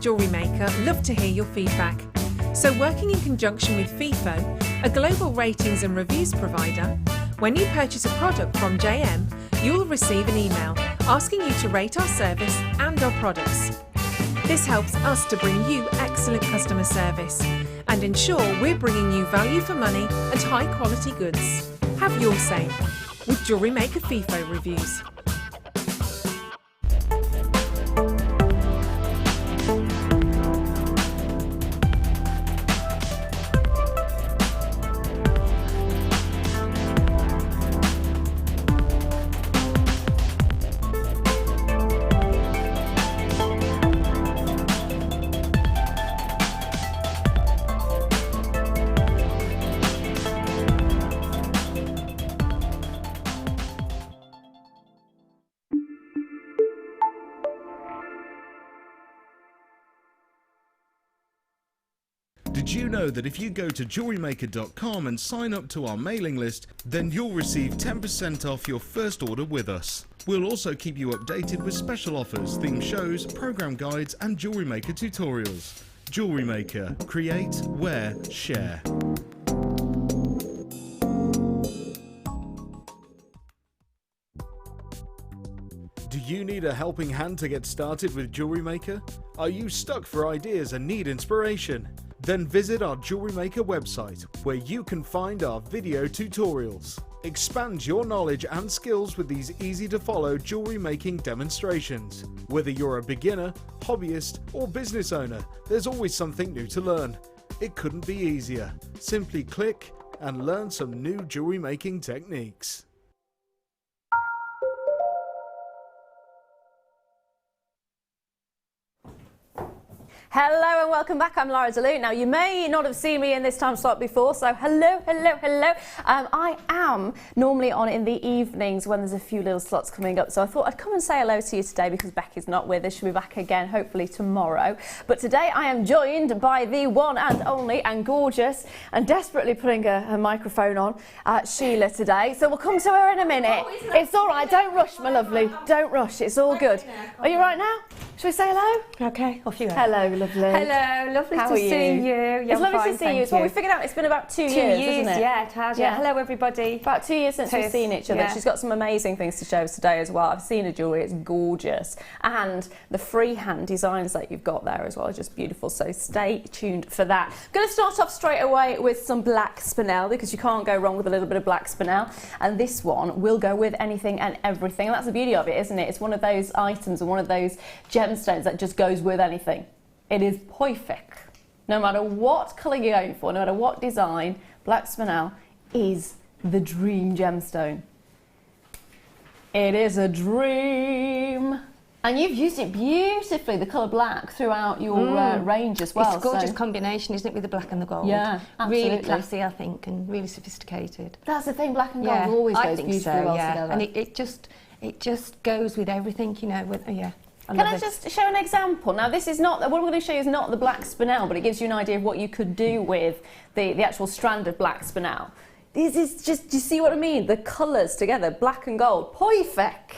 JewelleryMaker love to hear your feedback. So working in conjunction with FIFO, a global ratings and reviews provider, when you purchase a product from JM, you'll receive an email asking you to rate our service and our products. This helps us to bring you excellent customer service and ensure we're bringing you value for money and high quality goods. Have your say with JewelleryMaker FIFO reviews. Did you know that if you go to JewelleryMaker.com and sign up to our mailing list, then you'll receive 10% off your first order with us. We'll also keep you updated with special offers, theme shows, program guides and Jewellery Maker tutorials. Jewellery Maker. Create, wear, share. Do you need a helping hand to get started with Jewellery Maker? Are you stuck for ideas and need inspiration? Then visit our Jewellery Maker website, where you can find our video tutorials. Expand your knowledge and skills with these easy-to-follow jewellery making demonstrations. Whether you're a beginner, hobbyist, or business owner, there's always something new to learn. It couldn't be easier. Simply click and learn some new jewellery making techniques. Hello and welcome back. I'm Lara De-leuw. Now you may not have seen me in this time slot before, so hello. I am normally on in the evenings when there's a few little slots coming up, so I thought I'd come and say hello to you today because Becky's not with us. She'll be back again hopefully tomorrow. But today I am joined by the one and only and gorgeous and desperately putting her microphone on, Sheila today. So we'll come to her in a minute. It's all right. Don't rush, my lovely. Don't rush. It's all good. Are you right now? Shall we say hello? Okay, off you go. Hello, lovely. Hello, lovely to see you. Yeah, it's lovely to see you. Well, we figured out it's been about 2 years, isn't it? Yeah, it has. Yeah. Hello, everybody. About 2 years since we've seen each other. Yeah. She's got some amazing things to show us today as well. I've seen her jewellery, it's gorgeous. And the freehand designs that you've got there as well are just beautiful. So stay tuned for that. I'm going to start off straight away with some black spinel because you can't go wrong with a little bit of black spinel. And this one will go with anything and everything. And that's the beauty of it, isn't it? It's one of those items and one of those gemstones that just goes with anything. It is perfect. No matter what colour you're going for, no matter what design, black spinel is the dream gemstone. It is a dream. And you've used it beautifully, the colour black, throughout your range as well. It's a gorgeous combination, isn't it, with the black and the gold? Yeah, absolutely. Really classy, I think, and really sophisticated. That's the thing, black and gold always goes beautifully well together. And it just goes with everything, you know, with, yeah. Can I just show an example? Now, this is not, what I'm going to show you is not the black spinel, but it gives you an idea of what you could do with the actual strand of black spinel. This is just, do you see what I mean? The colours together, black and gold. Perfect.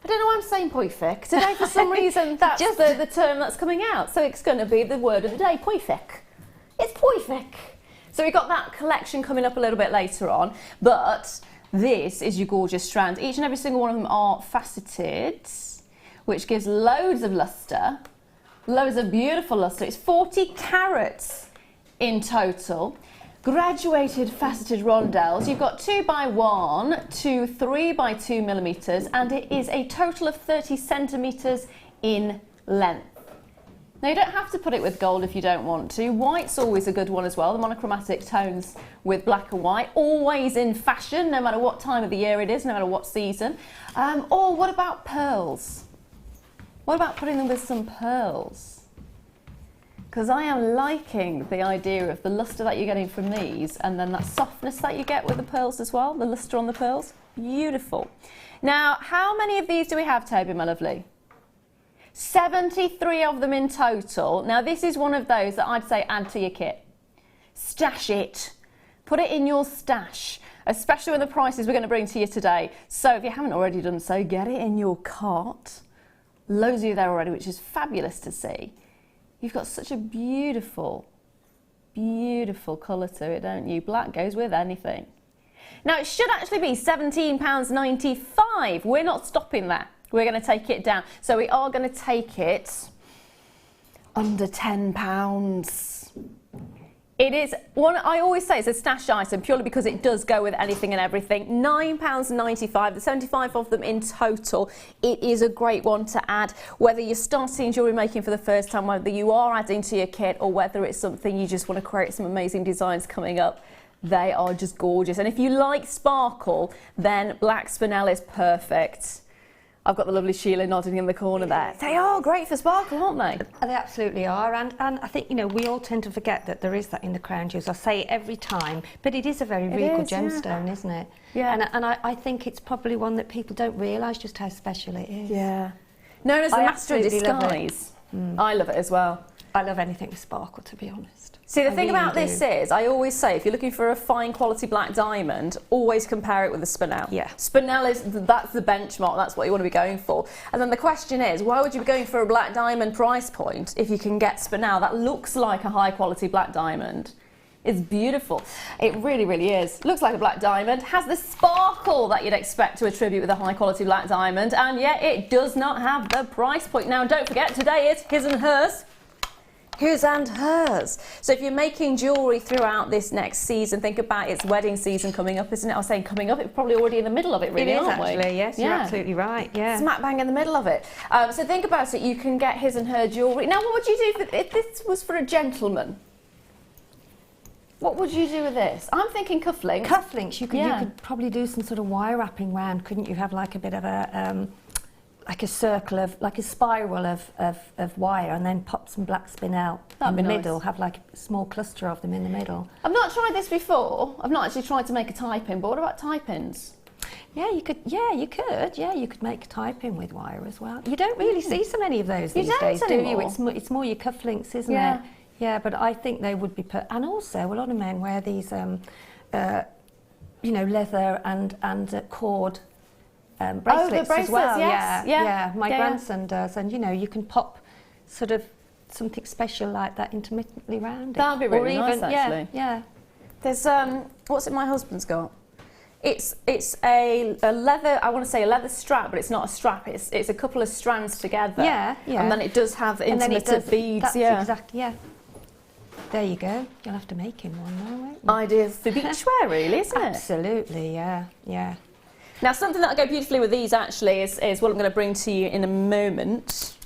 I don't know why I'm saying perfect today. For some reason, that's just the term that's coming out. So it's going to be the word of the day, perfect. It's perfect. So we've got that collection coming up a little bit later on, but this is your gorgeous strands. Each and every single one of them are faceted, which gives loads of lustre, loads of beautiful lustre. It's 40 carats in total. Graduated faceted rondelles. You've got 2x1 to 3x2 millimetres, and it is a total of 30 centimetres in length. Now you don't have to put it with gold if you don't want to. White's always a good one as well, the monochromatic tones with black and white, always in fashion, no matter what time of the year it is, no matter what season. Or what about pearls? What about putting them with some pearls? Because I am liking the idea of the lustre that you're getting from these and then that softness that you get with the pearls as well, the lustre on the pearls. Beautiful. Now, how many of these do we have, Toby, my lovely? 73 of them in total. Now, this is one of those that I'd say add to your kit. Stash it. Put it in your stash, especially with the prices we're going to bring to you today. So if you haven't already done so, get it in your cart. Loads of you there already, which is fabulous to see. You've got such a beautiful, beautiful colour to it, don't you? Black goes with anything. Now, it should actually be £17.95. We're not stopping there. We're going to take it down. So we are going to take it under £10. It is one, I always say it's a stash item purely because it does go with anything and everything. £9.95, there's 75 of them in total. It is a great one to add, whether you're starting jewellery making for the first time, whether you are adding to your kit, or whether it's something you just want to create some amazing designs coming up. They are just gorgeous. And if you like sparkle, then black spinel is perfect. I've got the lovely Sheila nodding in the corner there. They are great for sparkle, aren't they? They absolutely are, and I think, you know, we all tend to forget that there is that in the crown jewels. I say it every time, but it is a very regal gemstone, isn't it? Yeah. And I think it's probably one that people don't realise just how special it is. Yeah. Known as the master of disguise. I love it as well. I love anything with sparkle, to be honest. See, the thing about this is, I always say, if you're looking for a fine quality black diamond, always compare it with a spinel. Yeah. Spinel that's the benchmark, that's what you want to be going for. And then the question is, why would you be going for a black diamond price point if you can get spinel that looks like a high quality black diamond? It's beautiful. It really, really is. Looks like a black diamond, has the sparkle that you'd expect to attribute with a high quality black diamond, and yet it does not have the price point. Now, don't forget, today is his and hers. His and hers. So if you're making jewellery throughout this next season, think about it's wedding season coming up, isn't it? I was saying coming up, it's probably already in the middle of it, really, aren't we? Actually, yes, you're absolutely right, yeah. Smack bang in the middle of it. So think about it, you can get his and her jewellery. Now, what would you do if this was for a gentleman? What would you do with this? I'm thinking cufflinks. Cufflinks, you could probably do some sort of wire wrapping round, couldn't you? Have like a bit of a... like a circle of, like a spiral of wire, and then pop some black spinel in the middle, have like a small cluster of them in the middle. I've not tried this before. I've not actually tried to make a tie-pin, but what about tie-pins? Yeah, you could make a tie-pin with wire as well. You don't really see so many of those these days, do you? It's more your cufflinks, isn't it? Yeah, but I think they would be and also a lot of men wear these you know, leather and cord bracelets, as well. Yes. Yeah. My grandson does, and you know, you can pop sort of something special like that intermittently round it. That'd be really nice, actually. Yeah. There's what's it my husband's got? It's a leather, I want to say a leather strap, but it's not a strap. It's a couple of strands together. Yeah. And then it does have the intermittent beads. That's exactly. Yeah. There you go. You'll have to make him one now, won't you? Ideas for beachwear, really, isn't it? Absolutely. Yeah. Now, something that'll go beautifully with these actually is what I'm going to bring to you in a moment.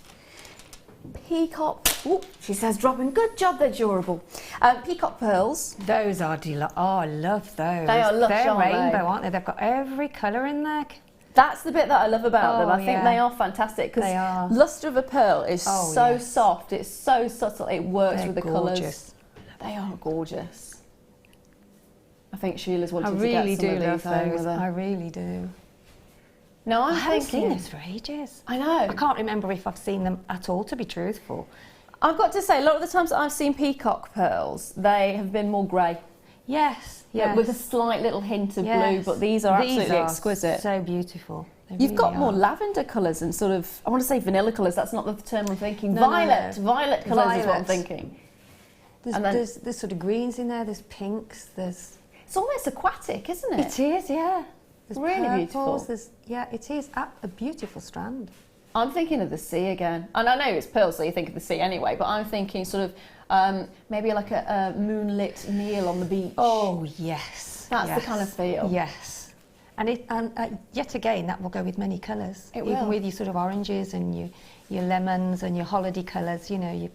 Peacock. Oh, she says dropping. Good job, they're durable. Peacock pearls. Those are delightful. Oh, I love those. They are lush, They're aren't they? rainbow, aren't they? They've got every colour in there. That's the bit that I love about them. I think yeah. they are fantastic because They are. luster of a pearl is so yes. soft. It's so subtle. It works They're with the gorgeous. colours. They are gorgeous. I think Sheila's I wanting really to get some do of these love home those. with her. I really do. No, I I'm haven't thinking. seen those for ages. I know. I can't remember if I've seen them at all, to be truthful. I've got to say, a lot of the times that I've seen peacock pearls, they have been more grey. Yes. With a slight little hint of blue, but these are absolutely exquisite. So beautiful. They You've really got more are. lavender colours and sort of, I want to say vanilla colours, that's not the term I'm thinking. No, Violet colours is what I'm Violet. thinking. There's sort of greens in there, there's pinks, there's... It's almost aquatic, isn't it? It is, yeah. There's Really purples, beautiful. It is a beautiful strand. I'm thinking of the sea again. And I know it's pearls, so you think of the sea anyway, but I'm thinking sort of maybe like a moonlit meal on the beach. Oh, yes. That's the kind of feel. Yes. And yet again, that will go with many colours. It Even will. with your sort of oranges and your lemons and your holiday colours, you know, your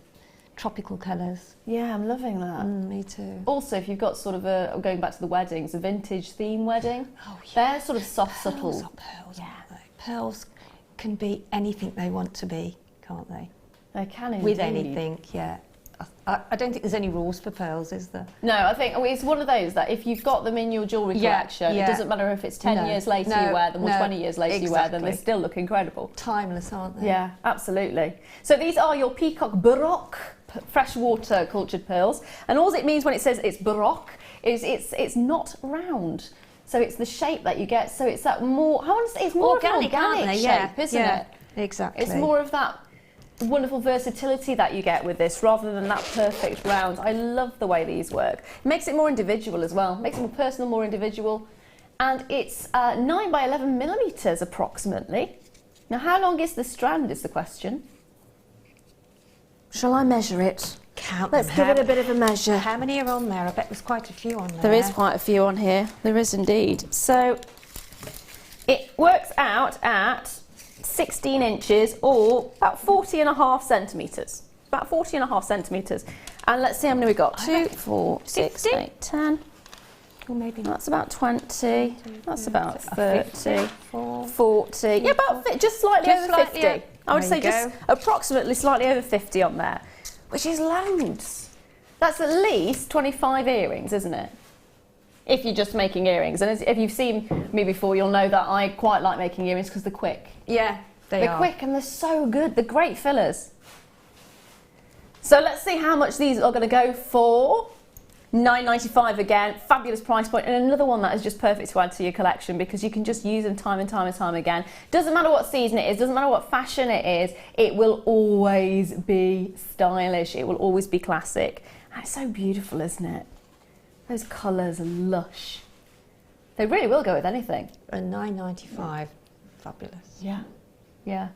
tropical colours. Yeah, I'm loving that. Me too. Also, if you've got sort of going back to the weddings, a vintage theme wedding, Oh, yeah. they're sort of soft, Pearls subtle. are pearls, aren't they? Pearls can be anything they want to be, can't they? They can indeed. With anything, yeah. I don't think there's any rules for pearls, is there? No, I think it's one of those that if you've got them in your jewellery collection, it doesn't matter if it's 10 years later you wear them or 20 years later you wear them, they still look incredible. Timeless, aren't they? Yeah, absolutely. So these are your Peacock Baroque freshwater cultured pearls, and all it means when it says it's Baroque is it's not round. So it's the shape that you get. So it's that more, I want to say, it's more of an organic shape, isn't it? Exactly. It's more of that wonderful versatility that you get with this rather than that perfect round. I love the way these work. It makes it more individual as well, makes it more personal, more individual. And it's 9 by 11 millimetres approximately. Now, how long is the strand is the question. Shall I measure it? Let's give it a bit of a measure. How many are on there? I bet there's quite a few on there. There is quite a few on here. There is indeed. So it works out at 16 inches or about 40.5 centimetres. About 40.5 centimetres. And let's see how many we got. 2, 4, 6, 8, 10. Or maybe that's about 20. That's about 30. 40. Yeah, about just slightly over 50. Yeah. I would say just approximately slightly over 50 on there, which is loads. That's at least 25 earrings, isn't it? If you're just making earrings. And if you've seen me before, you'll know that I quite like making earrings because they're quick. Yeah, they're quick and they're so good. They're great fillers. So let's see how much these are going to go for. $9.95 again, fabulous price point, and another one that is just perfect to add to your collection because you can just use them time and time and time again. Doesn't matter what season it is, doesn't matter what fashion it is, it will always be stylish, it will always be classic. And it's so beautiful, isn't it? Those colours are lush. They really will go with anything. And $9.95, fabulous. Yeah, yeah.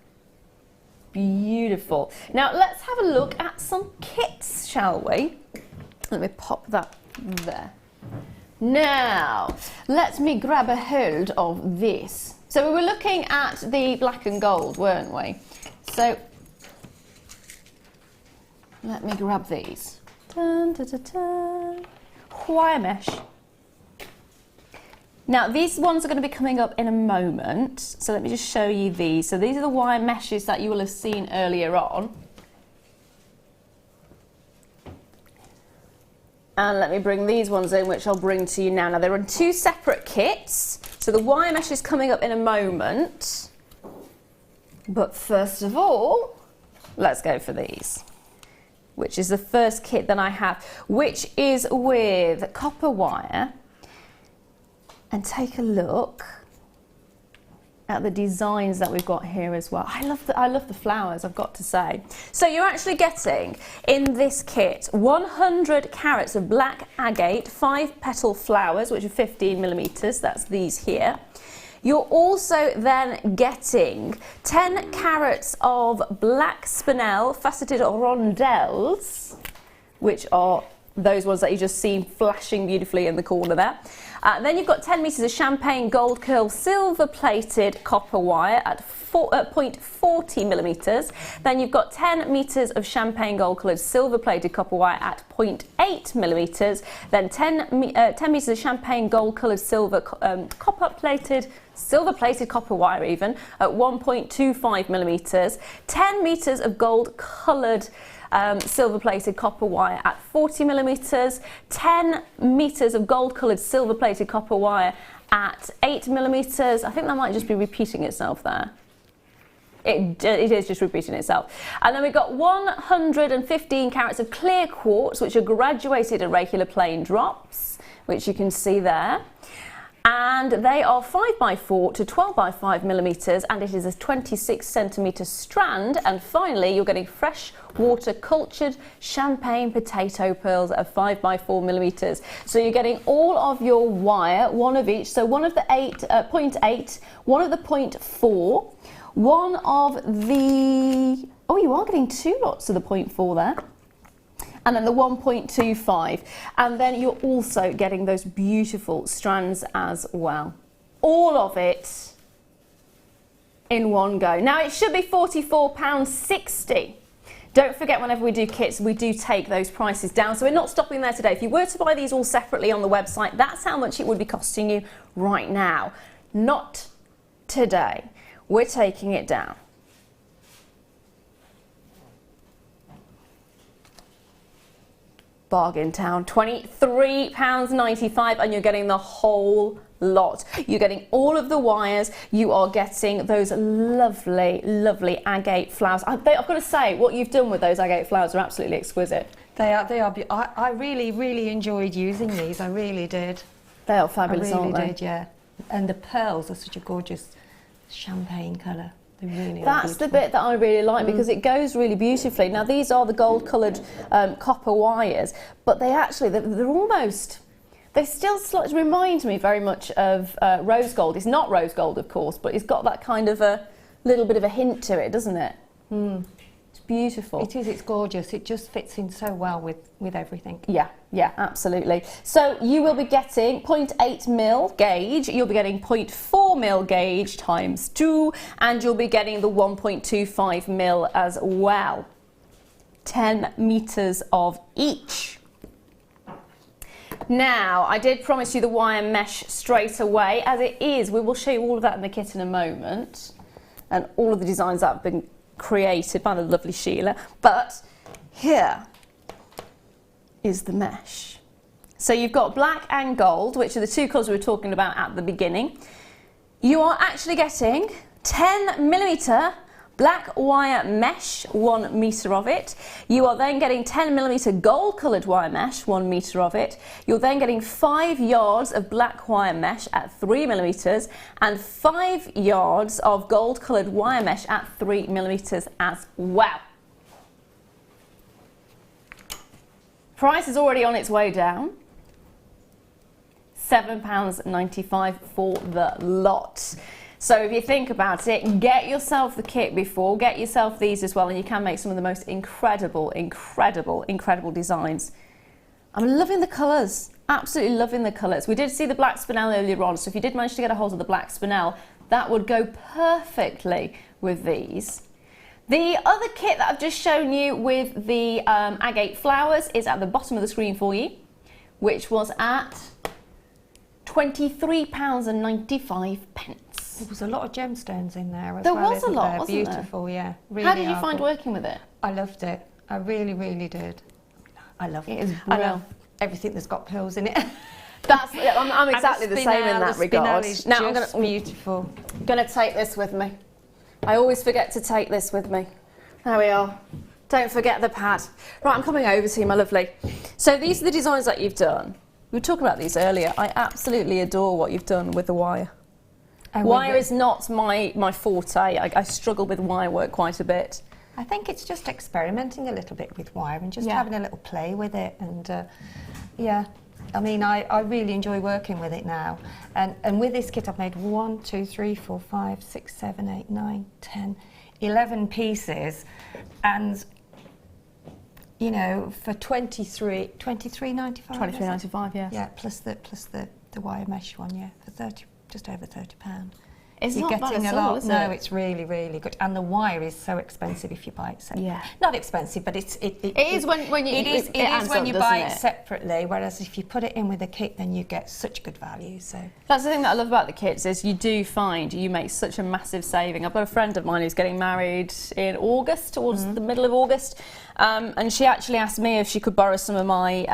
Beautiful. Now let's have a look at some kits, shall we? Let me pop that there. Now, let me grab a hold of this. So we were looking at the black and gold, weren't we? So, let me grab these. Dun, dun, dun, dun. Wire mesh. Now, these ones are going to be coming up in a moment. So let me just show you these. So these are the wire meshes that you will have seen earlier on. And let me bring these ones in, which I'll bring to you now. Now, they're in 2 separate kits. So the wire mesh is coming up in a moment. But first of all, let's go for these, which is the first kit that I have, which is with copper wire. And take a look at the designs that we've got here as well. I love the flowers, I've got to say. So you're actually getting in this kit 100 carats of black agate, 5 petal flowers, which are 15 millimeters. That's these here. You're also then getting 10 carats of black spinel faceted rondelles, which are those ones that you just seen flashing beautifully in the corner there. Then you've got 10 meters of champagne gold curl silver plated copper wire at 0.40 millimeters. Then you've got 10 meters of champagne gold coloured silver plated copper wire at 0.8 millimeters. Then 10 meters of champagne gold coloured silver silver plated copper wire even at 1.25 millimeters. 10 meters of gold coloured silver plated copper wire at 40 millimeters, 10 meters of gold coloured silver plated copper wire at 8 millimeters. I think that might just be repeating itself there. It is just repeating itself. And then we've got 115 carats of clear quartz, which are graduated irregular plain drops, which you can see there. And they are 5x4 to 12x5 millimeters, and it is a 26 centimeter strand. And finally, you're getting fresh water cultured champagne potato pearls of 5x4 millimeters. So you're getting all of your wire, one of each. So one of the 0.8, one of the 0.4, one of the, oh, you are getting 2 lots of the 0.4 there. And then the 1.25, and then you're also getting those beautiful strands as well. All of it in one go. Now it should be £44.60. Don't forget, whenever we do kits, we do take those prices down. So we're not stopping there today. If you were to buy these all separately on the website, that's how much it would be costing you right now. Not today. We're taking it down. Bargain town, £23.95, and you're getting the whole lot. You're getting all of the wires, you are getting those lovely, lovely agate flowers. I've got to say, what you've done with those agate flowers are absolutely exquisite. They are. I really, really enjoyed using these, I really did. They are fabulous, aren't they? I really did, yeah. And the pearls are such a gorgeous champagne colour. They really are That's the beautiful. bit that I really like because it goes really beautifully. Now these are the gold coloured copper wires, but they're almost, they still slightly remind me very much of rose gold. It's not rose gold, of course, but it's got that kind of a little bit of a hint to it, doesn't it? It's beautiful. It is, it's gorgeous. It just fits in so well with everything. Yeah, yeah, absolutely. So you will be getting 0.8 mil gauge, you'll be getting 0.4 mil gauge times 2, and you'll be getting the 1.25 mil as well. 10 meters of each. Now, I did promise you the wire mesh straight away. As it is, we will show you all of that in the kit in a moment, and all of the designs that have been created by the lovely Sheila. But here is the mesh. So you've got black and gold, which are the two colours we were talking about at the beginning. You are actually getting 10 millimetre black wire mesh, 1 metre of it. You are then getting 10 millimetre gold coloured wire mesh, 1 metre of it. You're then getting 5 yards of black wire mesh at 3 millimetres and 5 yards of gold coloured wire mesh at 3 millimetres as well. Price is already on its way down. £7.95 for the lot. So if you think about it, get yourself the kit before, get yourself these as well, and you can make some of the most incredible, incredible, incredible designs. I'm loving the colours, absolutely loving the colours. We did see the black spinel earlier on, so if you did manage to get a hold of the black spinel, that would go perfectly with these. The other kit that I've just shown you with the agate flowers is at the bottom of the screen for you, which was at £23.95. There was a lot of gemstones in there as there well. was a lot, wasn't beautiful, there? yeah. Really. How did you find working with it? I loved it. I really, really did. I love it. It is I brilliant. love everything that's got pearls in it. I'm exactly the same in that regard. Now I'm beautiful. Gonna take this with me. I always forget to take this with me. There we are. Don't forget the pad. Right, I'm coming over to you, my lovely. So these are the designs that you've done. We were talking about these earlier. I absolutely adore what you've done with the wire. Wire is not my forte. I struggle with wire work quite a bit. I think it's just experimenting a little bit with wire and just having a little play with it. And yeah, I mean, I really enjoy working with it now. And with this kit, I've made 1, 2, 3, 4, 5, 6, 7, 8, 9, 10, 11 pieces. And you know, for £23.95. £23.95, yes. Yeah, plus the wire mesh one, yeah, for just over £30. It's You're not bad getting at a all, lot. is No, it? it's really, really good. And the wire is so expensive if you buy it separately. Yeah. Not expensive, but it is when you it adds is when up, you doesn't buy it? it separately. Whereas if you put it in with a kit, then you get such good value. So that's the thing that I love about the kits is you do find you make such a massive saving. I've got a friend of mine who's getting married in August, towards the middle of August, and she actually asked me if she could borrow some of my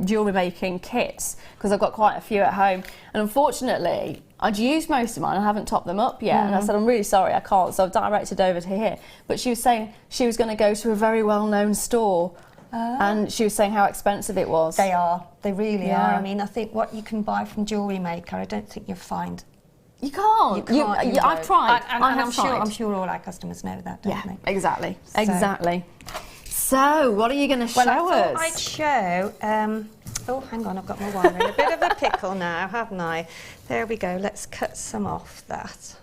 jewellery making kits because I've got quite a few at home, and unfortunately I'd used most of mine. I haven't topped them up yet, and I said I'm really sorry I can't, so I've directed over to here. But she was saying she was going to go to a very well-known store, and she was saying how expensive it was. they are. They really Yeah. are. I mean, I think what you can buy from JewelleryMaker, I don't think you'll find. You can't. You can't. I've tried. And I have I'm tried. sure. I'm sure all our customers know that, don't Yeah, they? exactly. So- Exactly. So, what are you going to show Well, I us? thought I'd show. Oh, hang on, I've got my wire in a bit of a pickle now, haven't I? There we go. Let's cut some off that.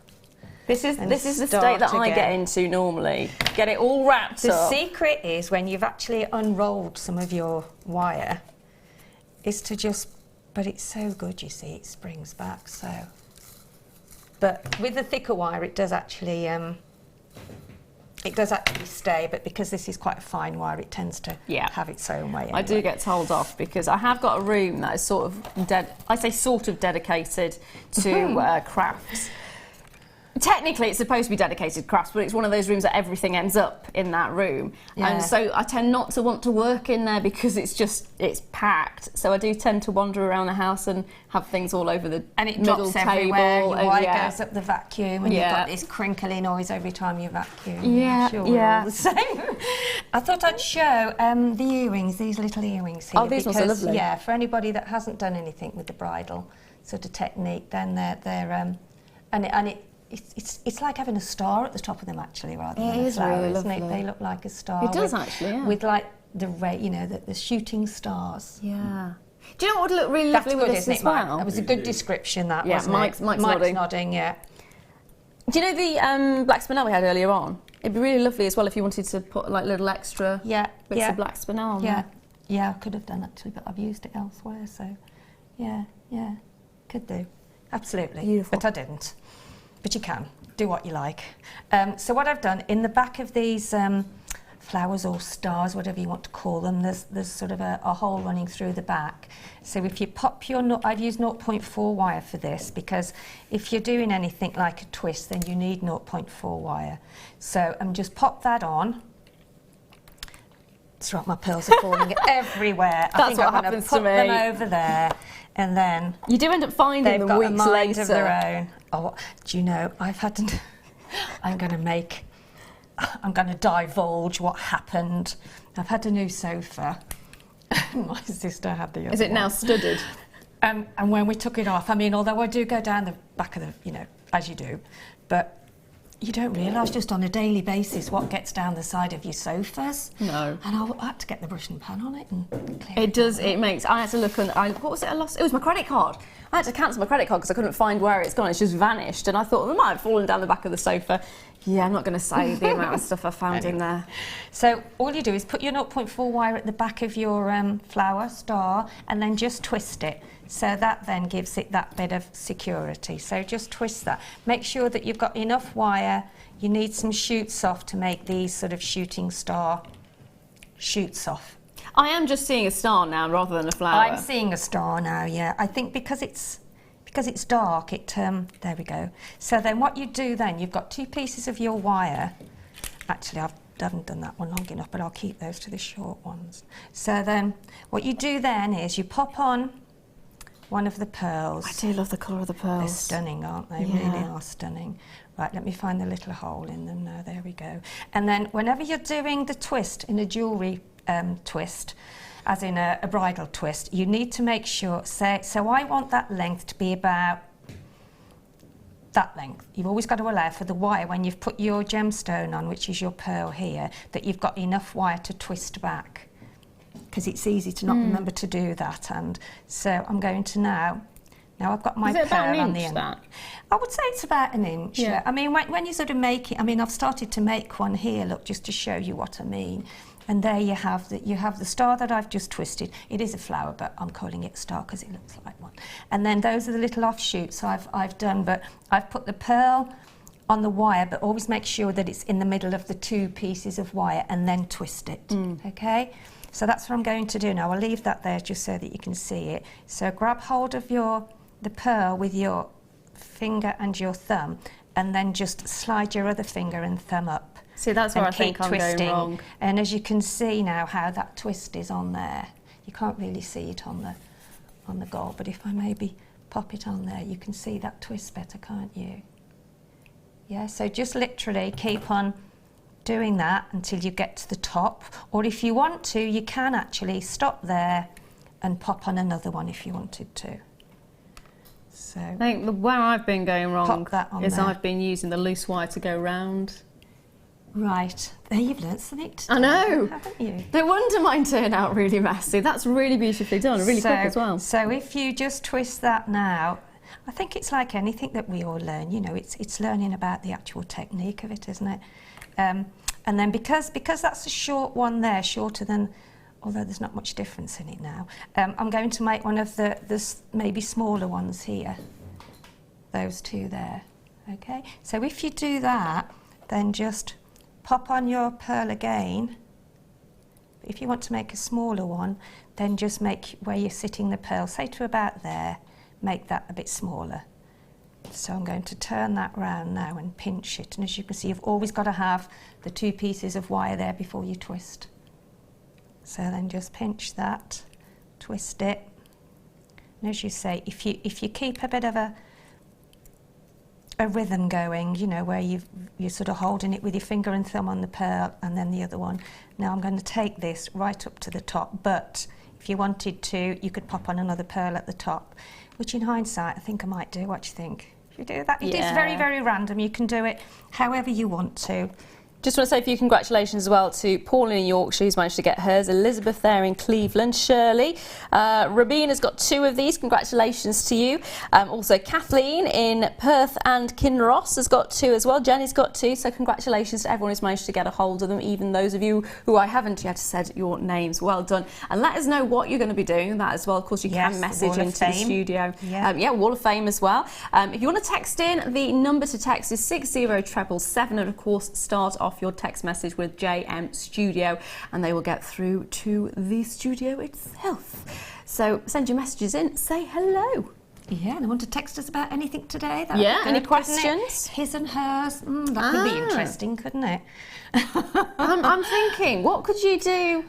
This is and the state start that I get again. into normally. Get it all wrapped The up. secret is when you've actually unrolled some of your wire, is to just. But it's so good, you see, it springs back. So. But with the thicker wire, it does actually. It does actually stay, but because this is quite a fine wire, it tends to have its own way. I do get told off because I have got a room that is sort of dedicated to crafts. Technically, it's supposed to be dedicated to crafts, but it's one of those rooms that everything ends up in that room. Yeah. And so I tend not to want to work in there because it's packed. So I do tend to wander around the house and have things all over the and it middle drops table. everywhere, your wire yeah. goes up the vacuum, and you've got this crinkly noise every time you vacuum. Yeah, I'm sure we're yeah. all the same. I thought I'd show the earrings, these little earrings here. Oh, these ones are lovely. Yeah, for anybody that hasn't done anything with the bridal sort of technique, then they're and it's like having a star at the top of them actually, rather than a flower, really isn't it? They look like a star. It does actually, yeah. With like the shooting stars. Yeah. Do you know what would look really lovely with this as well? That was a good description, that, wasn't Mike's it? Mike's nodding, yeah. Do you know the black spinel we had earlier on? It'd be really lovely as well if you wanted to put like little extra bits of black spinel on there. Yeah, I could have done actually, but I've used it elsewhere, so yeah, could do. Absolutely. Beautiful. But I didn't. But you can. Do what you like. So what I've done, in the back of these flowers or stars, whatever you want to call them, there's sort of a hole running through the back. So if you pop your, I've used 0.4 wire for this, because if you're doing anything like a twist, then you need 0.4 wire. So just pop that on. It's right, my pearls are falling everywhere. That's what happens to me. Put them over there, and then you do end up finding them weeks later. Of their own. Oh, do you know? I've had to. I'm going to divulge what happened. I've had a new sofa. My sister had the other Is it now studded? And when we took it off, I mean, although I do go down the back of the, as you do, but you don't realise just on a daily basis what gets down the side of your sofas. No. And I had to get the brush and pan on it and clear it. Does. It makes. I had to look and what was it? I lost. It was my credit card. I had to cancel my credit card because I couldn't find where it's gone. It's just vanished, and I thought it might have fallen down the back of the sofa. Yeah, I'm not going to say the amount of stuff I found in there. So all you do is put your 0.4 wire at the back of your flower star, and then just twist it. So that then gives it that bit of security. So just twist that. Make sure that you've got enough wire. You need some shoots off to make these sort of shooting star shoots off. I am just seeing a star now rather than a flower. I'm seeing a star now, yeah. I think because it's dark, there we go. So then what you do then, you've got 2 pieces of your wire. Actually, I haven't done that one long enough, but I'll keep those to the short ones. So then what you do then is you pop on one of the pearls. I do love the colour of the pearls. They're stunning, aren't they? Yeah. Really are stunning. Right, let me find the little hole in them now. There we go. And then whenever you're doing the twist in a jewellery twist, as in a bridal twist, you need to make sure, so I want that length to be about that length. You've always got to allow for the wire when you've put your gemstone on, which is your pearl here, that you've got enough wire to twist back, because it's easy to not remember to do that. And so I'm going to now I've got my pearl on the end. That? I would say it's about an inch. Yeah. I mean, when you sort of make it, I mean, I've started to make one here, look, just to show you what I mean. And there you have the star that I've just twisted. It is a flower, but I'm calling it a star because it looks like one. And then those are the little offshoots I've done, but I've put the pearl on the wire, but always make sure that it's in the middle of the 2 pieces of wire and then twist it, okay? So that's what I'm going to do now. I'll leave that there just so that you can see it. So grab hold of the pearl with your finger and your thumb, and then just slide your other finger and thumb up. See, that's where I think I'm going wrong. And as you can see now how that twist is on there. You can't really see it on the gold, but if I maybe pop it on there, you can see that twist better, can't you? Yeah, so just literally keep on doing that until you get to the top. Or if you want to, you can actually stop there and pop on another one if you wanted to. So I think where I've been going wrong is there. I've been using the loose wire to go round. Right, there you've learnt something today, I know, haven't you? No wonder mine turned out really messy. That's really beautifully done, really quick as well. So if you just twist that now, I think it's like anything that we all learn, you know, it's learning about the actual technique of it, isn't it? And then because that's a short one there, shorter than, although there's not much difference in it now, I'm going to make one of the maybe smaller ones here, those 2 there, okay? So if you do that, then just pop on your pearl again. If you want to make a smaller one, then just make where you're sitting the pearl, say to about there, make that a bit smaller. So I'm going to turn that round now and pinch it, and as you can see, you've always got to have the 2 pieces of wire there before you twist. So then just pinch that, twist it, and as you say, if you keep a bit of a rhythm going, you know, where you're sort of holding it with your finger and thumb on the pearl and then the other one. Now I'm going to take this right up to the top, but if you wanted to, you could pop on another pearl at the top, which in hindsight I think I might do. What do you think? you do that. It is very, very random. You can do it however you want to. Just want to say a few congratulations as well to Pauline in Yorkshire, who's managed to get hers, Elizabeth there in Cleveland, Shirley. Rabina's got 2 of these, congratulations to you. Also Kathleen in Perth and Kinross has got 2 as well. Jenny's got 2, so congratulations to everyone who's managed to get a hold of them, even those of you who I haven't yet said your names. Well done. And let us know what you're going to be doing that as well. Of course, you can message into the studio. Yeah, Wall of Fame as well. If you want to text in, the number to text is 60777, and of course start off your text message with JM Studio, and they will get through to the studio itself. So send your messages in, say hello. Yeah, and I want to text us about anything today. Any questions? His and hers. That could be interesting, couldn't it? I'm thinking, what could you do?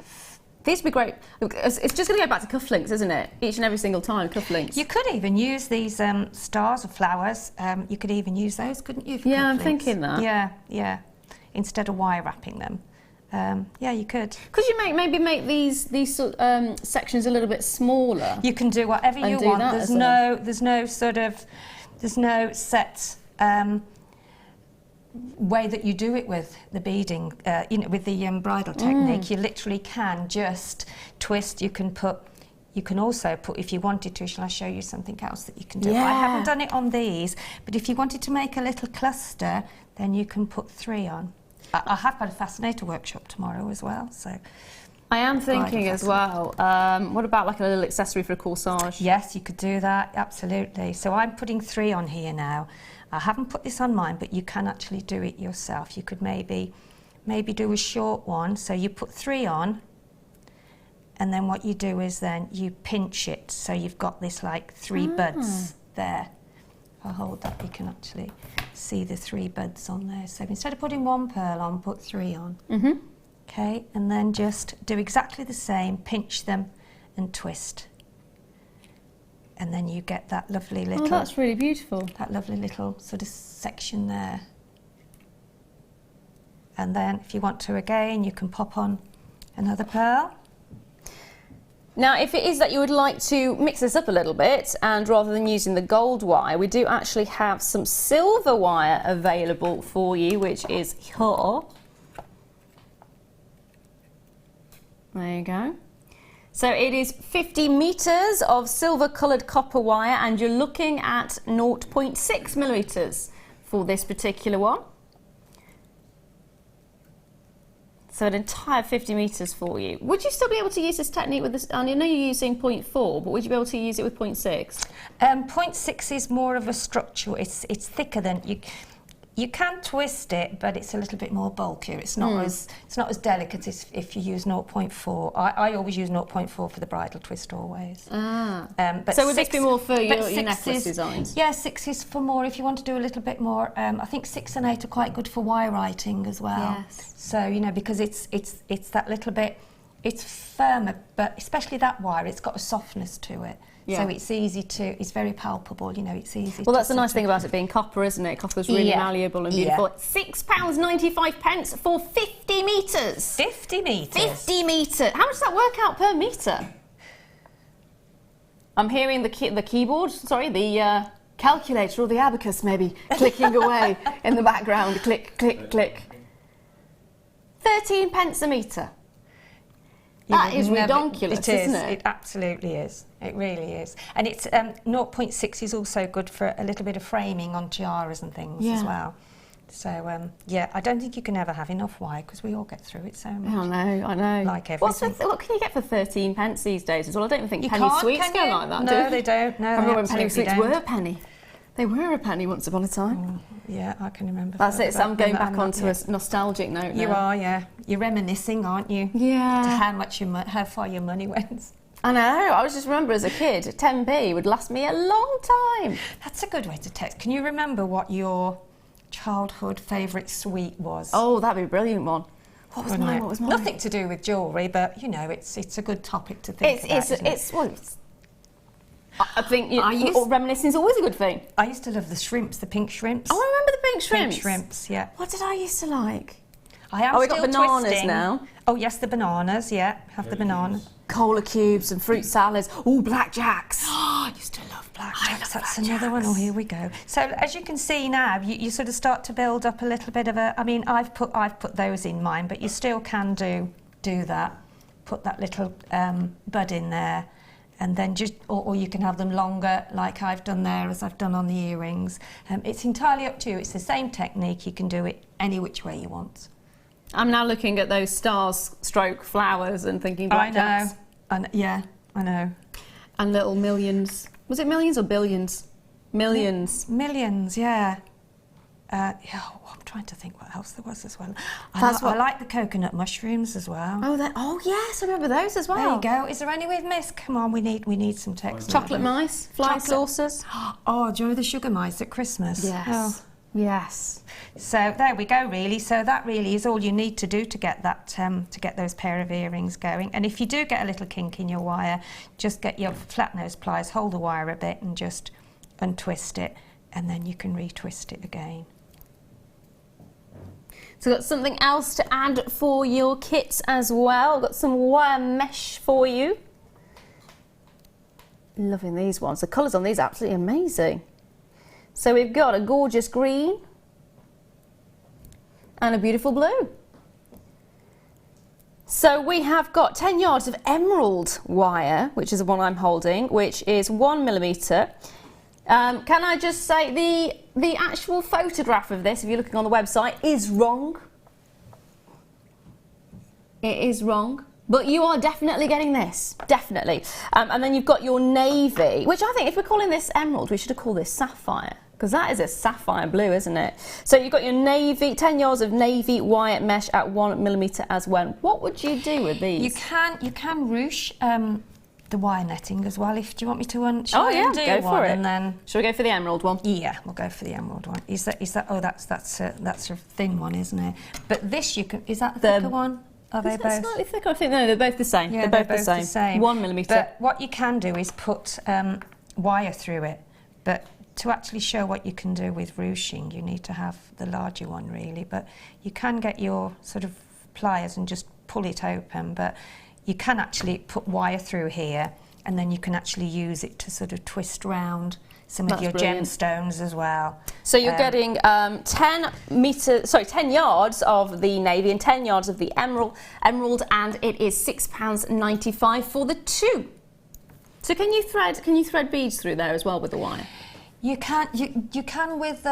These would be great. It's just going to go back to cufflinks, isn't it? Each and every single time, cufflinks. You could even use these stars or flowers. You could even use those, couldn't you? For yeah, cufflinks? I'm thinking that. Yeah. Instead of wire wrapping them. Yeah, you could. Could you maybe make these sections a little bit smaller? You can do whatever you want. There's no set way that you do it with the beading. With the bridal technique, you literally can just twist. You can also put, if you wanted to, shall I show you something else that you can do? Yeah. I haven't done it on these, but if you wanted to make a little cluster, then you can put 3 on. I have got a fascinator workshop tomorrow as well, so... I am thinking as well, what about like a little accessory for a corsage? Yes, you could do that, absolutely. So I'm putting 3 on here now. I haven't put this on mine, but you can actually do it yourself. You could maybe do a short one, so you put 3 on, and then what you do is then you pinch it, so you've got this like 3 buds there. I'll hold that, you can actually see the 3 buds on there. So instead of putting 1 pearl on, put 3 on. Okay, and then just do exactly the same, pinch them and twist. And then you get that lovely little... Oh, that's really beautiful. That lovely little sort of section there. And then if you want to again, you can pop on another pearl. Now, if it is that you would like to mix this up a little bit, and rather than using the gold wire, we do actually have some silver wire available for you, which is here. There you go. So it is 50 metres of silver coloured copper wire, and you're looking at 0.6 millimetres for this particular one. So an entire 50 metres for you. Would you still be able to use this technique with this? I know you're using 0.4, but would you be able to use it with 0.6? 0.6 is more of a structure. It's thicker than you can twist it, but it's a little bit more bulkier. It's not as delicate as if you use 0.4. I always use 0.4 for the bridal twist always. But so would this be more for your necklace designs? Yeah, 6 is for more if you want to do a little bit more. I think 6 and 8 are quite good for wire writing as well. Yes. So because it's that little bit, it's firmer, but especially that wire, it's got a softness to it. Yeah. So it's very palpable, it's easy. Well, that's the nice thing about it being copper, isn't it? Copper's really malleable and beautiful. £6.95 for 50 metres. 50 metres? 50 metres. How much does that work out per metre? I'm hearing the keyboard, the calculator or the abacus maybe clicking away in the background. Click, click, click. 13 pence a metre. That is redonkulous, isn't it? It absolutely is. It really is. And it's 0.6 is also good for a little bit of framing on tiaras and things as well. So, I don't think you can ever have enough wire because we all get through it so much. I know. Like everything. What can you get for 13 pence these days as well? I don't even think penny sweets go like that, No, they don't. No, I remember when penny sweets were a penny. They were a penny once upon a time. Yeah, I can remember. That's it, so I'm going back onto a nostalgic note now. You are, yeah. You're reminiscing, aren't you? Yeah. To how far your money went. I know, I was just remember as a kid, 10p would last me a long time. That's a good way to text. Can you remember what your childhood favourite sweet was? Oh, that'd be a brilliant one. What was mine? Nothing to do with jewellery, but, it's a good topic to think about, I think reminiscing is always a good thing. I used to love the shrimps, the pink shrimps. Oh, I remember the pink shrimps. Pink shrimps, yeah. What did I used to like? I am we got bananas twisting. Now. Oh, yes, the bananas, yeah. Have the bananas. Cola cubes and fruit salads. Oh, blackjacks. Oh, I used to love blackjacks. blackjacks, that's another one. Oh, here we go. So as you can see now, you sort of start to build up a little bit of a, I mean, I've put those in mine, but you still can do that. Put that little bud in there, and then just, or you can have them longer like I've done there, as I've done on the earrings. It's entirely up to you. It's the same technique. You can do it any which way you want. I'm now looking at those stars stroke flowers and thinking blackjacks. Yeah, I know. And little millions. Was it millions or billions? Millions. Millions, yeah. I'm trying to think what else there was as well. I like the coconut mushrooms as well. Oh yes, I remember those as well. There you go. Is there any with mice? Come on, we need some text. Chocolate mice, fly saucers. Oh, do you know the sugar mice at Christmas? Yes. Oh. Yes. So there we go, really. So that really is all you need to do to get that, to get those pair of earrings going. And if you do get a little kink in your wire, just get your flat nose pliers, hold the wire a bit, and just untwist it, and then you can retwist it again. So got something else to add for your kits as well. Got some wire mesh for you. Loving these ones. The colours on these are absolutely amazing. So we've got a gorgeous green and a beautiful blue. So we have got 10 yards of emerald wire, which is the one I'm holding, which is 1 millimetre. Can I just say the actual photograph of this, if you're looking on the website, is wrong. It is wrong. But you are definitely getting this, definitely. And then you've got your navy, which I think if we're calling this emerald, we should have called this sapphire, because that is a sapphire blue, isn't it? So you've got your navy, 10 yards of navy wire mesh at 1 millimetre as well. What would you do with these? You can ruche the wire netting as well. If do you want me to undo go for it. And then shall we go for the emerald one? Yeah, we'll go for the emerald one. Is that? Oh, that's a thin one, isn't it? But this you can. Is that the thicker one? Are they both slightly thicker? I think no, they're both the same. Yeah, they're both the same. 1 millimetre. But what you can do is put wire through it. But to actually show what you can do with ruching, you need to have the larger one, really. But you can get your sort of pliers and just pull it open. But you can actually put wire through here, and then you can actually use it to sort of twist round some of your gemstones as well. So you're getting 10 yards of the navy and 10 yards of the emerald, and it is £6.95 for the two. So can you thread beads through there as well with the wire? You can with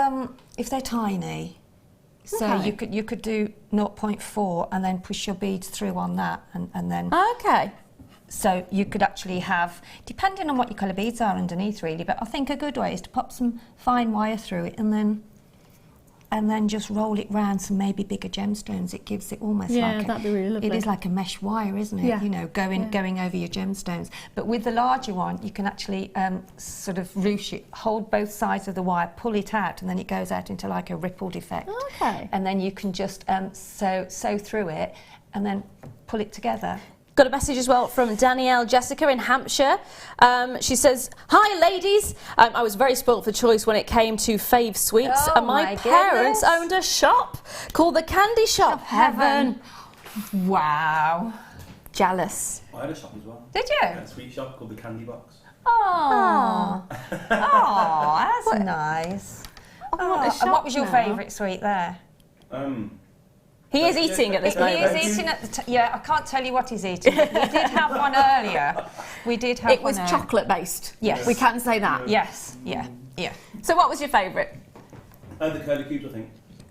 if they're tiny. So okay. you could do 0.4 and then push your beads through on that, and then. Okay. So you could actually have, depending on what your colour beads are underneath, really. But I think a good way is to pop some fine wire through it, and then just roll it round some maybe bigger gemstones. It gives it almost like that'd be really lovely. It is like a mesh wire, isn't it? Yeah. You know, going over your gemstones. But with the larger one, you can actually sort of ruche it, hold both sides of the wire, pull it out, and then it goes out into like a rippled effect. Okay. And then you can just sew through it, and then pull it together. Got a message as well from Danielle Jessica in Hampshire. She says, "Hi ladies, I was very spoilt for choice when it came to fave sweets. Oh, my parents owned a shop called the Candy Shop Heaven." Wow. Jealous. I had a shop as well. Did you? I had a sweet shop called the Candy Box. Oh, that's nice. And what was your favourite sweet there? He is eating at this moment. He is eating at the yeah, I can't tell you what he's eating. We did have one earlier. We did have one. It was chocolate based. Yes. We can say that. Yes, yeah. So what was your favourite? The curly cubes, I think.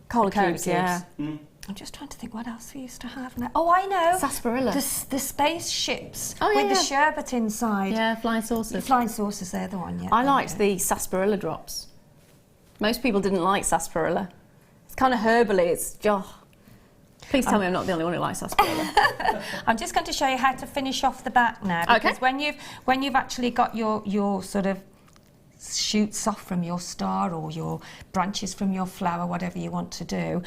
Cola cubes, yeah. Mm. I'm just trying to think what else we used to have now. Oh, I know. Sarsaparilla. The spaceships with the sherbet inside. Yeah, flying saucers. The flying saucers, they're the one, yeah. I liked the sarsaparilla drops. Most people didn't like sarsaparilla. It's kind of herbally, it's Please tell me I'm not the only one who likes sarsaparilla. I'm just going to show you how to finish off the back now, because when you've actually got your sort of shoots off from your star or your branches from your flower, whatever you want to do,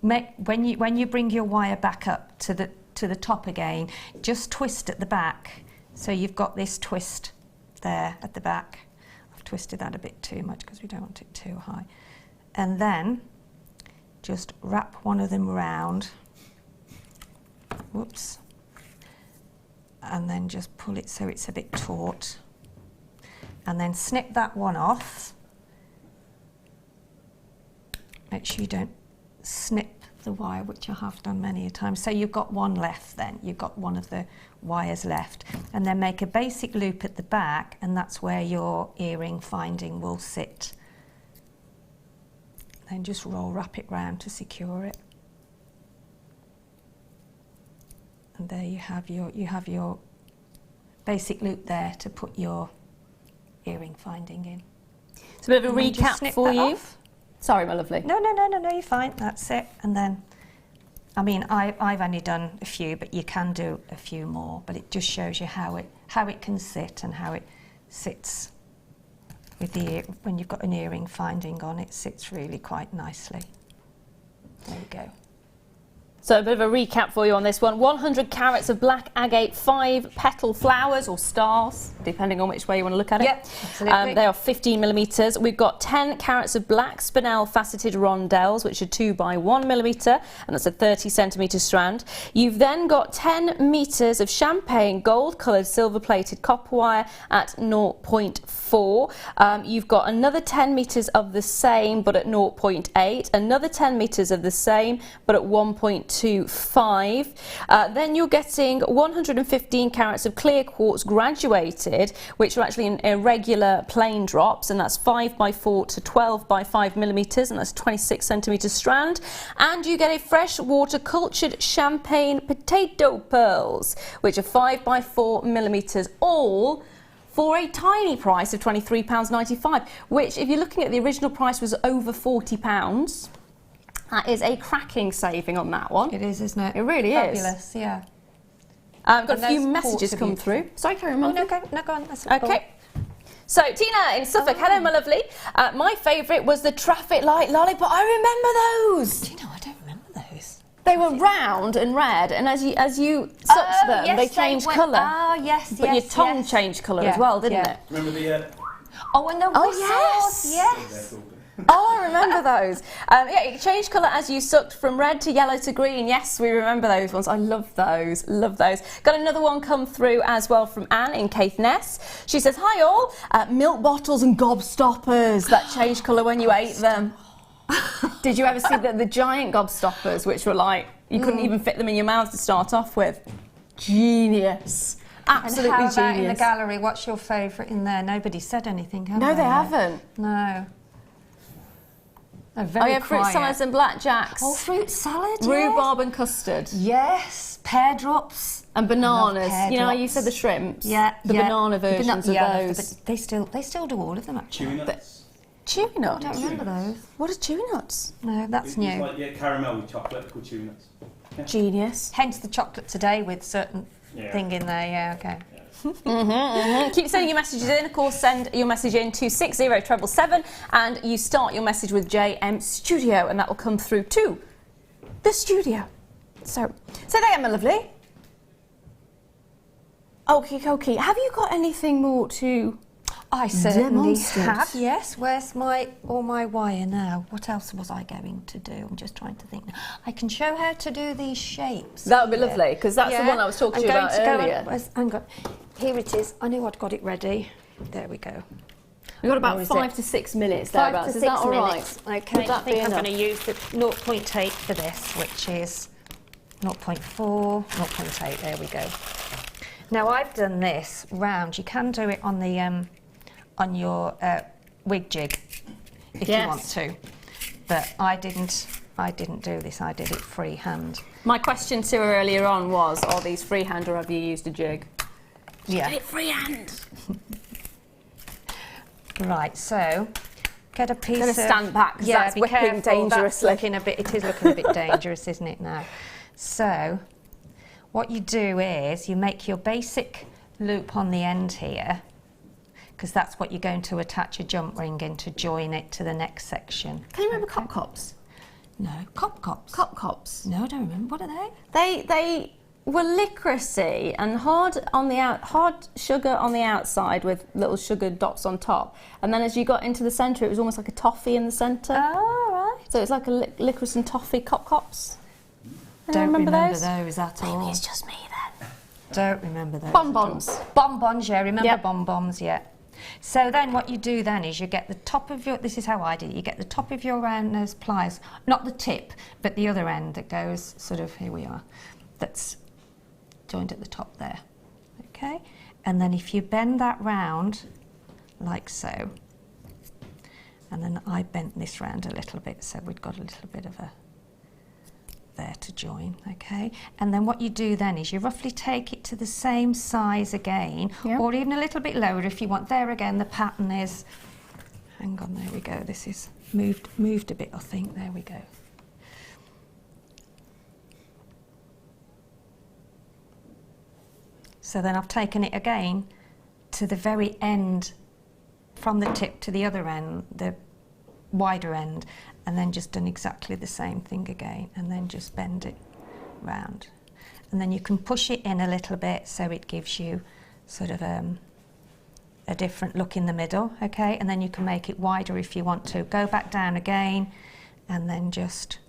when you bring your wire back up to the top again, just twist at the back. So you've got this twist there at the back. I've twisted that a bit too much because we don't want it too high, and then just wrap one of them round, whoops, and then just pull it so it's a bit taut, and then snip that one off. Make sure you don't snip the wire, which I have done many a time. So you've got one left then, you've got one of the wires left. And then make a basic loop at the back, and that's where your earring finding will sit. Then just wrap it round to secure it. And there you have your basic loop there to put your earring finding in. It's a bit of a recap for you. Sorry, my lovely. No, you're fine. That's it. And then, I mean, I've only done a few, but you can do a few more. But it just shows you how it can sit and how it sits with when you've got an earring finding on. It sits really quite nicely. There you go. So a bit of a recap for you on this one. 100 carats of black agate, 5 petal flowers or stars, depending on which way you want to look at it. Yep, absolutely. They are 15 millimetres. We've got 10 carats of black spinel faceted rondelles, which are 2 by 1 millimetre, and that's a 30 centimetre strand. You've then got 10 metres of champagne gold coloured silver plated copper wire at 0.4. You've got another 10 metres of the same, but at 0.8. Another 10 metres of the same, but at 1.25. Then you're getting 115 carats of clear quartz graduated, which are actually in irregular plain drops, and that's 5 by 4 to 12 by 5 millimetres, and that's 26 centimetre strand. And you get a freshwater cultured champagne potato pearls, which are 5 by 4 millimetres, all for a tiny price of £23.95, which, if you're looking at the original price, was over £40. That is a cracking saving on that one. It is, isn't it? It really Fabulous, is. yeah. I've got a few messages come through. Sorry, carry on. Oh, no, go on. That's okay. So, Tina in Suffolk, hello, my lovely. My favourite was the traffic light lollipop. I remember those. Do you know, I don't remember those. They were round and red, and as you sucked them, yes, they changed colour. Oh, yes, but your tongue changed colour as well, didn't it? Remember the... Oh, and the whistles, yes. Oh, I remember those. Yeah, it changed colour as you sucked from red to yellow to green. Yes, we remember those ones. I love those. Love those. Got another one come through as well from Anne in Caithness. She says, hi all. Milk bottles and gobstoppers that changed colour when you ate them. Did you ever see the giant gobstoppers, which were like, you couldn't even fit them in your mouth to start off with? Genius. Absolutely and how genius. about in the gallery, what's your favourite in there? Nobody said anything, have they? No, they haven't. No. They're very fruit quiet. salads and blackjacks. Oh, fruit salad, Rhubarb and custard. Yes, pear drops. And bananas. Pear you know, drops. you said the shrimps. Yeah, The banana versions of those. But they still do all of them, actually. Chewy nuts. Chewy nuts? I don't remember those. What is chewy nuts? No, that's It's new. like caramel with chocolate called chewy nuts. Genius. Hence the chocolate today with certain thing in there, yeah, okay. Keep sending your messages in. Of course, send your message in to 60777 and you start your message with JM Studio, and that will come through to the studio. So, say that again, my lovely. Okay. Have you got anything more to I certainly demonstrate? have, yes. Where's all my wire now? What else was I going to do? I'm just trying to think now. I can show how to do these shapes. That would be lovely, because that's the one I was talking to you about earlier. Hang on. Here it is. I knew I'd got it ready. There we go. We've got about 5 to 6 minutes thereabouts. 5 to 6 Is that all minutes. right? Okay, Would that I think be I'm enough? going to use the 0.8 for this, which is 0.4, 0.8. There we go. Now I've done this round. You can do it on the on your wig jig if you want to, but I didn't do this. I did it freehand. My question to her earlier on was, are these freehand or have you used a jig? Yeah. Did it freehand. Right, so get a piece Gonna of... stand back, 'cause that's be whipping careful, dangerously. it is looking a bit dangerous, isn't it now? So what you do is you make your basic loop on the end here, because that's what you're going to attach a jump ring in to join it to the next section. Can you remember cop cops? No, cop cops. Cop cops. No, I don't remember. What are they? They were licorice-y and hard sugar on the outside with little sugar dots on top, and then as you got into the centre, it was almost like a toffee in the centre. Oh, right. So it's like a licorice and toffee cop cops. Don't remember those at all. Maybe it's just me then. Don't remember those. Bonbons. Bonbons, yeah. Remember Yep. bonbons, yeah. So then what you do then is you get the top of your, this is how I do it, you get the top of your round nose pliers, not the tip, but the other end that goes sort of, here we are, that's joined at the top there, okay? And then if you bend that round, like so, and then I bent this round a little bit, so we've got a little bit of a, there to join, okay? And then what you do then is you roughly take it to the same size again, or even a little bit lower if you want. There again, the pattern is, hang on, there we go, this is moved a bit, I think, there we go. So then I've taken it again to the very end, from the tip to the other end, the wider end, and then just done exactly the same thing again, and then just bend it round. And then you can push it in a little bit so it gives you sort of a different look in the middle, okay? And then you can make it wider if you want to. Go back down again, and then just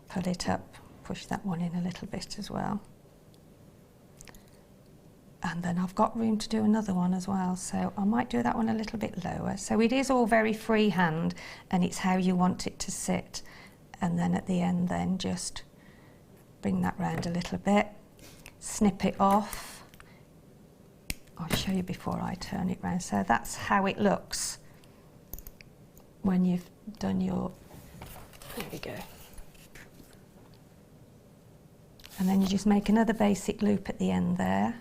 pull it up, push that one in a little bit as well. And then I've got room to do another one as well, so I might do that one a little bit lower. So it is all very freehand, and it's how you want it to sit. And then at the end then just bring that round a little bit, snip it off. I'll show you before I turn it round. So that's how it looks when you've done your, there we go. And then you just make another basic loop at the end there.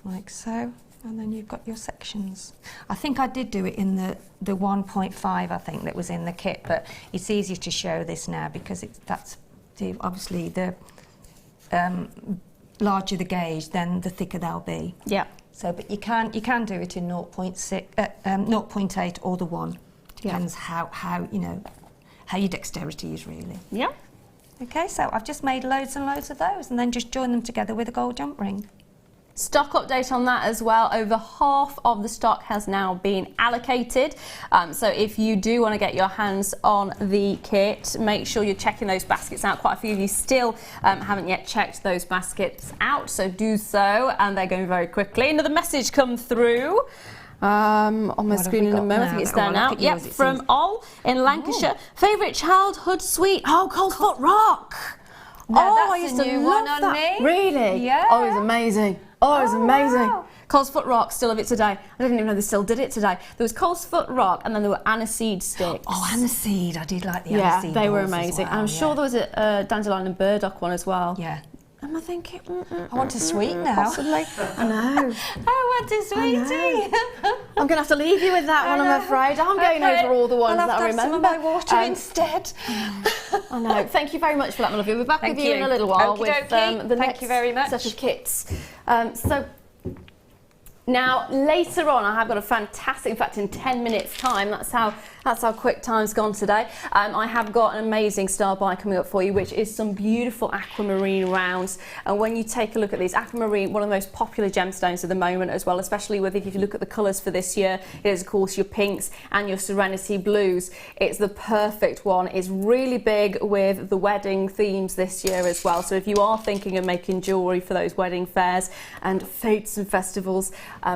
Like so, and then you've got your sections. I think I did do it in the 1.5, I think, that was in the kit, but it's easier to show this now because that's obviously the larger the gauge, then the thicker they'll be. Yeah. So, but you can do it in 0.8 or the 1. Depends how you know how your dexterity is really. Yeah. Okay, so I've just made loads and loads of those, and then just join them together with a gold jump ring. Stock update on that as well. Over half of the stock has now been allocated. So if you do want to get your hands on the kit, make sure you're checking those baskets out. Quite a few of you still haven't yet checked those baskets out, so do so, and they're going very quickly. Another message come through on my screen in a moment. I think it's there now. Yep, from Ol in Lancashire. Favourite childhood sweet? Oh, Coldfoot Rock. No, I used to love one on that. me. Really? Yeah. Oh, it was amazing. Oh, it was amazing. Wow. Coldfoot Rock, still love it today. I didn't even know they still did it today. There was Coldfoot Rock, and then there were aniseed sticks. Oh, aniseed. I did like the aniseed. Yeah, they were balls as amazing. well, And I'm sure there was a dandelion and burdock one as well. Yeah. Am I thinking? I want a sweet now. Possibly. I know. I want a sweetie. I'm going to have to leave you with that one, I'm afraid. I'm going over all the ones that I remember. Some of my water instead. I know. Thank you very much for that, my love. We'll be back with you in a little while with the next set of kits. So now later on, I have got a fantastic. In fact, in 10 minutes' time, that's how quick time's gone today. I have got an amazing star buy coming up for you, which is some beautiful aquamarine rounds. And when you take a look at these, aquamarine, one of the most popular gemstones at the moment as well, especially with if you look at the colours for this year, it is of course your pinks and your serenity blues. It's the perfect one. It's really big with the wedding themes this year as well. So if you are thinking of making jewellery for those wedding fairs and fetes and festivals,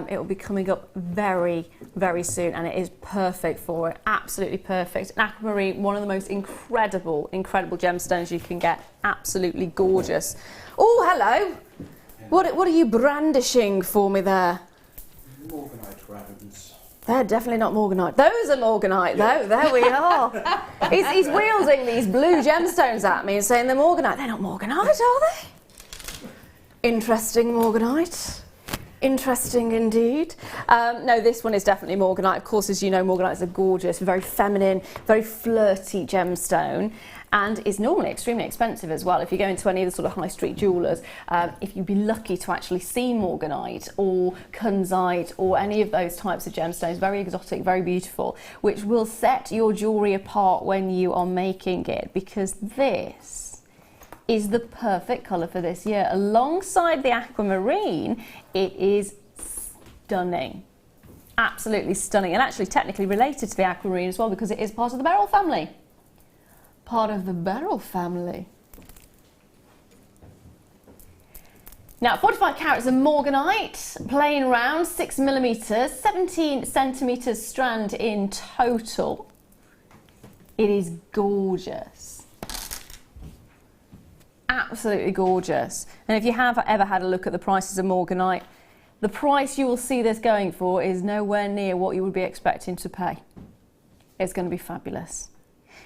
it will be coming up very, very soon, and it is perfect for it. Absolutely perfect. And aquamarine, one of the most incredible gemstones you can get. Absolutely gorgeous. Oh, hello. What are you brandishing for me there? Morganite rounds. They're definitely not Morganite. Those are Morganite, though. There we are. He's wielding these blue gemstones at me and saying they're Morganite. They're not Morganite, are they? Interesting Morganite. Interesting indeed. No, this one is definitely Morganite. Of course, as you know, Morganite is a gorgeous, very feminine, very flirty gemstone, and is normally extremely expensive as well. If you go into any of the sort of high street jewellers, if you'd be lucky to actually see Morganite or Kunzite or any of those types of gemstones, very exotic, very beautiful, which will set your jewellery apart when you are making it, because this is the perfect colour for this year. Alongside the aquamarine, it is stunning. Absolutely stunning, and actually technically related to the aquamarine as well, because it is part of the beryl family. Part of the beryl family. Now, 45 carats of Morganite, plain round, 6mm, 17 centimetres strand in total. It is gorgeous. Absolutely gorgeous. And if you have ever had a look at the prices of Morganite, the price you will see this going for is nowhere near what you would be expecting to pay. It's going to be fabulous.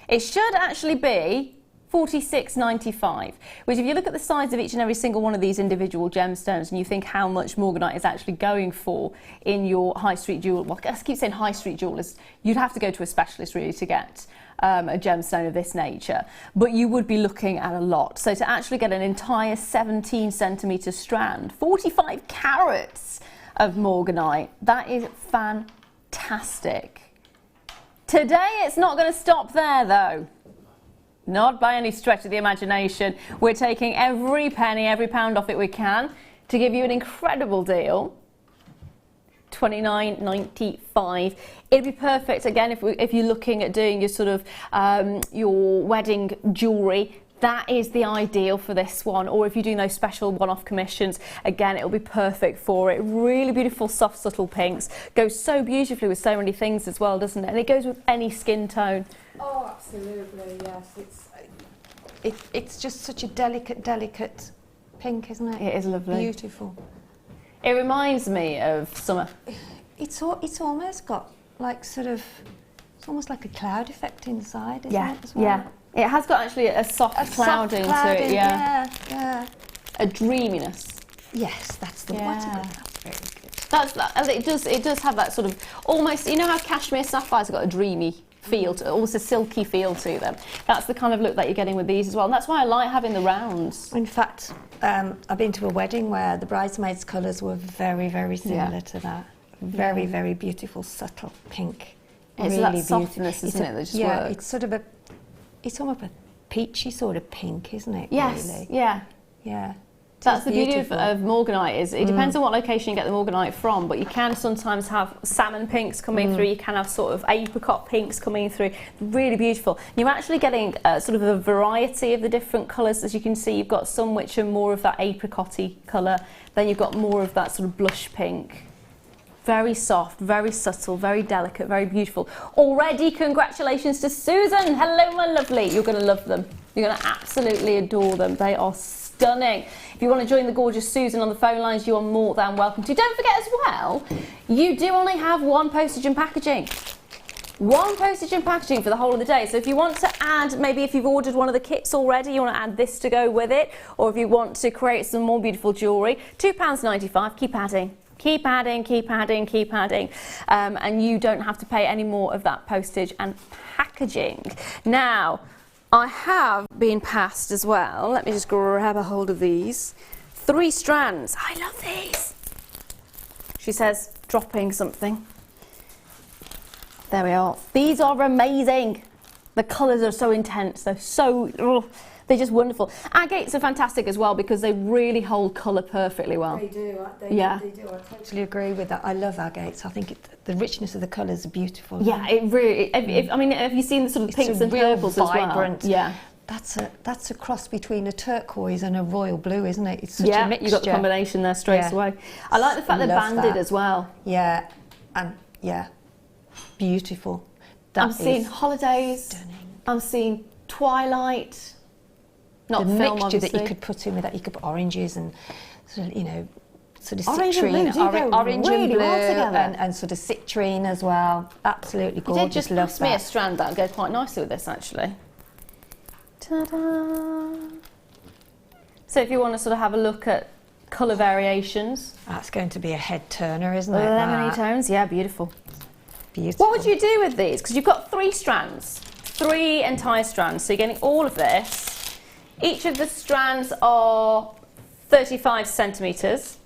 It should actually be $46.95, which if you look at the size of each and every single one of these individual gemstones and you think how much Morganite is actually going for in your high street jewel, well, I keep saying high street jewellers, you'd have to go to a specialist really to get a gemstone of this nature, but you would be looking at a lot. So to actually get an entire 17 centimetre strand, 45 carats of Morganite, that is fantastic. Today it's not going to stop there though. Not by any stretch of the imagination. We're taking every penny, every pound off it we can to give you an incredible deal. $29.95. It'd be perfect again if you're looking at doing your sort of your wedding jewellery. That is the ideal for this one. Or if you're doing those special one-off commissions, again, it'll be perfect for it. Really beautiful, soft, subtle pinks. Goes so beautifully with so many things as well, doesn't it? And it goes with any skin tone. Oh, absolutely, yes. It's just such a delicate pink, isn't it? It is lovely. Beautiful. It reminds me of summer. It's almost got like sort of, it's almost like a cloud effect inside, isn't it, as well? Yeah. It has got actually a soft clouding to it, yeah. A dreaminess. Yes, that's the word. That's very good. That's that. It does have that sort of almost, you know how cashmere sapphires have got a dreamy feel, almost a silky feel to them. That's the kind of look that you're getting with these as well, and that's why I like having the rounds. In fact, I've been to a wedding where the bridesmaids' colours were very similar to that. Very beautiful, subtle pink. It's really that softness, isn't it, that just works. It's sort of it's almost a peachy sort of pink, isn't it? Yes, really? yeah. That's the beauty of Morganite, is it depends on what location you get the Morganite from, but you can sometimes have salmon pinks coming through, you can have sort of apricot pinks coming through, really beautiful. You're actually getting sort of a variety of the different colours. As you can see, you've got some which are more of that apricot-y colour, then you've got more of that sort of blush pink. Very soft, very subtle, very delicate, very beautiful. Already, congratulations to Susan. Hello, my lovely. You're going to love them. You're going to absolutely adore them. They are stunning. If you want to join the gorgeous Susan on the phone lines, you are more than welcome to. Don't forget as well, you do only have one postage and packaging. One postage and packaging for the whole of the day. So if you want to add, maybe if you've ordered one of the kits already, you want to add this to go with it, or if you want to create some more beautiful jewellery, £2.95, keep adding. Keep adding, keep adding, keep adding, and you don't have to pay any more of that postage and packaging. Now, I have been passed as well, let me just grab a hold of these, 3 strands. I love these. She says, dropping something. There we are. These are amazing. The colours are so intense, they're just wonderful. Agates are fantastic as well because they really hold colour perfectly well. They do. They do. I totally agree with that. I love agates. I think the richness of the colours are beautiful. Yeah, it really. I mean, have you seen the sort of pinks and purples vibrant, as well? Yeah. That's a cross between a turquoise and a royal blue, isn't it? It's such a mixture. You've got the combination there straight away. I like the fact they're banded as well. Yeah, and beautiful. I'm seeing holidays. Stunning. I'm seeing twilight. Not the film, mixture obviously. that you could put in with that, you could put oranges and sort of, sort of orange citrine, and blue orange really and blue, well together. and sort of citrine as well. Absolutely gorgeous. You did just pass me a strand that would go quite nicely with this, actually. Ta-da! So if you want to sort of have a look at colour variations, that's going to be a head turner, isn't it? Lemony tones, yeah, beautiful. Beautiful. What would you do with these? Because you've got 3 strands, 3 entire strands, so you're getting all of this. Each of the strands are 35 centimetres.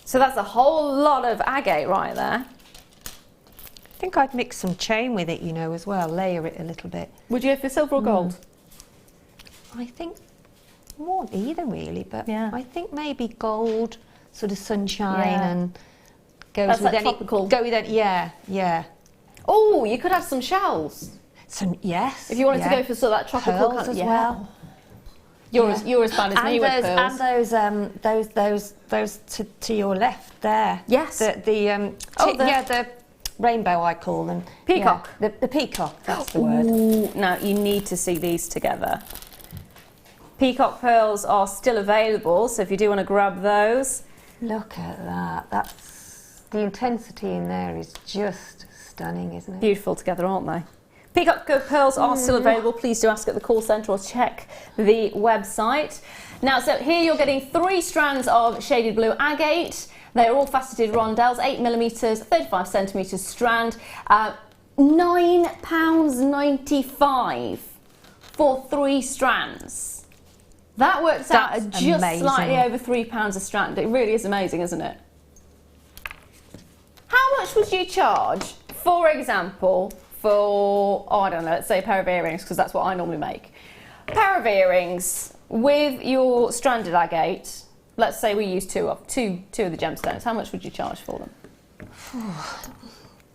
So that's a whole lot of agate right there. I think I'd mix some chain with it, as well, layer it a little bit. Would you go for silver or gold? I think more either really, but yeah. I think maybe gold, sort of sunshine and goes that's with like any tropical. Go with it, yeah. Oh, you could have some shells. Yes. If you wanted to go for sort of that tropical pearls colour as well. You're as bad as me with pearls. And those to your left there. Yes. The rainbow, I call them. Peacock. Yeah, the peacock, that's the word. Ooh, now, you need to see these together. Peacock pearls are still available, so if you do want to grab those. Look at that. That's the intensity in there is just stunning, isn't it? Beautiful together, aren't they? Peacock pearls are still available. Please do ask at the call centre or check the website. Now, so here you're getting 3 strands of shaded blue agate. They're all faceted rondelles, 8mm, 35 centimetres strand. £9.95 for 3 strands. That works out at just slightly over £3 a strand. It really is amazing, isn't it? How much would you charge, for example, for, I don't know, let's say a pair of earrings, because that's what I normally make. A pair of earrings with your stranded agate. Let's say we use two of the gemstones. How much would you charge for them?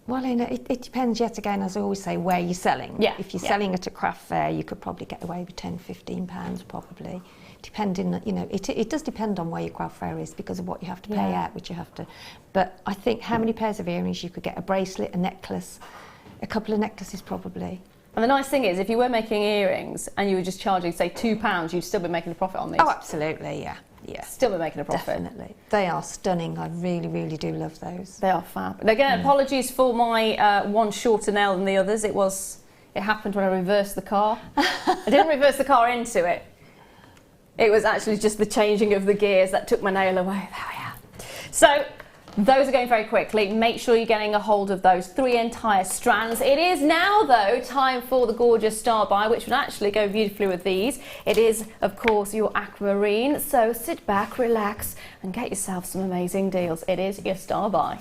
Well, it depends yet again, as I always say, where you're selling. Yeah. If you're selling at a craft fair, you could probably get away with £10–15 probably. Depending, it does depend on where your craft fair is because of what you have to pay out, which you have to. But I think how many pairs of earrings you could get, a bracelet, a necklace, a couple of necklaces probably. And the nice thing is, if you were making earrings and you were just charging, say, £2, you'd still be making a profit on these. Oh, absolutely, yeah. Yeah. Still be making a profit. Definitely. They are stunning. I really, really do love those. They are fab. And again, apologies for my one shorter nail than the others. It happened when I reversed the car. I didn't reverse the car into it. It was actually just the changing of the gears that took my nail away. There we are. So, those are going very quickly. Make sure you're getting a hold of those 3 entire strands. It is now, though, time for the gorgeous star buy, which would actually go beautifully with these. It is, of course, your Aquamarine. So sit back, relax, and get yourself some amazing deals. It is your star buy.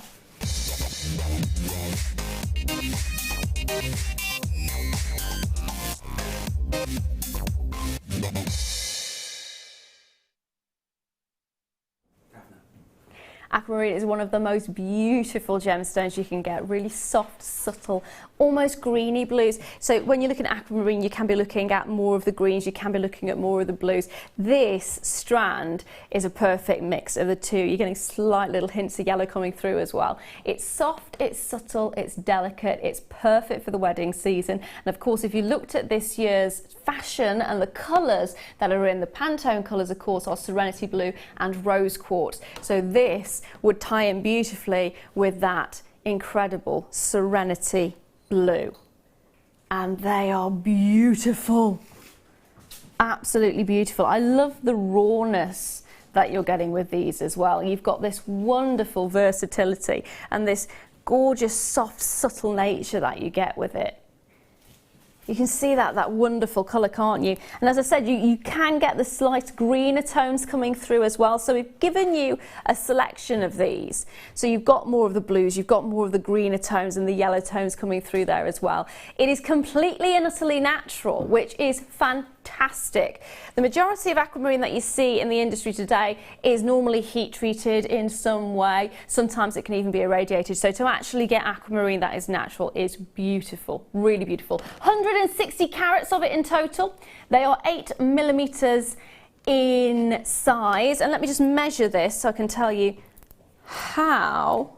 Aquamarine is one of the most beautiful gemstones you can get. Really soft, subtle, almost greeny blues. So when you're looking at aquamarine, you can be looking at more of the greens, you can be looking at more of the blues. This strand is a perfect mix of the two. You're getting slight little hints of yellow coming through as well. It's soft, it's subtle, it's delicate, it's perfect for the wedding season. And of course, if you looked at this year's fashion and the colours that are in, the Pantone colours, of course, are Serenity Blue and Rose Quartz. So this would tie in beautifully with that incredible Serenity Blue. And they are beautiful. Absolutely beautiful. I love the rawness that you're getting with these as well. You've got this wonderful versatility and this gorgeous, soft, subtle nature that you get with it. You can see that wonderful colour, can't you? And as I said, you can get the slight greener tones coming through as well. So we've given you a selection of these. So you've got more of the blues, you've got more of the greener tones and the yellow tones coming through there as well. It is completely and utterly natural, which is fantastic. The majority of aquamarine that you see in the industry today is normally heat treated in some way. Sometimes it can even be irradiated. So to actually get aquamarine that is natural is beautiful, really beautiful. 160 carats of it in total. They are 8mm in size. And let me just measure this so I can tell you how.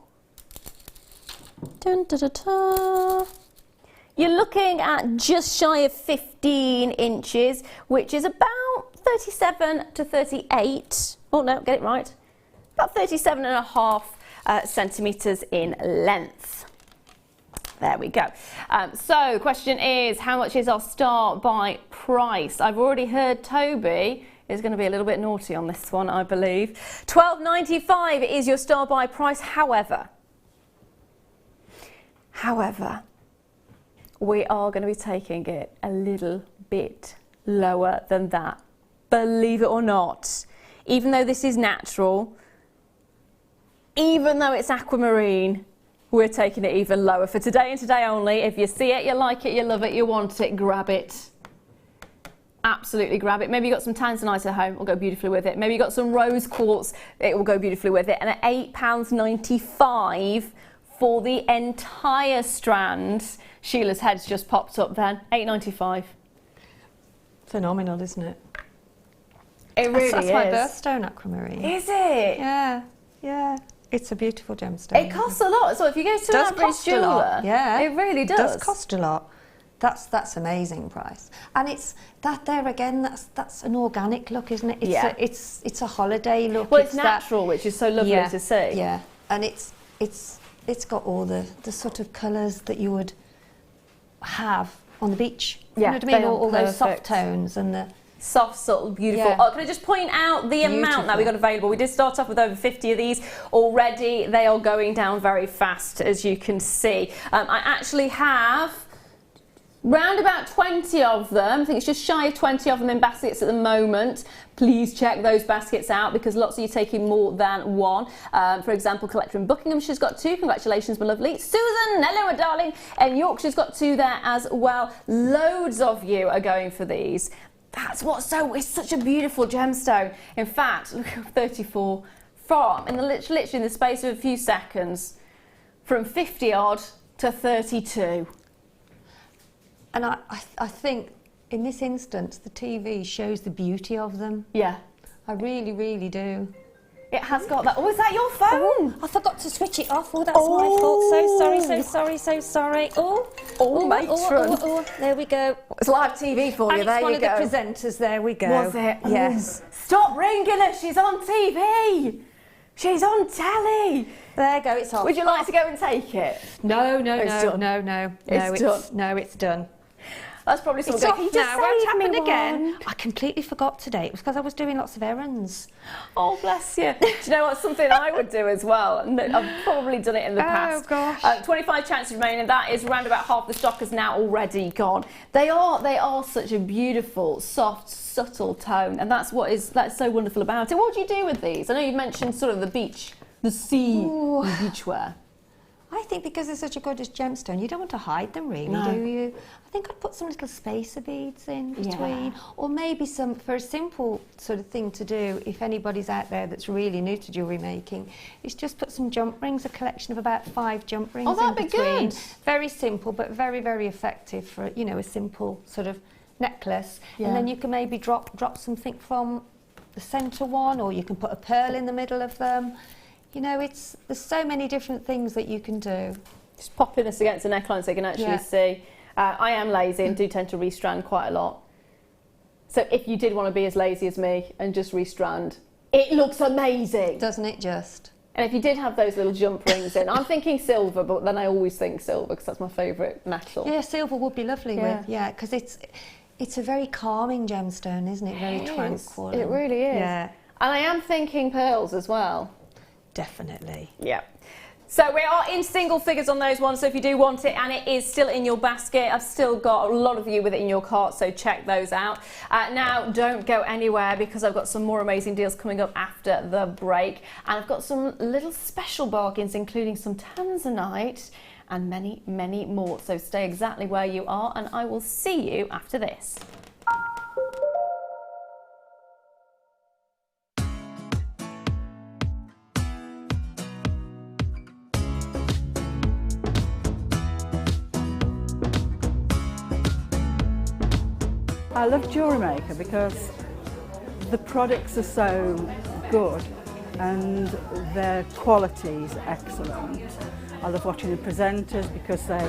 Dun, da, da, da. You're looking at just shy of 15 inches, which is about 37 to 38. Oh no, get it right. About 37.5 centimetres in length. There we go. So, question is, how much is our start by price? I've already heard Toby is going to be a little bit naughty on this one, I believe. £12.95 is your start by price. However, we are going to be taking it a little bit lower than that. Believe it or not. Even though this is natural, even though it's aquamarine, we're taking it even lower for today and today only. If you see it, you like it, you love it, you want it, grab it. Absolutely grab it. Maybe you've got some Tanzanite at home, it'll go beautifully with it. Maybe you've got some rose quartz, it will go beautifully with it. And at £8.95 for the entire strand, Sheila's head's just popped up then, £8.95. Phenomenal, isn't it? It really that's is. my birthstone, Aquamarine. Is it? Yeah, yeah. It's a beautiful gemstone. It costs a lot. So if you go to an average jeweller, yeah, it really does. It does cost a lot. That's amazing price. And it's that there again. That's an organic look, isn't it? It's a holiday look. Well, it's natural, which is so lovely to see. Yeah, and it's got all the sort of colours that you would have on the beach. Yeah, you know what I mean? All those soft tones and the soft, subtle, beautiful. Yeah. Oh, can I just point out the amount that we got available? We did start off with over 50 of these already. They are going down very fast, as you can see. I actually have round about 20 of them. I think it's just shy of 20 of them in baskets at the moment. Please check those baskets out because lots of you are taking more than one. For example, collector in Buckingham, she's got 2. Congratulations, my lovely. Susan, hello, my darling. And Yorkshire's got 2 there as well. Loads of you are going for these. That's what's it's such a beautiful gemstone. In fact, look at 34 from, literally in the space of a few seconds, from 50 odd to 32. And I think in this instance, the TV shows the beauty of them. Yeah. I really, really do. It has got that. Oh, is that your phone? I forgot to switch it off. Oh, that's my fault. So sorry. Matron. There we go. It's live TV for you. And there it's one you of go. the presenters. There we go. Was it? Yes. Stop ringing her. She's on TV. She's on telly. There you go. It's off. Would you like to go and take it? No. It's done. That's probably It's something. off Can you now. Won't happen again. One? I completely forgot today. It was because I was doing lots of errands. Oh, bless you. Do you know what? Something I would do as well. And I've probably done it in the past. Oh, gosh. 25 chances remaining. That is around about half the stock is now already gone. They are such a beautiful, soft, subtle tone. And that's so wonderful about it. What do you do with these? I know you mentioned sort of the beach, the sea, the beachwear. I think because they're such a gorgeous gemstone, you don't want to hide them really, do you? I think I'd put some little spacer beads in between, or maybe some, for a simple sort of thing to do, if anybody's out there that's really new to jewellery making, is just put some jump rings, a collection of about 5 jump rings in between. Good. Very simple, but very, very effective for, you know, a simple sort of necklace. Yeah. And then you can maybe drop something from the centre one, or you can put a pearl in the middle of them. You know, there's so many different things that you can do. Just popping this against the neckline so you can actually see. I am lazy and do tend to restrand quite a lot. So if you did want to be as lazy as me and just restrand, it looks amazing. Doesn't it just? And if you did have those little jump rings in, I'm thinking silver, but then I always think silver because that's my favourite metal. Yeah, silver would be lovely with, because it's a very calming gemstone, isn't it? Very tranquil. It really is. Yeah. And I am thinking pearls as well. Definitely. Yeah. So we are in single figures on those ones, so if you do want it and it is still in your basket, I've still got a lot of you with it in your cart, so check those out. Now, don't go anywhere because I've got some more amazing deals coming up after the break, and I've got some little special bargains, including some Tanzanite and many, many more. So stay exactly where you are, and I will see you after this. I love JewelleryMaker because the products are so good and their quality is excellent. I love watching the presenters because they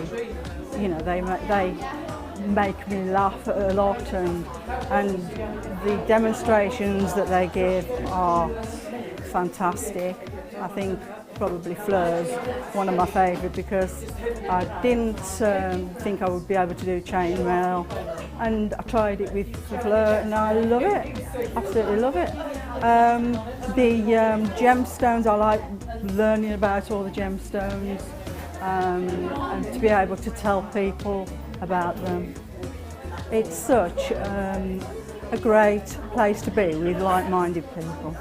make me laugh a lot, and the demonstrations that they give are fantastic. I think probably Fleur's one of my favourite because I didn't think I would be able to do chainmail, and I tried it with Fleur and I love it, absolutely love it. The gemstones, I like learning about all the gemstones and to be able to tell people about them. It's such a great place to be with like-minded people.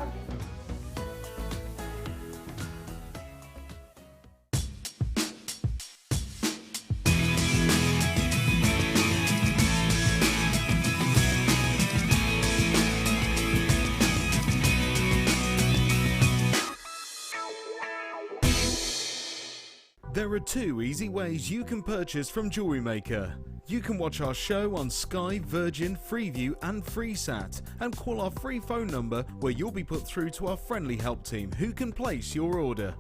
There are 2 easy ways you can purchase from JewelleryMaker. You can watch our show on Sky, Virgin, Freeview and Freesat, and call our free phone number where you'll be put through to our friendly help team who can place your order.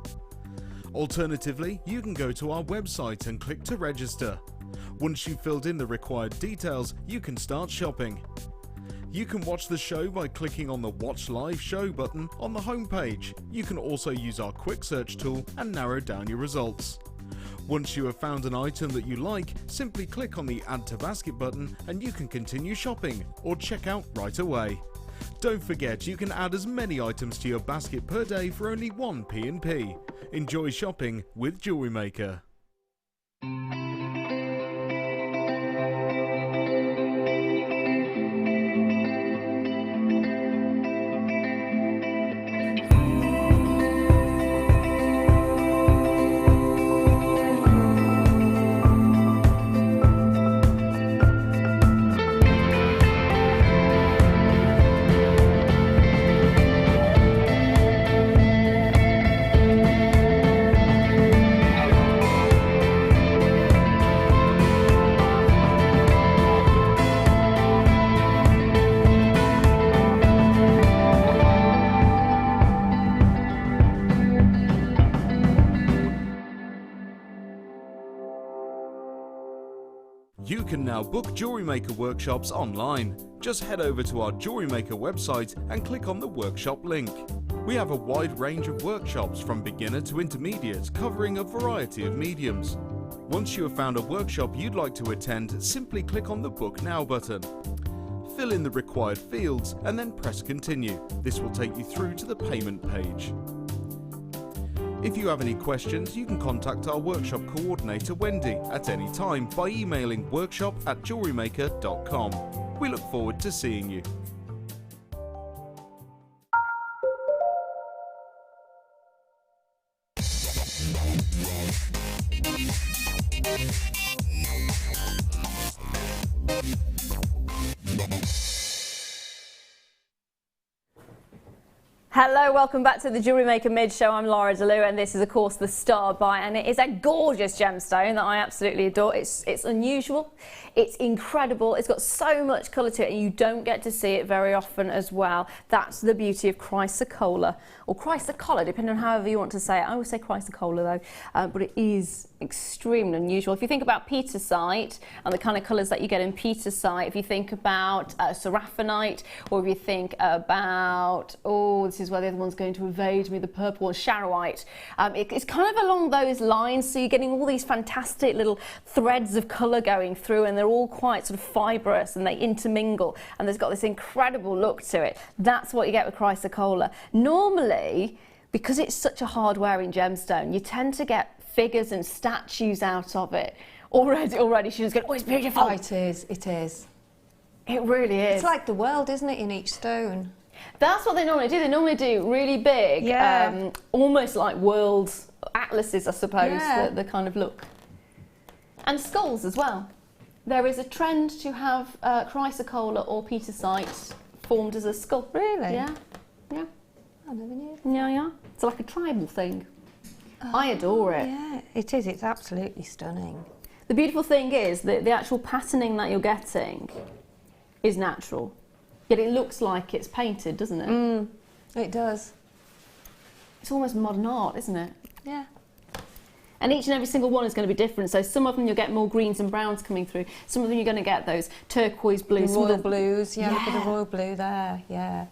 Alternatively, you can go to our website and click to register. Once you've filled in the required details, you can start shopping. You can watch the show by clicking on the Watch Live Show button on the homepage. You can also use our quick search tool and narrow down your results. Once you have found an item that you like, simply click on the Add to Basket button and you can continue shopping or check out right away. Don't forget, you can add as many items to your basket per day for only 1p&p. Enjoy shopping with JewelleryMaker. You can now book JewelleryMaker workshops online. Just head over to our JewelleryMaker website and click on the workshop link. We have a wide range of workshops from beginner to intermediate, covering a variety of mediums. Once you have found a workshop you'd like to attend, simply click on the Book Now button. Fill in the required fields and then press Continue. This will take you through to the payment page. If you have any questions, you can contact our workshop coordinator Wendy at any time by emailing workshop@jewellerymaker.com. We look forward to seeing you. Hello, welcome back to the JewelleryMaker Mid Show. I'm Lara, De-leuw, and this is of course the Star by, and it is a gorgeous gemstone that I absolutely adore. It's unusual, it's incredible, it's got so much colour to it and you don't get to see it very often as well. That's the beauty of Chrysocolla, or Chrysocolla, depending on however you want to say it. I always say Chrysocolla though, but it is extremely unusual. If you think about petersite and the kind of colours that you get in petersite, if you think about seraphinite, or if you think about, oh, this is where the other one's going to evade me, the purple one, charoite. It's kind of along those lines, so you're getting all these fantastic little threads of colour going through, and they're all quite sort of fibrous and they intermingle, and there's got this incredible look to it. That's what you get with Chrysocolla. Normally, because it's such a hard-wearing gemstone, you tend to get figures and statues out of it. Already she was going, oh, it's beautiful. Oh, it is, it is. It really is. It's like the world, isn't it, in each stone? That's what they normally do. They normally do really big, yeah. Almost like world atlases, I suppose, yeah. the kind of look. And skulls as well. There is a trend to have Chrysocolla or petersite formed as a skull. Really? Yeah, yeah. I never knew. Yeah, yeah. It's like a tribal thing. I adore it. Yeah, it is. It's absolutely stunning. The beautiful thing is that the actual patterning that you're getting is natural. Yet it looks like it's painted, doesn't it? It does. It's almost modern art, isn't it? Yeah. And each and every single one is going to be different. So some of them you'll get more greens and browns coming through. Some of them you're going to get those turquoise blues. Royal blues, yeah, look at the royal blue there, yeah.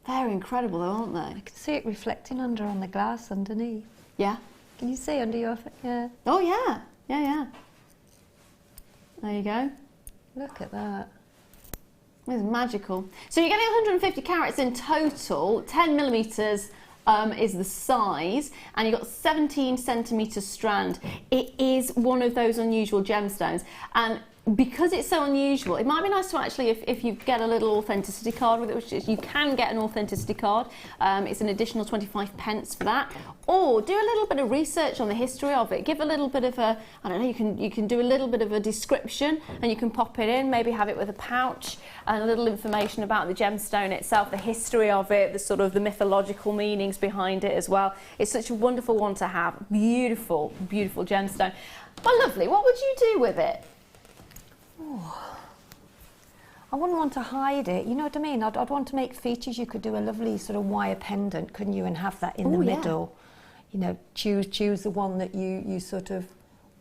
They're incredible though, aren't they? I can see it reflecting on the glass underneath. Yeah. Can you see under your, yeah. Oh yeah, yeah, yeah. There you go. Look at that. It's magical. So you're getting 150 carats in total, 10 millimetres is the size, and you've got 17 centimetre strand. It is one of those unusual gemstones, and because it's so unusual, it might be nice to actually, if you get a little authenticity card with it, which is, you can get an authenticity card, it's an additional 25 pence for that, or do a little bit of research on the history of it, give a little bit of a, I don't know, you can do a little bit of a description, and you can pop it in, maybe have it with a pouch, and a little information about the gemstone itself, the history of it, the sort of the mythological meanings behind it as well. It's such a wonderful one to have. Beautiful, beautiful gemstone. Well, lovely. What would you do with it? Oh, I wouldn't want to hide it, you know what I mean? I'd want to make features. You could do a lovely sort of wire pendant, couldn't you, and have that in the middle. You know, choose the one that you sort of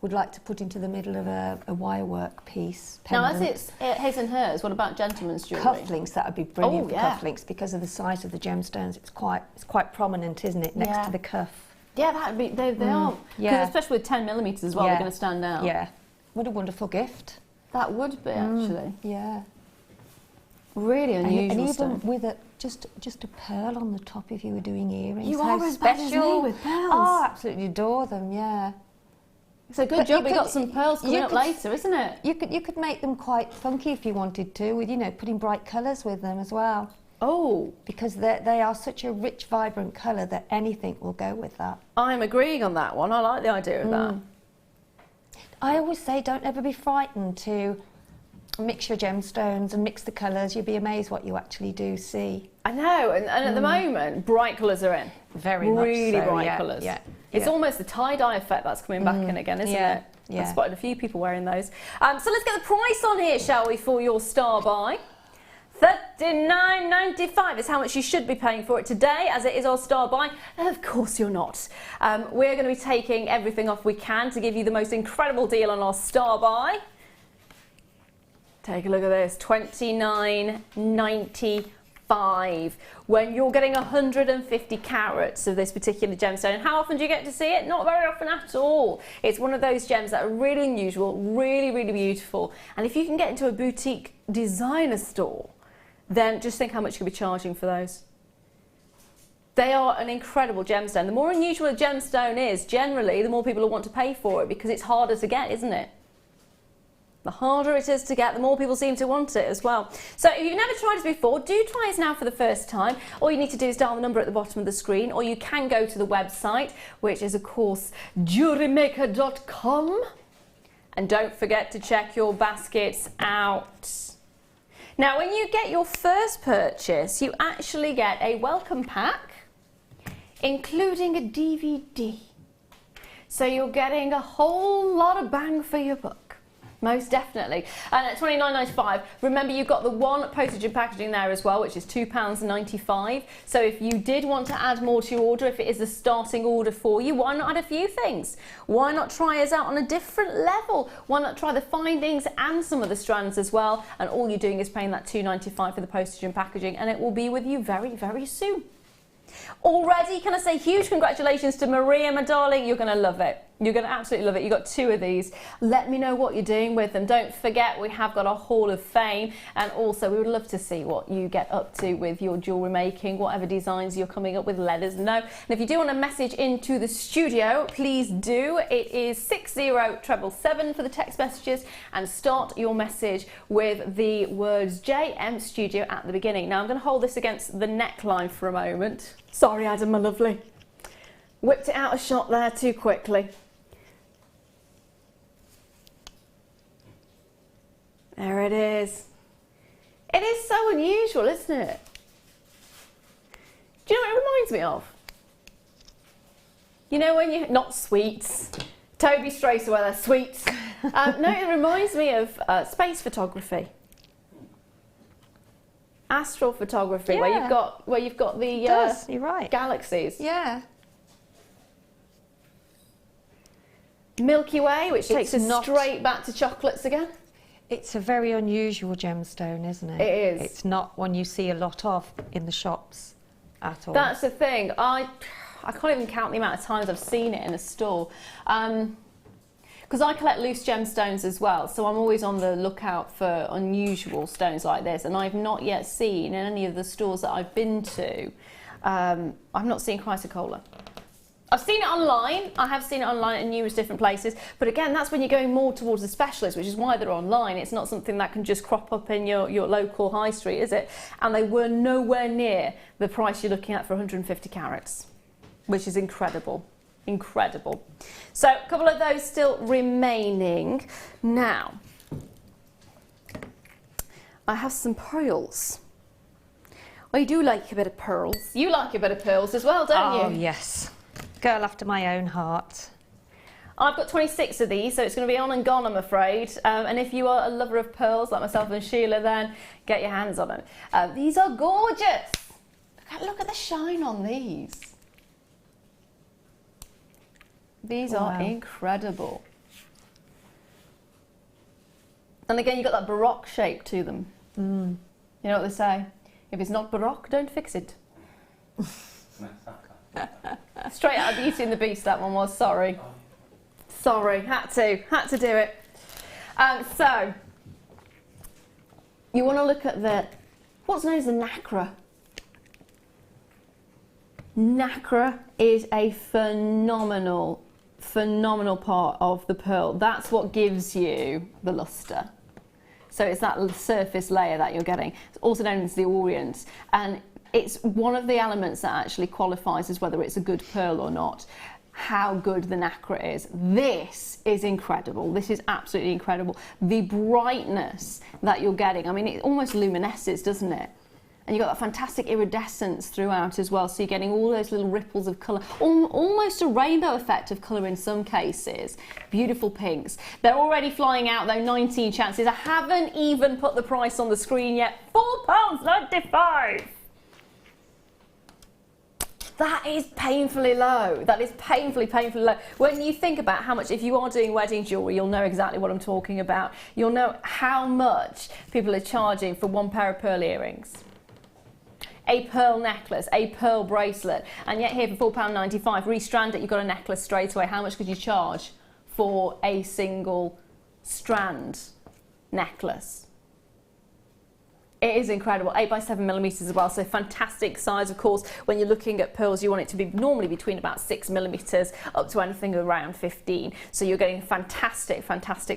would like to put into the middle of a wirework piece. Pendant. Now, as it's his and hers, what about gentlemen's jewellery? Cufflinks, that would be brilliant for cufflinks because of the size of the gemstones. It's quite prominent, isn't it, next to the cuff? Yeah, that would be. They are. Because especially with 10mm as well, they're going to stand out. Yeah. What a wonderful gift. That would be actually. Yeah. Really unusual and stuff. even with just a pearl on the top if you were doing earrings. You are as bad as me with pearls. Oh, absolutely adore them, yeah. So good job we got some pearls coming up later, isn't it? You could make them quite funky if you wanted to, with, you know, putting bright colours with them as well. Oh. Because they are such a rich, vibrant colour that anything will go with that. I'm agreeing on that one. I like the idea of that. I always say don't ever be frightened to mix your gemstones and mix the colours. You'll be amazed what you actually do see. I know, and at the moment, bright colours are in. Very much really so, bright colours. Yeah, it's almost the tie-dye effect that's coming back in again, isn't it? Yeah. I've spotted a few people wearing those. So let's get the price on here, shall we, for your star buy. $39.95 is how much you should be paying for it today, as it is our star buy. Of course you're not. We're going to be taking everything off we can to give you the most incredible deal on our star buy. Take a look at this, $29.95 when you're getting 150 carats of this particular gemstone. And how often do you get to see it? Not very often at all. It's one of those gems that are really unusual, really, really beautiful. And if you can get into a boutique designer store, then just think how much you'll be charging for those. They are an incredible gemstone. The more unusual a gemstone is, generally, the more people will want to pay for it because it's harder to get, isn't it? The harder it is to get, the more people seem to want it as well. So if you've never tried this before, do try this now for the first time. All you need to do is dial the number at the bottom of the screen, or you can go to the website, which is, of course, JewelleryMaker.com. And don't forget to check your baskets out. Now, when you get your first purchase, you actually get a welcome pack, including a DVD. So you're getting a whole lot of bang for your buck. Most definitely. And at $29.95, remember you've got the one postage and packaging there as well, which is £2.95. So if you did want to add more to your order, if it is a starting order for you, why not add a few things? Why not try us out on a different level? Why not try the findings and some of the strands as well? And all you're doing is paying that £2.95 for the postage and packaging, and it will be with you very, very soon. Already, can I say huge congratulations to Maria, my darling. You're going to love it. You're going to absolutely love it. You got 2 of these. Let me know what you're doing with them. Don't forget, we have got a Hall of Fame, and also we would love to see what you get up to with your jewellery making, whatever designs you're coming up with. Let us know. And if you do want a message into the studio, please do. It is 60777 for the text messages, and start your message with the words JM Studio at the beginning. Now I'm going to hold this against the neckline for a moment. Sorry, Adam, my lovely. Whipped it out of shot there too quickly. There it is. It is so unusual, isn't it? Do you know what it reminds me of? You know when you... Not sweets. Toby Straceweather, sweets. No, it reminds me of space photography. Astrophotography, where you've got the you're right. galaxies. Yeah. Milky Way, which takes us straight back to chocolates again. It's a very unusual gemstone, isn't it? It is. It's not one you see a lot of in the shops at all. That's the thing. I can't even count the amount of times I've seen it in a store. Because I collect loose gemstones as well, so I'm always on the lookout for unusual stones like this, and I've not yet seen in any of the stores that I've been to, I've not seen Chrysocolla. I've seen it online. I have seen it online in numerous different places. But again, that's when you're going more towards the specialists, which is why they're online. It's not something that can just crop up in your local high street, is it? And they were nowhere near the price you're looking at for 150 carats, which is incredible. Incredible. So a couple of those still remaining. Now, I have some pearls. I do like a bit of pearls. You like a bit of pearls as well, don't you? Oh, yes. Girl after my own heart. I've got 26 of these, so it's going to be on and gone, I'm afraid. And if you are a lover of pearls, like myself and Sheila, then get your hands on them. These are gorgeous. Look at the shine on these. These are incredible. And again, you've got that Baroque shape to them. You know what they say? If it's not Baroque, don't fix it. Straight out of Beauty and the Beast, that one was. Sorry. Sorry, had to do it. So, you want to look at what's known as the nacre. Nacre is a phenomenal part of the pearl. That's what gives you the luster. So it's that surface layer that you're getting. It's also known as the orient, and it's one of the elements that actually qualifies as whether it's a good pearl or not. How good the nacre is. This is incredible. This is absolutely incredible. The brightness that you're getting, I mean, it almost luminesces, doesn't it? And you've got that fantastic iridescence throughout as well, so you're getting all those little ripples of colour, almost a rainbow effect of colour in some cases. Beautiful pinks. They're already flying out though, 19 chances. I haven't even put the price on the screen yet. £4.95. That is painfully low. That is painfully low. When you think about how much, if you are doing wedding jewellery, you'll know exactly what I'm talking about. You'll know how much people are charging for one pair of pearl earrings, a pearl necklace, a pearl bracelet, and yet here for £4.95, restrand it, you've got a necklace straight away. How much could you charge for a single strand necklace? It is incredible. 8 by 7 millimetres as well, so fantastic size. Of course, when you're looking at pearls, you want it to be normally between about 6 millimetres up to anything around 15. So you're getting fantastic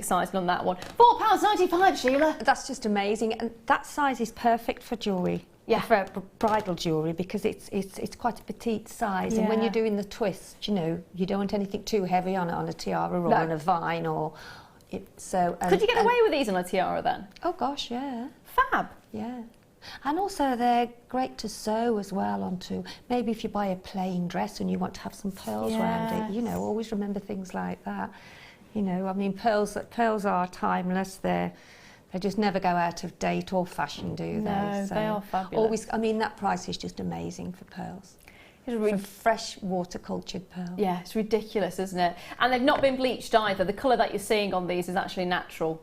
sizing on that one. £4.95, Sheila. That's just amazing, and that size is perfect for jewellery. Yeah, for bridal jewellery, because it's quite a petite size, and when you're doing the twist, you know, you don't want anything too heavy on it, on a tiara or on a vine or. Could you get away with these on a tiara then? Oh gosh, yeah. Fab. Yeah. And also they're great to sew as well onto, maybe if you buy a plain dress and you want to have some pearls around it, you know, always remember things like that. You know, I mean, pearls are timeless. They just never go out of date or fashion, do they? No, so they are fabulous. Always, I mean, that price is just amazing for pearls. For fresh water cultured pearl. Yeah, it's ridiculous, isn't it? And they've not been bleached either. The colour that you're seeing on these is actually natural.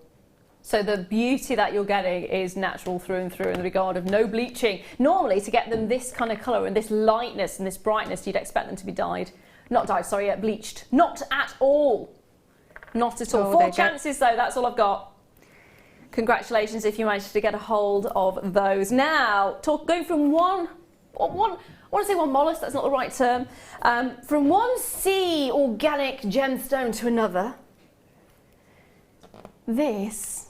So the beauty that you're getting is natural through and through in the regard of no bleaching. Normally, to get them this kind of colour and this lightness and this brightness, you'd expect them to be dyed. Not dyed, sorry, bleached. Not at all. Not at all. 4 chances though, that's all I've got. Congratulations if you managed to get a hold of those. Now, going from I want to say one mollusk, that's not the right term. From one sea organic gemstone to another. This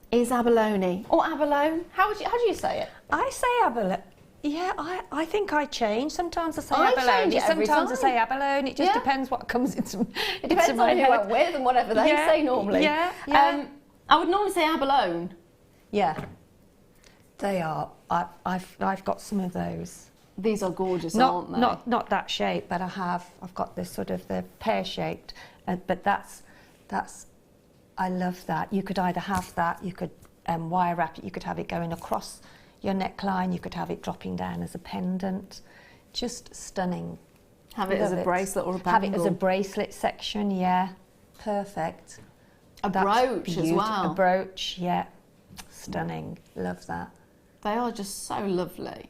is abalone, or abalone. How do you say it? I say abalone. Yeah, I think I change. Sometimes I say abalone. Sometimes I say abalone. It just depends what comes into. It depends on who I'm with and whatever they say normally. Yeah. I would normally say abalone. Yeah, they are. I've got some of those. These are gorgeous, aren't they? Not that shape, but I've got this sort of the pear shaped. But that's. I love that. You could either have that, you could wire wrap it, you could have it going across your neckline, you could have it dropping down as a pendant. Just stunning. Have it as a bracelet or a bangle. Have it as a bracelet section, yeah. Perfect. A brooch as well. A brooch, yeah. Stunning. Love that. They are just so lovely.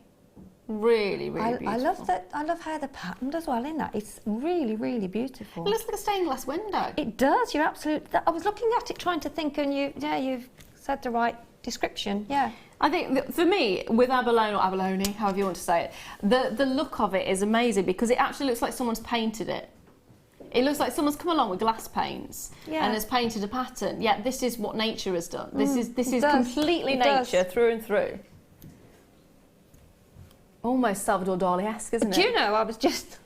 Really beautiful. I love that. I love how they're patterned as well in that. It's really beautiful. It looks like a stained glass window. It does. You're absolutely. I was looking at it trying to think, and you've said the right description. Yeah. I think for me, with Abalone or Abalone, however you want to say it, the look of it is amazing because it actually looks like someone's painted it. It looks like someone's come along with glass paints and has painted a pattern. Yet this is what nature has done. This is completely nature through and through. Almost Salvador Dali-esque, isn't it? Do you know? I was just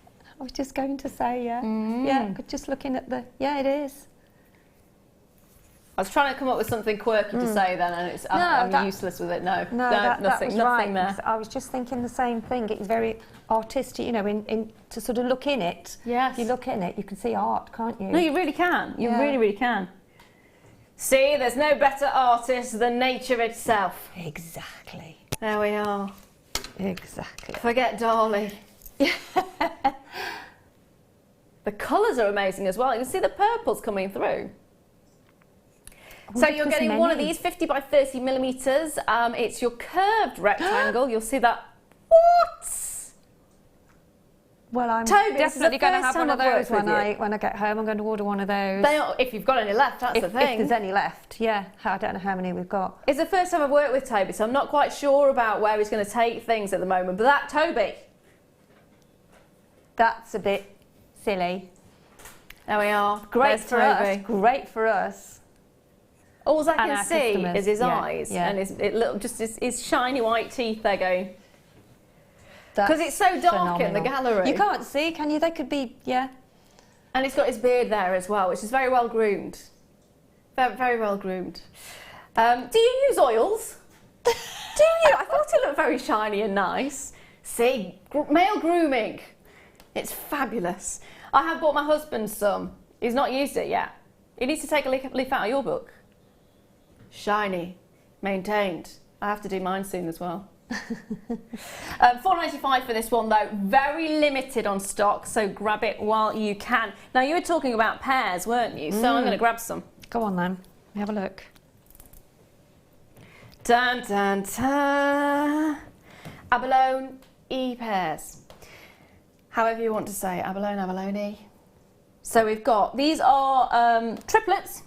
going to say yeah, just looking at the it is. I was trying to come up with something quirky to say then, and I'm useless with it. No, nothing right. there. I was just thinking the same thing. It's very artistic, you know, in to sort of look in it. Yes. If you look in it, you can see art, can't you? No, you really can. You really, really can. See, there's no better artist than nature itself. Exactly. There we are. Exactly. Forget Dali. The colours are amazing as well. You can see the purples coming through. So you're getting one of these 50 by 30 millimetres. It's your curved rectangle. You'll see that. What? Well, I'm Toby, definitely going to have one of those when I get home. I'm going to order one of those. If you've got any left, that's the thing. If there's any left, yeah. I don't know how many we've got. It's the first time I've worked with Toby, so I'm not quite sure about where he's going to take things at the moment. But that Toby. That's a bit silly. There we are. Great for us. Great for us. All I can see is his eyes yeah. and his shiny white teeth there going. Because it's so dark in the gallery. You can't see, can you? They could be, And it's got his beard there as well, which is very well groomed. Very, very well groomed. Do you use oils? Do you? I thought it looked very shiny and nice. See, male grooming. It's fabulous. I have bought my husband some. He's not used it yet. He needs to take a leaf out of your book. Shiny, maintained. I have to do mine soon as well. $4.95 for this one though. Very limited on stock, so grab it while you can. Now you were talking about pears, weren't you? So I'm going to grab some. Go on then. Have a look. Dun dun dun. Abalone pears. However you want to say it. Abalone, abalone. So we've got, these are triplets.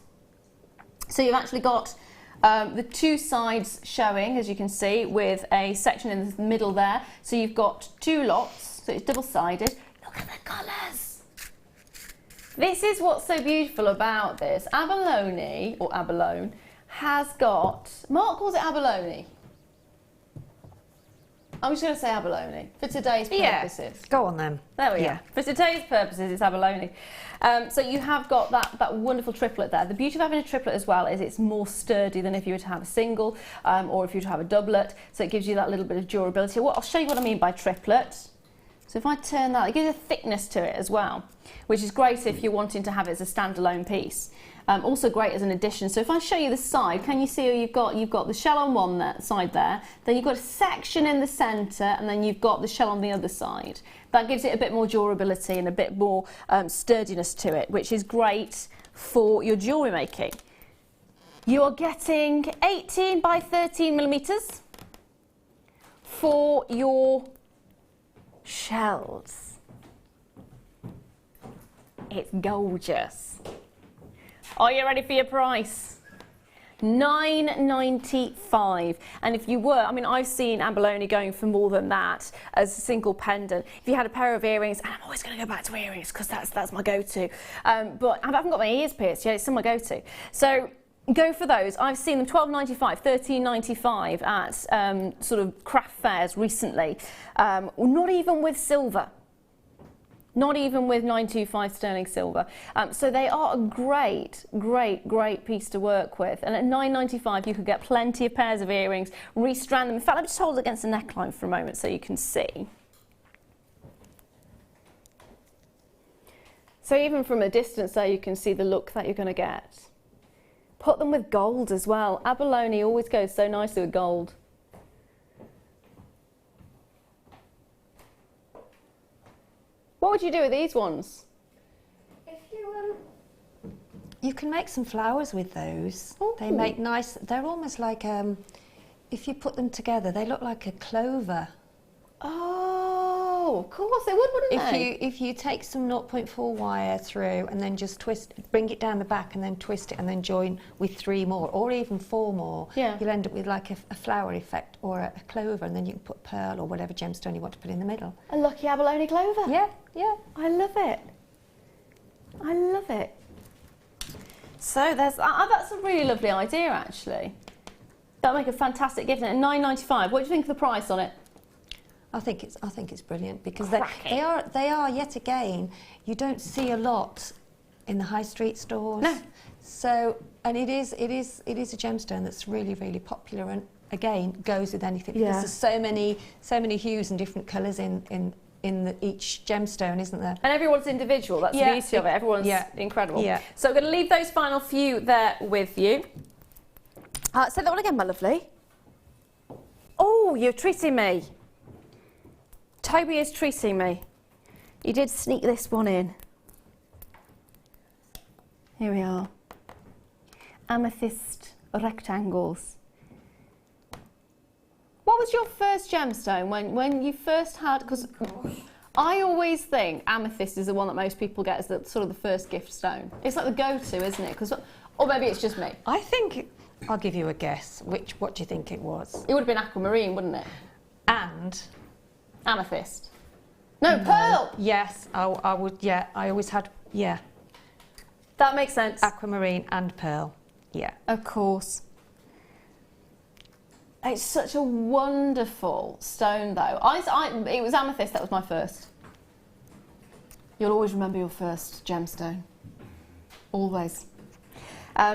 So you've actually got the two sides showing, as you can see, with a section in the middle there. So you've got two lots, so it's double-sided. Look at the colours. This is what's so beautiful about this. Abalone, or abalone, has got, Mark calls it abalone. I'm just going to say abalone for today's purposes. Yeah. Go on then. There we are. For today's purposes, it's abalone. So you have got that wonderful triplet there. The beauty of having a triplet as well is it's more sturdy than if you were to have a single or if you were to have a doublet. So it gives you that little bit of durability. Well, I'll show you what I mean by triplet. So if I turn that, it gives a thickness to it as well, which is great if you're wanting to have it as a standalone piece. Also great as an addition. So if I show you the side, can you see you've got the shell on one side there, then you've got a section in the centre, and then you've got the shell on the other side. That gives it a bit more durability and a bit more sturdiness to it, which is great for your jewellery making. You are getting 18 by 13 millimetres for your shells. It's gorgeous. Are you ready for your price? $9.95. And if you were, I mean, I've seen abalone going for more than that as a single pendant. If you had a pair of earrings, and I'm always going to go back to earrings because that's my go-to. But I haven't got my ears pierced yet, it's still my go-to. So go for those. I've seen them $12.95, $13.95 at sort of craft fairs recently. Not even with silver. Not even with 925 sterling silver. So they are a great, great, great piece to work with. And at $9.95 you could get plenty of pairs of earrings, restrand them. In fact, let me just hold it against the neckline for a moment so you can see. So even from a distance there you can see the look that you're going to get. Put them with gold as well. Abalone always goes so nicely with gold. What would you do with these ones? If you can make some flowers with those. Ooh. They make nice, they're almost like, if you put them together, they look like a clover. Oh, Oh, of course they would, wouldn't they? If you take some 0.4 wire through and then just bring it down the back and then twist it and then join with 3 more or even 4 more, you'll end up with like a flower effect or a clover, and then you can put pearl or whatever gemstone you want to put in the middle. A lucky abalone clover. Yeah, yeah. I love it. I love it. So that's a really lovely idea, actually. That'll make a fantastic gift. And $9.95. What do you think of the price on it? I think it's brilliant because they are yet again, you don't see a lot in the high street stores. No. So, and it is a gemstone that's really, really popular, and again goes with anything because there's so many hues and different colours in each gemstone, isn't there? And everyone's individual. That's the beauty of it. Everyone's incredible. Yeah. So I'm going to leave those final few there with you. Say that one again, my lovely. Oh, you're treating me. Toby is treating me. You did sneak this one in. Here we are. Amethyst rectangles. What was your first gemstone when you first had? Because I always think amethyst is the one that most people get as the sort of the first gift stone. It's like the go-to, isn't it? Or maybe it's just me. I think I'll give you a guess. What do you think it was? It would have been aquamarine, wouldn't it? And amethyst. No, pearl. Yes, I would. Yeah, I always had. Yeah. That makes sense. Aquamarine and pearl. Yeah. Of course. It's such a wonderful stone, though. It was amethyst. That was my first. You'll always remember your first gemstone. Always.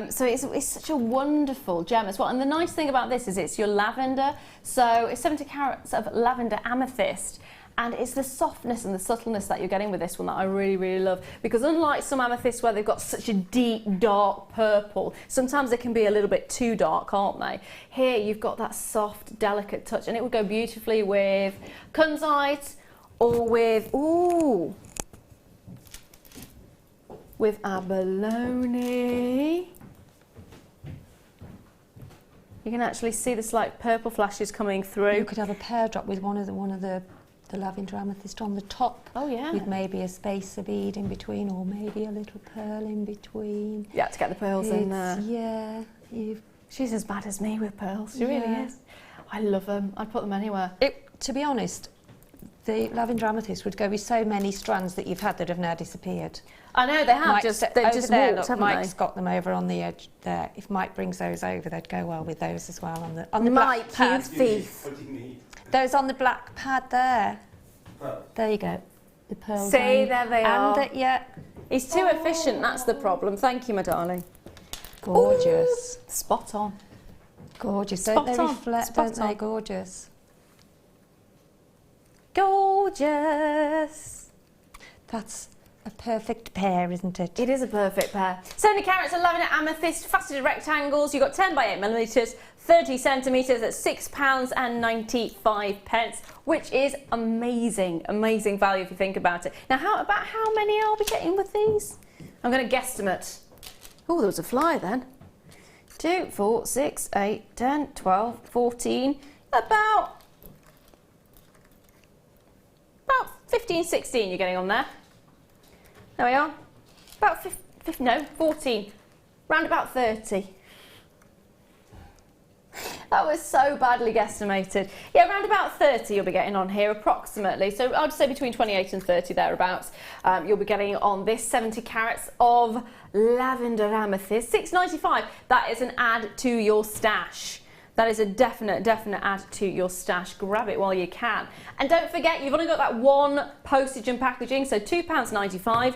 So it's such a wonderful gem as well. And the nice thing about this is it's your lavender. So it's 70 carats of lavender amethyst. And it's the softness and the subtleness that you're getting with this one that I really, really love. Because unlike some amethysts where they've got such a deep, dark purple, sometimes they can be a little bit too dark, can't they? Here you've got that soft, delicate touch, and it would go beautifully with Tanzanite or with Abalone. You can actually see the slight purple flashes coming through. You could have a pear drop with one of the lavender amethyst on the top. Oh yeah. With maybe a spacer bead in between, or maybe a little pearl in between. Yeah, to get the pearls in there. Yeah. She's as bad as me with pearls. She really is. I love them. I'd put them anywhere. To be honest, the lavender amethyst would go with so many strands that you've had that have now disappeared. I know, they have. They've just walked, haven't Mike's they? got them over on the edge there. If Mike brings those over, they'd go well with those as well on the black pad. Mike, you thief. What do you need? Those on the black pad there. Pearl. There you go. The pearls. See, there they are. And yeah. He's too efficient, that's the problem. Thank you, my darling. Gorgeous. Ooh, spot on. Gorgeous. Spot Don't they on. reflect, Spot don't they? on. Gorgeous. Gorgeous. That's a perfect pair, isn't it? It is a perfect pair. 70 carats of lavender amethyst, faceted rectangles. You've got 10 by 8 millimetres, 30 centimetres at £6.95, which is amazing, amazing value if you think about it. Now, how many are we getting with these? I'm going to guesstimate. Oh, there was a fly then. 2, 4, 6, 8, 10, 12, 14, about 15, 16 you're getting on there. There we are. About 14. Round about 30. That was so badly guesstimated. Yeah, around about 30 you'll be getting on here approximately. So I'd say between 28 and 30 thereabouts. You'll be getting on this 70 carats of lavender amethyst. $6.95. That is an add to your stash. That is a definite add to your stash. Grab it while you can. And don't forget, you've only got that one postage and packaging, so £2.95.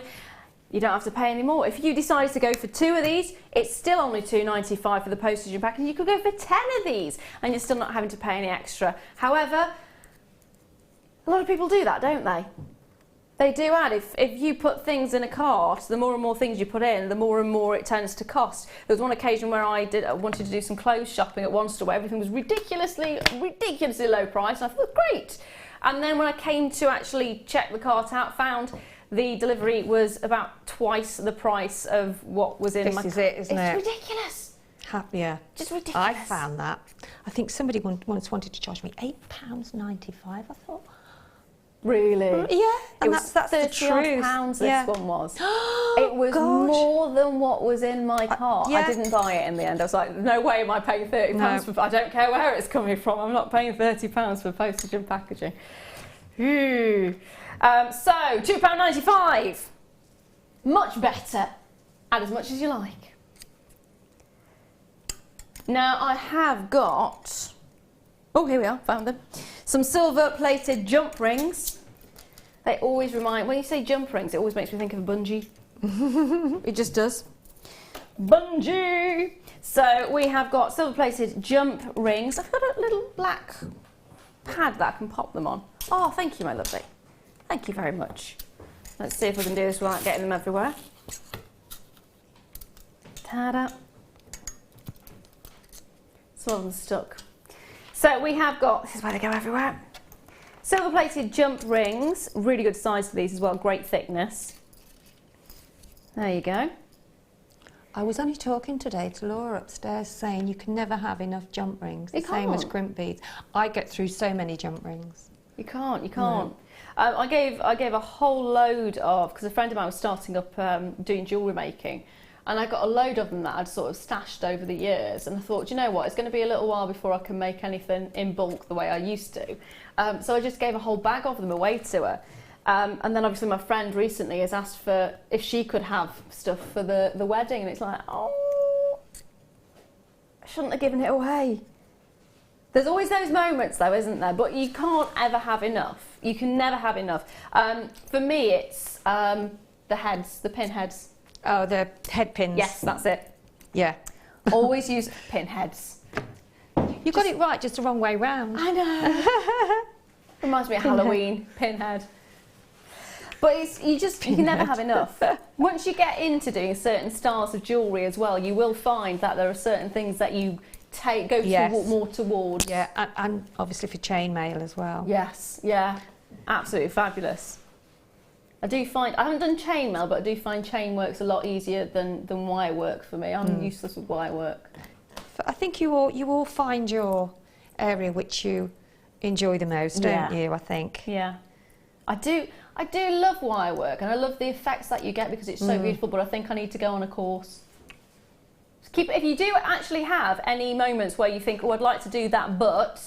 You don't have to pay any more. If you decide to go for 2 of these, it's still only $2.95 for the postage and packaging. You could go for 10 of these and you're still not having to pay any extra. However, a lot of people do that, don't they? They do add. If you put things in a cart, the more and more things you put in, the more and more it tends to cost. There was one occasion where I wanted to do some clothes shopping at one store where everything was ridiculously low price, and I thought, great. And then when I came to actually check the cart out, found the delivery was about twice the price of what was in my cart. This is it, isn't it? It's ridiculous. Yeah. Just ridiculous. I found that. I think somebody once wanted to charge me £8.95. I thought, Really? Yeah, and It was that's the truth. £30 Yeah. this one was. It was more than what was in my cart. yeah. I didn't buy it in the end. I was like, no way am I paying £30 for. I don't care where it's coming from. I'm not paying £30 for postage and packaging. So £2.95. Much better. Add as much as you like. Now I have got. Oh, here we are. Found them. Some silver-plated jump rings. They always remind, when you say jump rings, it always makes me think of a bungee. It just does. Bungee! So we have got silver-plated jump rings. I've got a little black pad that I can pop them on. Oh, thank you, my lovely. Thank you very much. Let's see if we can do this without getting them everywhere. Ta-da. Some of them stuck. So we have got, this is where they go everywhere. Silver-plated jump rings, really good size for these as well, great thickness. There you go. I was only talking today to Laura upstairs saying you can never have enough jump rings, the same as crimp beads. I get through so many jump rings. You can't. No. I gave a whole load of, because a friend of mine was starting up doing jewellery making, and I got a load of them that I'd sort of stashed over the years, and I thought, you know what, it's going to be a little while before I can make anything in bulk the way I used to. So I just gave a whole bag of them away to her. And then obviously my friend recently has asked for if she could have stuff for the wedding, and it's like, oh, I shouldn't have given it away. There's always those moments though, isn't there? But you can't ever have enough. You can never have enough. For me, it's the heads, the pin heads. Oh, the head pins. Yes, that's it. Yeah. Always use pin heads. You got it right, just the wrong way round. I know. Reminds me of Halloween, pinhead. But you can never have enough. Once you get into doing certain styles of jewellery as well, you will find that there are certain things that you go more towards. Yeah, and obviously for chainmail as well. Yes, yeah, absolutely fabulous. I haven't done chainmail, but I do find chain work's a lot easier than wire work for me. I'm useless with wire work. I think you all find your area which you enjoy the most, don't you? I think. Yeah, I do love wire work, and I love the effects that you get because it's so beautiful. But I think I need to go on a course. If you do actually have any moments where you think, oh, I'd like to do that, but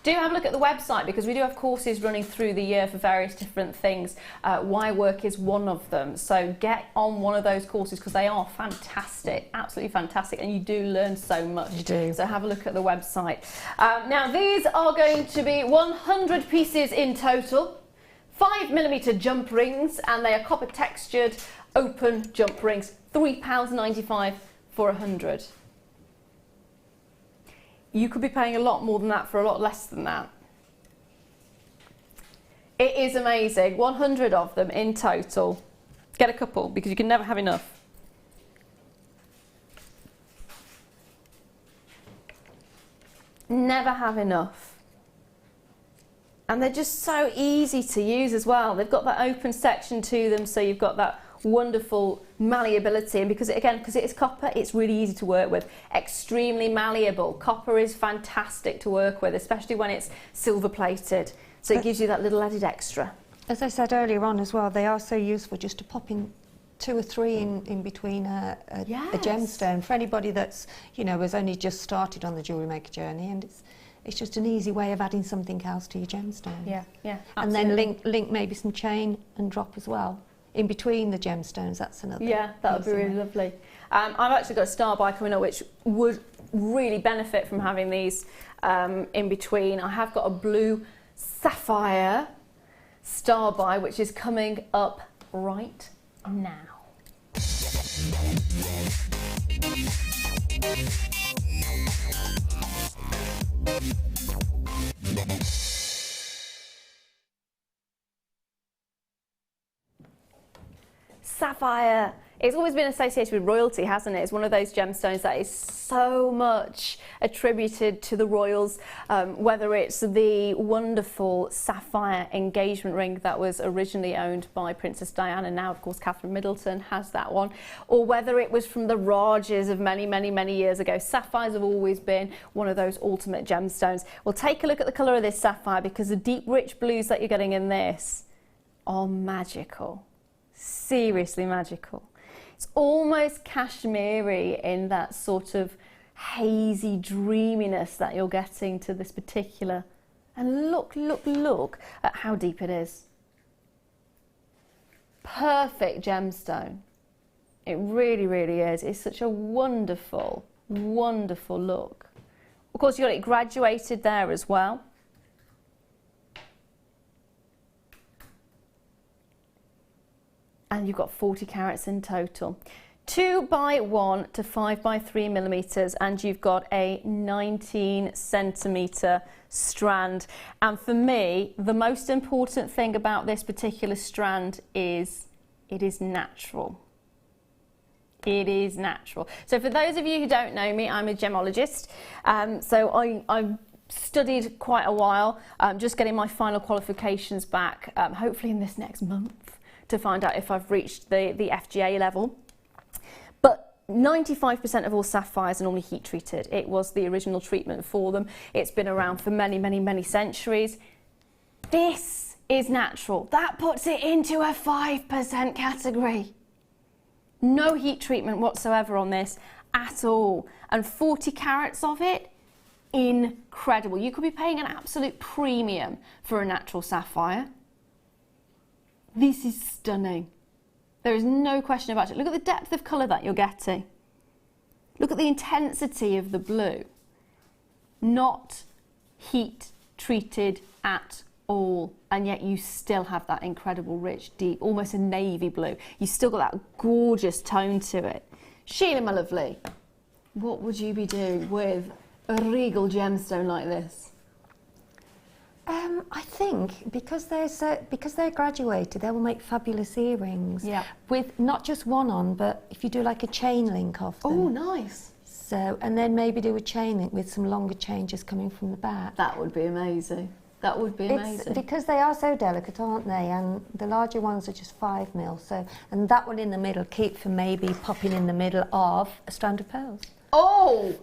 do have a look at the website, because we do have courses running through the year for various different things. Wire work is one of them, so get on one of those courses because they are fantastic, absolutely fantastic, and you do learn so much. You do. So have a look at the website. Now these are going to be 100 pieces in total, 5mm jump rings, and they are copper textured open jump rings, £3.95 for 100. You could be paying a lot more than that for a lot less than that. It is amazing. 100 of them in total. Get a couple because you can never have enough. Never have enough. And they're just so easy to use as well. They've got that open section to them, so you've got that wonderful malleability, and because it is copper, it's really easy to work with. Extremely malleable. Copper is fantastic to work with, especially when it's silver plated, so it gives you that little added extra. As I said earlier on as well, they are so useful just to pop in 2 or 3 in between a gemstone for anybody that's, you know, has only just started on the jewellery maker journey, and it's just an easy way of adding something else to your gemstone. Yeah, and then link maybe some chain and drop as well in between the gemstones. That's another. Yeah, that would be really lovely. I've actually got a star buy coming up which would really benefit from having these in between. I have got a blue sapphire star buy which is coming up right now. Sapphire It's always been associated with royalty, hasn't it? It's one of those gemstones that is so much attributed to the royals, whether it's the wonderful sapphire engagement ring that was originally owned by Princess Diana, now of course Catherine Middleton has that one, or whether it was from the Rajas of many, many, many years ago. Sapphires have always been one of those ultimate gemstones. We'll take a look at the colour of this sapphire, because the deep rich blues that you're getting in this are magical. Seriously magical. It's almost cashmere in that sort of hazy dreaminess that you're getting to this particular. And look, look, look at how deep it is. Perfect gemstone. It really, really is. It's such a wonderful, wonderful look. Of course, you've got it graduated there as well. And you've got 40 carats in total. 2x1 to 5x3 millimeters, and you've got a 19 centimeter strand. And for me, the most important thing about this particular strand is it is natural. It is natural. So for those of you who don't know me, I'm a gemologist. So I've studied quite a while, just getting my final qualifications back, hopefully in this next month, to find out if I've reached the FGA level. But 95% of all sapphires are normally heat treated. It was the original treatment for them. It's been around for many, many, many centuries. This is natural. That puts it into a 5% category. No heat treatment whatsoever on this at all. And 40 carats of it, incredible. You could be paying an absolute premium for a natural sapphire. This is stunning. There is no question about it. Look at the depth of colour that you're getting. Look at the intensity of the blue. Not heat treated at all, and yet you still have that incredible rich, deep, almost a navy blue. You still got that gorgeous tone to it. Sheila, my lovely, what would you be doing with a regal gemstone like this? I think because they're graduated, they will make fabulous earrings. Yeah. With not just one on, but if you do like a chain link of them. Oh, nice. So, and then maybe do a chain link with some longer changes coming from the back. That would be amazing. That would be amazing. It's because they are so delicate, aren't they? And the larger ones are just 5 mil. So, and that one in the middle, keep for maybe popping in the middle of a strand of pearls. Oh,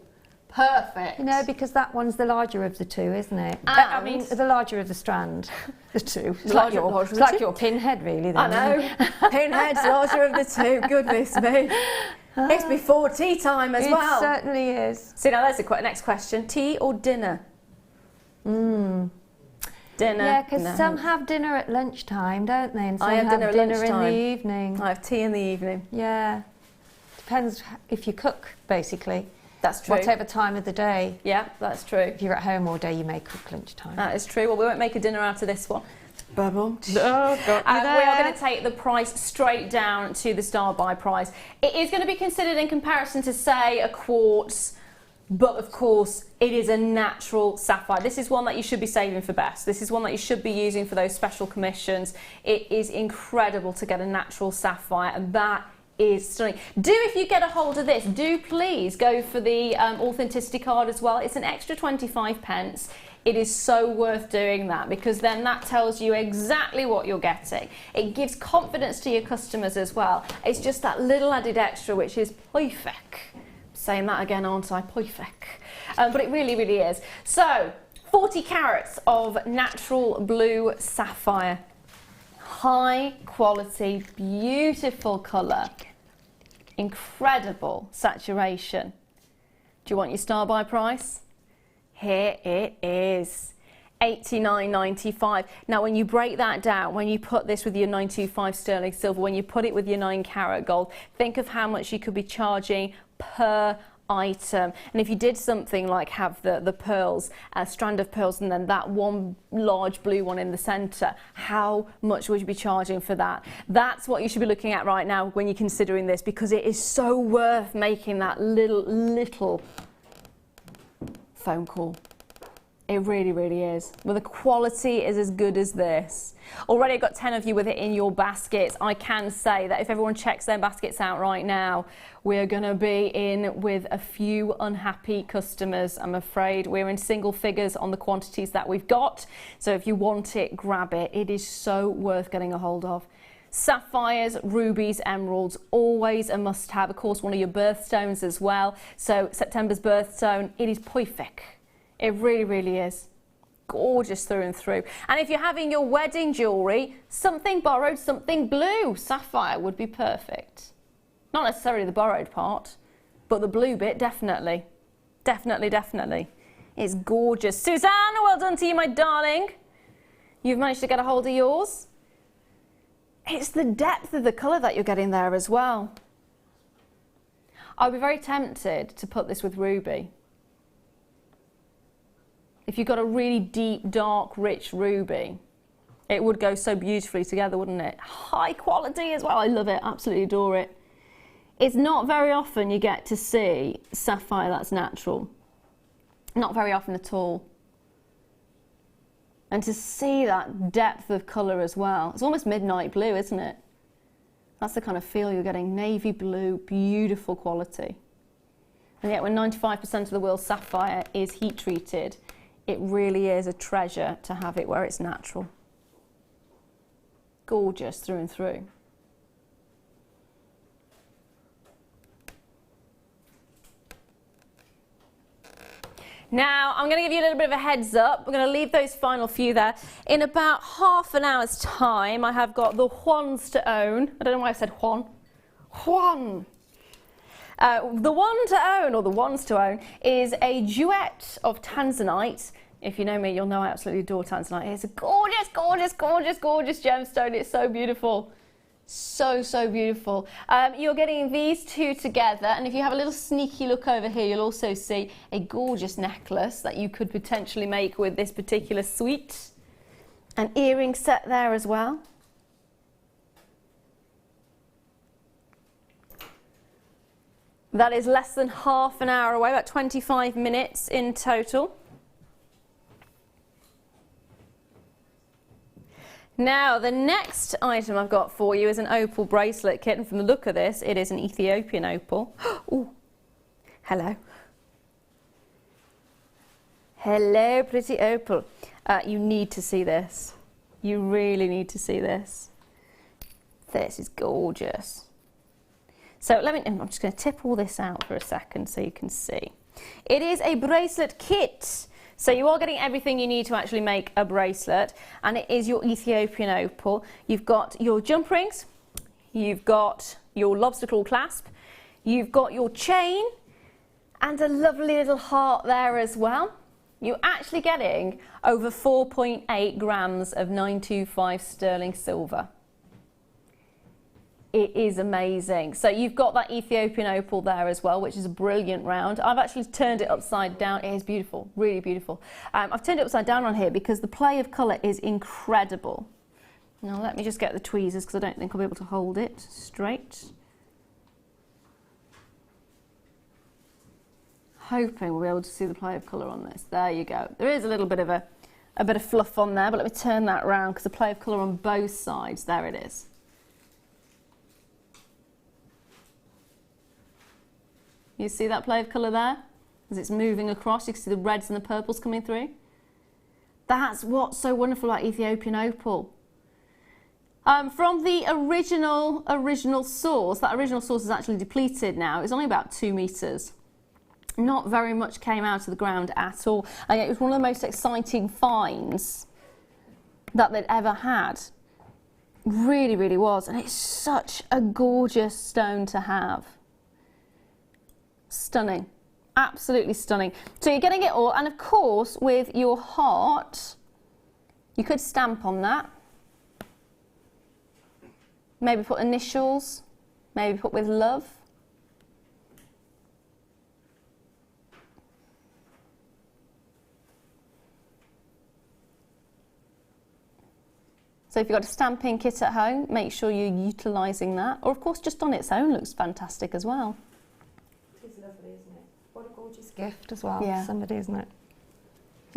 perfect. You know, because that one's the larger of the two, isn't it? And I mean, the larger of the strand. The two. It's like your pinhead, really. Then, I know. Pinhead's larger of the two. Goodness me. It's before tea time as well. It certainly is. So now there's the next question. Tea or dinner? Dinner. Yeah, because some have dinner at lunchtime, don't they? And some I have dinner dinner at lunchtime. in the evening. I have tea in the evening. Yeah. Depends if you cook, basically. That's true. Whatever time of the day. Yeah, that's true. If you're at home all day, you may cook lunchtime. That is true. Well, we won't make a dinner out of this one. Bubble. We are going to take the price straight down to the star buy price. It is going to be considered in comparison to, say, a quartz, but of course it is a natural sapphire. This is one that you should be saving for best. This is one that you should be using for those special commissions. It is incredible to get a natural sapphire, and that is stunning. If you get a hold of this, do please go for the authenticity card as well. It's an extra 25 pence. It is so worth doing that, because then that tells you exactly what you're getting. It gives confidence to your customers as well. It's just that little added extra, which is perfect. Saying that again, aren't I? Perfect. But it really, really is. So, 40 carats of natural blue sapphire. High quality, beautiful colour. Incredible saturation. Do you want your star buy price? Here it is. $89.95. Now when you break that down, when you put this with your 925 sterling silver, when you put it with your 9 carat gold, think of how much you could be charging per item. And if you did something like have the pearls, a strand of pearls, and then that one large blue one in the centre, how much would you be charging for that? That's what you should be looking at right now when you're considering this, because it is so worth making that little phone call. It really, really is. Well, the quality is as good as this. Already I've got 10 of you with it in your baskets. I can say that if everyone checks their baskets out right now, we're going to be in with a few unhappy customers. I'm afraid we're in single figures on the quantities that we've got. So if you want it, grab it. It is so worth getting a hold of. Sapphires, rubies, emeralds, always a must-have. Of course, one of your birthstones as well. So September's birthstone, it is perfect. It really, really is. Gorgeous through and through. And if you're having your wedding jewellery, something borrowed, something blue, sapphire would be perfect. Not necessarily the borrowed part, but the blue bit, definitely. Definitely, definitely. It's gorgeous. Suzanne, well done to you, my darling. You've managed to get a hold of yours. It's the depth of the colour that you're getting there as well. I'd be very tempted to put this with ruby. If you've got a really deep, dark, rich ruby, it would go so beautifully together, wouldn't it? High quality as well. I love it. Absolutely adore it. It's not very often you get to see sapphire that's natural. Not very often at all. And to see that depth of colour as well. It's almost midnight blue, isn't it? That's the kind of feel you're getting. Navy blue, beautiful quality. And yet when 95% of the world's sapphire is heat treated, it really is a treasure to have it where it's natural. Gorgeous through and through. Now, I'm going to give you a little bit of a heads up. We're going to leave those final few there. In about half an hour's time, I have got the Juans to own. I don't know why I said Juan. Juan. The one to own, or the ones to own, is a duet of Tanzanite. If you know me, you'll know I absolutely adore Tanzanite. It's a gorgeous, gorgeous, gorgeous, gorgeous gemstone. It's so beautiful. So, so beautiful. You're getting these two together, and if you have a little sneaky look over here, you'll also see a gorgeous necklace that you could potentially make with this particular suite. An earring set there as well. That is less than half an hour away, about 25 minutes in total. Now, the next item I've got for you is an opal bracelet kit, and from the look of this, it is an Ethiopian opal. Ooh, hello. Hello, pretty opal. You need to see this. You really need to see this. This is gorgeous. So I'm just going to tip all this out for a second so you can see. It is a bracelet kit. So you are getting everything you need to actually make a bracelet, and it is your Ethiopian opal. You've got your jump rings, you've got your lobster claw clasp, you've got your chain, and a lovely little heart there as well. You're actually getting over 4.8 grams of 925 sterling silver. It is amazing. So you've got that Ethiopian opal there as well, which is a brilliant round. I've actually turned it upside down. It is beautiful, really beautiful. I've turned it upside down on here because the play of colour is incredible. Now let me just get the tweezers because I don't think I'll be able to hold it straight. Hoping we'll be able to see the play of colour on this. There you go. There is a little bit of a bit of fluff on there, but let me turn that around because the play of colour on both sides. There it is. You see that play of colour there? As it's moving across, you can see the reds and the purples coming through. That's what's so wonderful about Ethiopian opal. From the original source, that original source is actually depleted now. It's only about 2 metres. Not very much came out of the ground at all. And it was one of the most exciting finds that they'd ever had. Really, really was. And it's such a gorgeous stone to have. Stunning, absolutely stunning. So you're getting it all, and of course with your heart, you could stamp on that. Maybe put initials, maybe put with love. So if you've got a stamping kit at home, make sure you're utilising that. Or of course just on its own looks fantastic as well. Lovely, isn't it? What a gorgeous gift as well Yeah. for somebody, isn't it?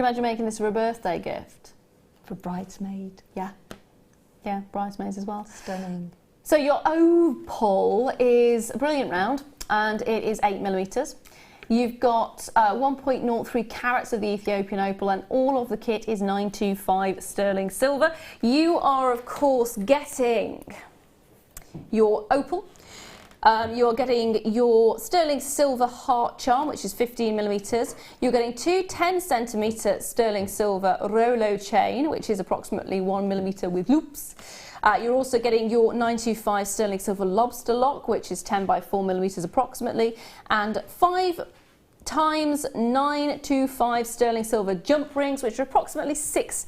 you imagine making this for a birthday gift? For bridesmaid. Yeah. Yeah, bridesmaids as well. Stunning. So your opal is a brilliant round, and it is 8mm. You've got 1.03 carats of the Ethiopian opal, and all of the kit is 925 sterling silver. You are, of course, getting your opal. You're getting your sterling silver heart charm, which is 15mm. You're getting two 10cm sterling silver Rolo chain, which is approximately 1mm with loops. You're also getting your 925 sterling silver lobster lock, which is 10 by 4mm approximately, and 5 times 925 sterling silver jump rings, which are approximately 6mm.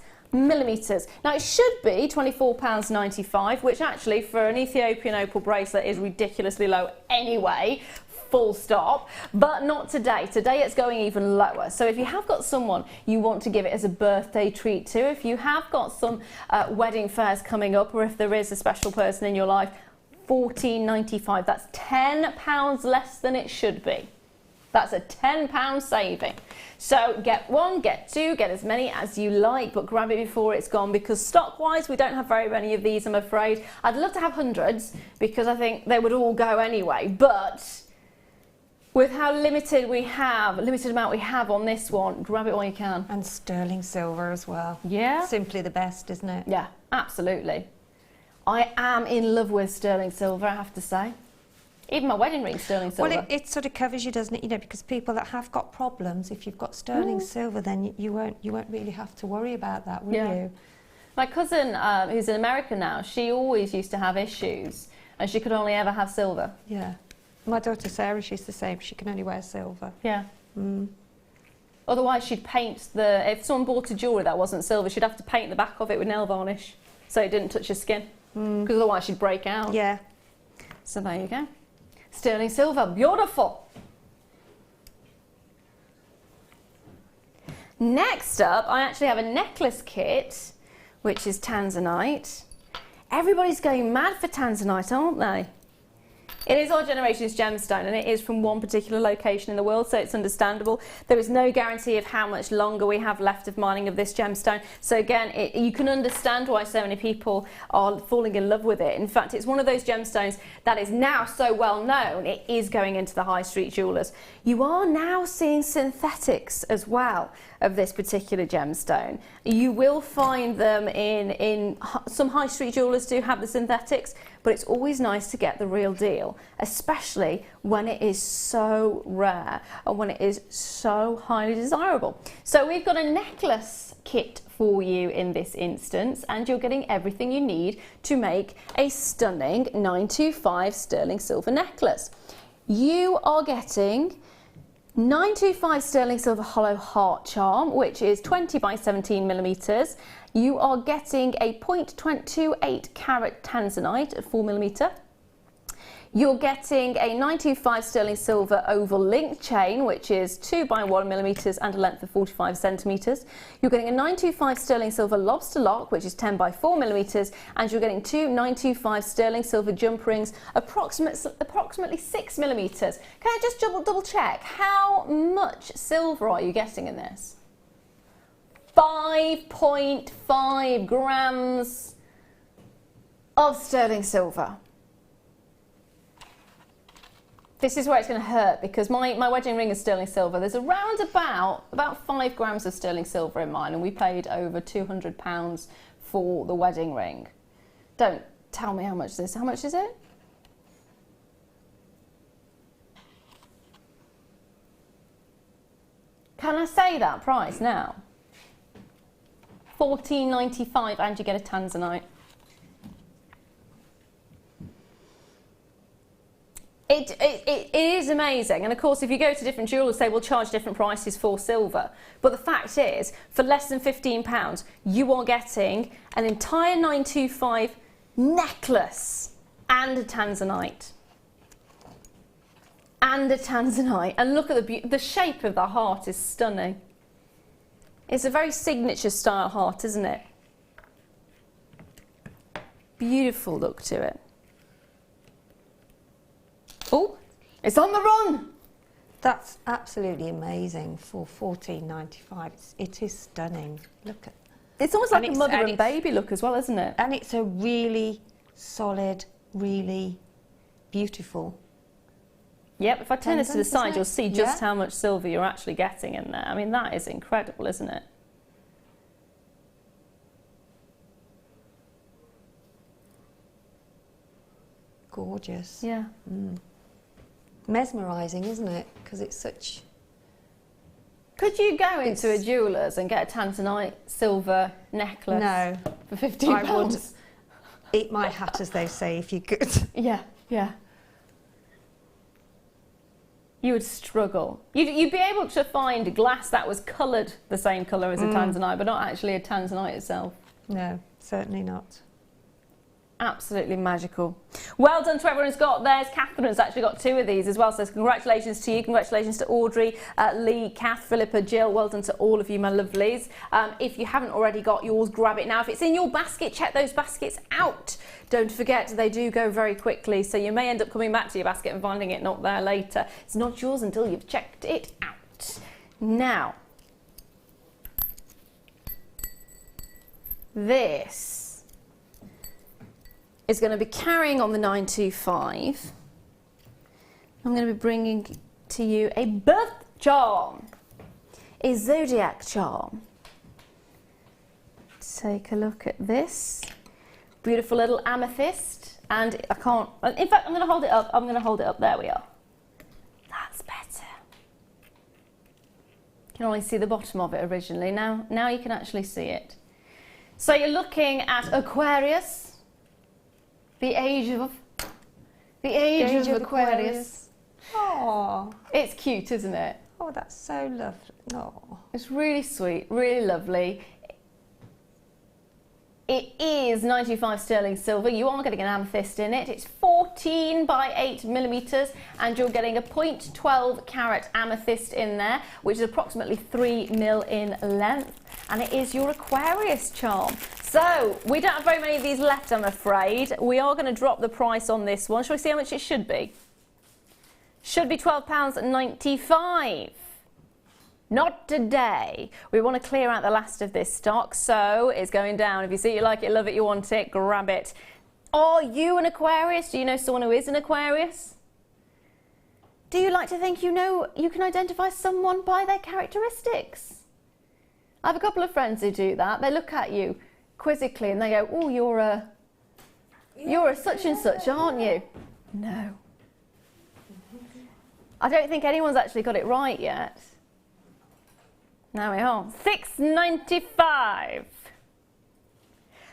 Now it should be £24.95, which actually for an Ethiopian opal bracelet is ridiculously low anyway, full stop, but not today. Today it's going even lower. So if you have got someone you want to give it as a birthday treat to, if you have got some wedding fairs coming up, or if there is a special person in your life, £14.95. That's £10 less than it should be. That's a £10 saving. So get one, get two, get as many as you like, but grab it before it's gone, because stock-wise, we don't have very many of these, I'm afraid. I'd love to have hundreds, because I think they would all go anyway, but with how limited amount we have on this one, grab it while you can. And sterling silver as well. Yeah. Simply the best, isn't it? Yeah, absolutely. I am in love with sterling silver, I have to say. Even my wedding ring, sterling silver. Well, it sort of covers you, doesn't it? You know, because people that have got problems, if you've got sterling silver, then you won't really have to worry about that, will you? My cousin, who's in America now, she always used to have issues, and she could only ever have silver. Yeah. My daughter Sarah, she's the same. She can only wear silver. Yeah. Otherwise, she'd paint if someone bought a jewellery that wasn't silver, she'd have to paint the back of it with nail varnish, so it didn't touch her skin, because otherwise she'd break out. Yeah. So there you go. Sterling silver, beautiful. Next up, I actually have a necklace kit, which is Tanzanite. Everybody's going mad for Tanzanite, aren't they? It is our generation's gemstone, and it is from one particular location in the world, so it's understandable. There is no guarantee of how much longer we have left of mining of this gemstone. So again, you can understand why so many people are falling in love with it. In fact, it's one of those gemstones that is now so well known, it is going into the high street jewellers. You are now seeing synthetics as well of this particular gemstone. You will find them in some high street jewellers do have the synthetics, but it's always nice to get the real deal, especially when it is so rare and when it is so highly desirable. So we've got a necklace kit for you in this instance, and you're getting everything you need to make a stunning 925 sterling silver necklace. You are getting 925 sterling silver hollow heart charm, which is 20 by 17mm. You are getting a 0.28 carat Tanzanite at 4mm. You're getting a 925 sterling silver oval link chain, which is 2 by 1mm and a length of 45 centimetres. You're getting a 925 sterling silver lobster lock, which is 10 by 4mm, and you're getting two 925 sterling silver jump rings, approximately 6mm. Can I just double check, how much silver are you getting in this? 5.5 grams of sterling silver. This is where it's going to hurt, because my wedding ring is sterling silver. There's around about 5 grams of sterling silver in mine, and we paid over £200 for the wedding ring. Don't tell me how much this is. How much is it? Can I say that price now? £14.95, and you get a Tanzanite. It is amazing, and of course if you go to different jewellers, they will charge different prices for silver, but the fact is, for less than £15 you are getting an entire 925 necklace and a Tanzanite. And look at the shape of the heart is stunning. It's a very signature style heart, isn't it? Beautiful look to it. Oh, it's on the run. That's absolutely amazing for $14.95. It is stunning. Look at. It's almost like a mother and baby look as well, isn't it? And it's a really solid, really beautiful. Yep, if I turn this to the side, you'll see just Yeah. how much silver you're actually getting in there. I mean, that is incredible, isn't it? Gorgeous. Yeah. Mesmerising, isn't it? Because it's such... Could you go into a jeweller's and get a Tanzanite silver necklace No. for £15? I would eat my hat, as they say, if you could. Yeah, yeah. You would struggle. You'd be able to find glass that was coloured the same colour as a Tanzanite, but not actually a Tanzanite itself. No, certainly not. Absolutely magical. Well done to everyone who's got theirs. Catherine's actually got 2 of these as well, so congratulations to you. Congratulations to Audrey, Lee, Kath, Philippa, Jill. Well done to all of you, my lovelies. If you haven't already got yours, grab it now. If it's in your basket, check those baskets out. Don't forget, they do go very quickly, so you may end up coming back to your basket and finding it not there later. It's not yours until you've checked it out. Now, this is going to be carrying on the 925. I'm going to be bringing to you a birth charm, a Zodiac charm. Take a look at this. Beautiful little amethyst. And I can't, in fact, I'm going to hold it up. I'm going to hold it up. There we are. That's better. You can only see the bottom of it originally. Now you can actually see it. So you're looking at Aquarius. The age of Aquarius. Oh, It's cute, isn't it? oh, that's so lovely. Oh. It's really sweet, really lovely. It is 95 sterling silver. You are getting an amethyst in it. It's 14 by 8 millimeters, and you're getting a 0.12 carat amethyst in there, which is approximately 3 mil in length. And it is your Aquarius charm. So we don't have very many of these left, I'm afraid. We are going to drop the price on this one. Shall we see how much it should be? Should be £12.95. Not today. We want to clear out the last of this stock, so it's going down. If you see it, you like it, love it, you want it, grab it. Are you an Aquarius? Do you know someone who is an Aquarius? Do you like to think you know you can identify someone by their characteristics? I have a couple of friends who do that. They look at you quizzically and they go, oh, you're a such and such, aren't you? No. I don't think anyone's actually got it right yet. Now we are. $6.95.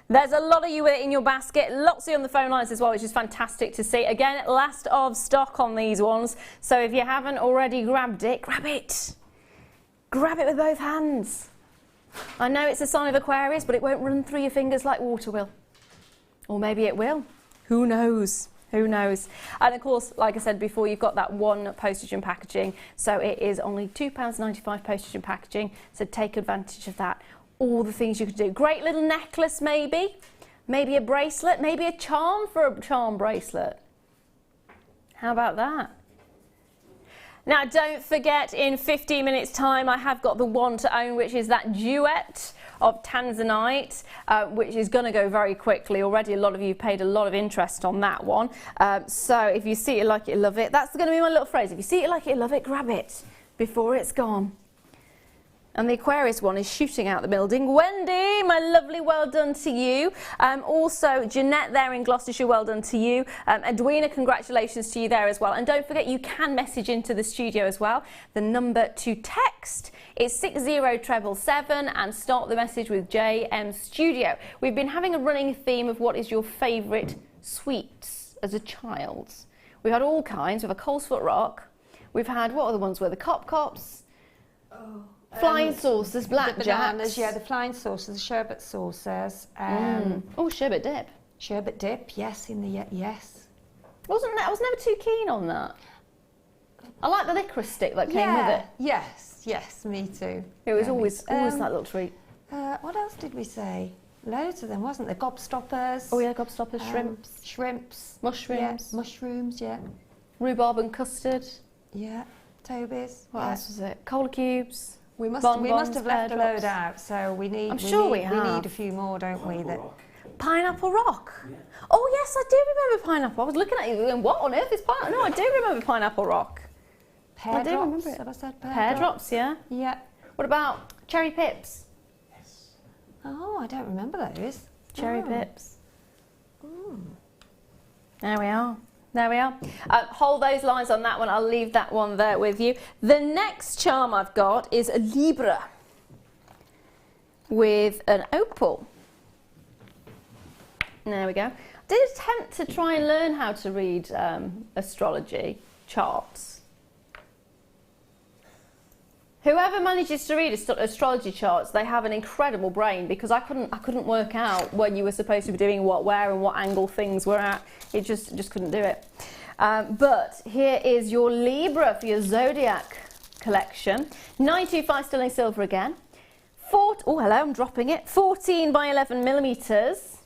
There's a lot of you with it in your basket. Lots of you on the phone lines as well, which is fantastic to see. Again, last of stock on these ones. So if you haven't already grabbed it, grab it. Grab it with both hands. I know it's a sign of Aquarius, but it won't run through your fingers like water will. Or maybe it will. Who knows? Who knows? And of course, like I said before, you've got that 1 postage and packaging. So it is only £2.95 postage and packaging. So take advantage of that. All the things you could do. Great little necklace, maybe. Maybe a bracelet. Maybe a charm for a charm bracelet. How about that? Now, don't forget, in 15 minutes' time, I have got the one to own, which is that duet of Tanzanite, which is going to go very quickly. Already, a lot of you paid a lot of interest on that one. So if you see it, like it, love it. That's going to be my little phrase. If you see it, like it, love it, grab it before it's gone. And the Aquarius one is shooting out the building. Wendy, my lovely, well done to you. Also, Jeanette there in Gloucestershire, well done to you. Edwina, congratulations to you there as well. And don't forget, you can message into the studio as well. The number to text is 60777 and start the message with JM Studio. We've been having a running theme of what is your favourite sweets as a child. We've had all kinds. We've had Colesfoot Rock. We've had, what are the ones where the Cop-Cops? Oh. Flying saucers, blackjacks. The bananas, yeah, the flying saucers, the sherbet saucers. Oh, sherbet dip. Sherbet dip, yes, in the yes. I was never too keen on that. I like the licorice stick that came with it. Yes, me too. It was always that little treat. What else did we say? Loads of them, wasn't there? Gobstoppers. Oh yeah, gobstoppers, shrimps. Mushrooms. Yeah, mushrooms, yeah. Rhubarb and custard. Yeah. Toby's. What else was it? Cola cubes. We must Bonbons, have left a pear load drops. out, so we need. I'm sure we need have. a few more, don't we? That. Pineapple rock. Yeah. Oh yes, I do remember pineapple. I was looking at you going, what on earth is pineapple? No, I do remember pineapple rock. Pear do drops. remember it. Have I said Pear drops, yeah. Yeah. What about cherry pips? Yes. Oh, I don't remember those. Cherry Oh. pips. There we are. There we are. Hold those lines on that one. I'll leave that one there with you. The next charm I've got is a Libra with an opal. There we go. I did attempt to try and learn how to read astrology charts. Whoever manages to read astrology charts, they have an incredible brain, because I couldn't work out when you were supposed to be doing what, where, and what angle things were at. It just couldn't do it. But here is your Libra for your Zodiac collection. 925 sterling silver again. Oh, hello, I'm dropping it. 14 by 11 millimeters.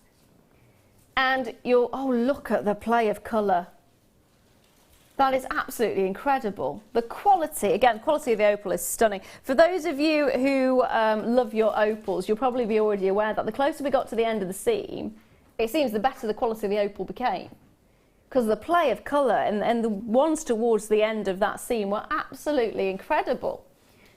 And oh, look at the play of colour. That is absolutely incredible. The quality, again, quality of the opal is stunning. For those of you who love your opals, you'll probably be already aware that the closer we got to the end of the seam, it seems the better the quality of the opal became. Because the play of colour and the ones towards the end of that seam were absolutely incredible.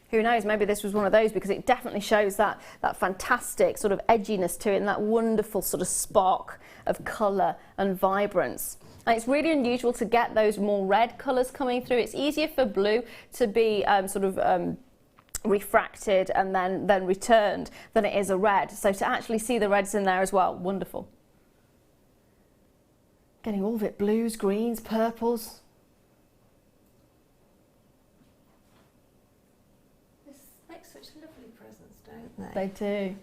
Who knows, maybe this was one of those, because it definitely shows that fantastic sort of edginess to it and that wonderful sort of spark of colour and vibrance. And it's really unusual to get those more red colours coming through. It's easier for blue to be refracted and then returned than it is a red. So to actually see the reds in there as well, wonderful. Getting all of it, blues, greens, purples. This makes such lovely presents, don't They do.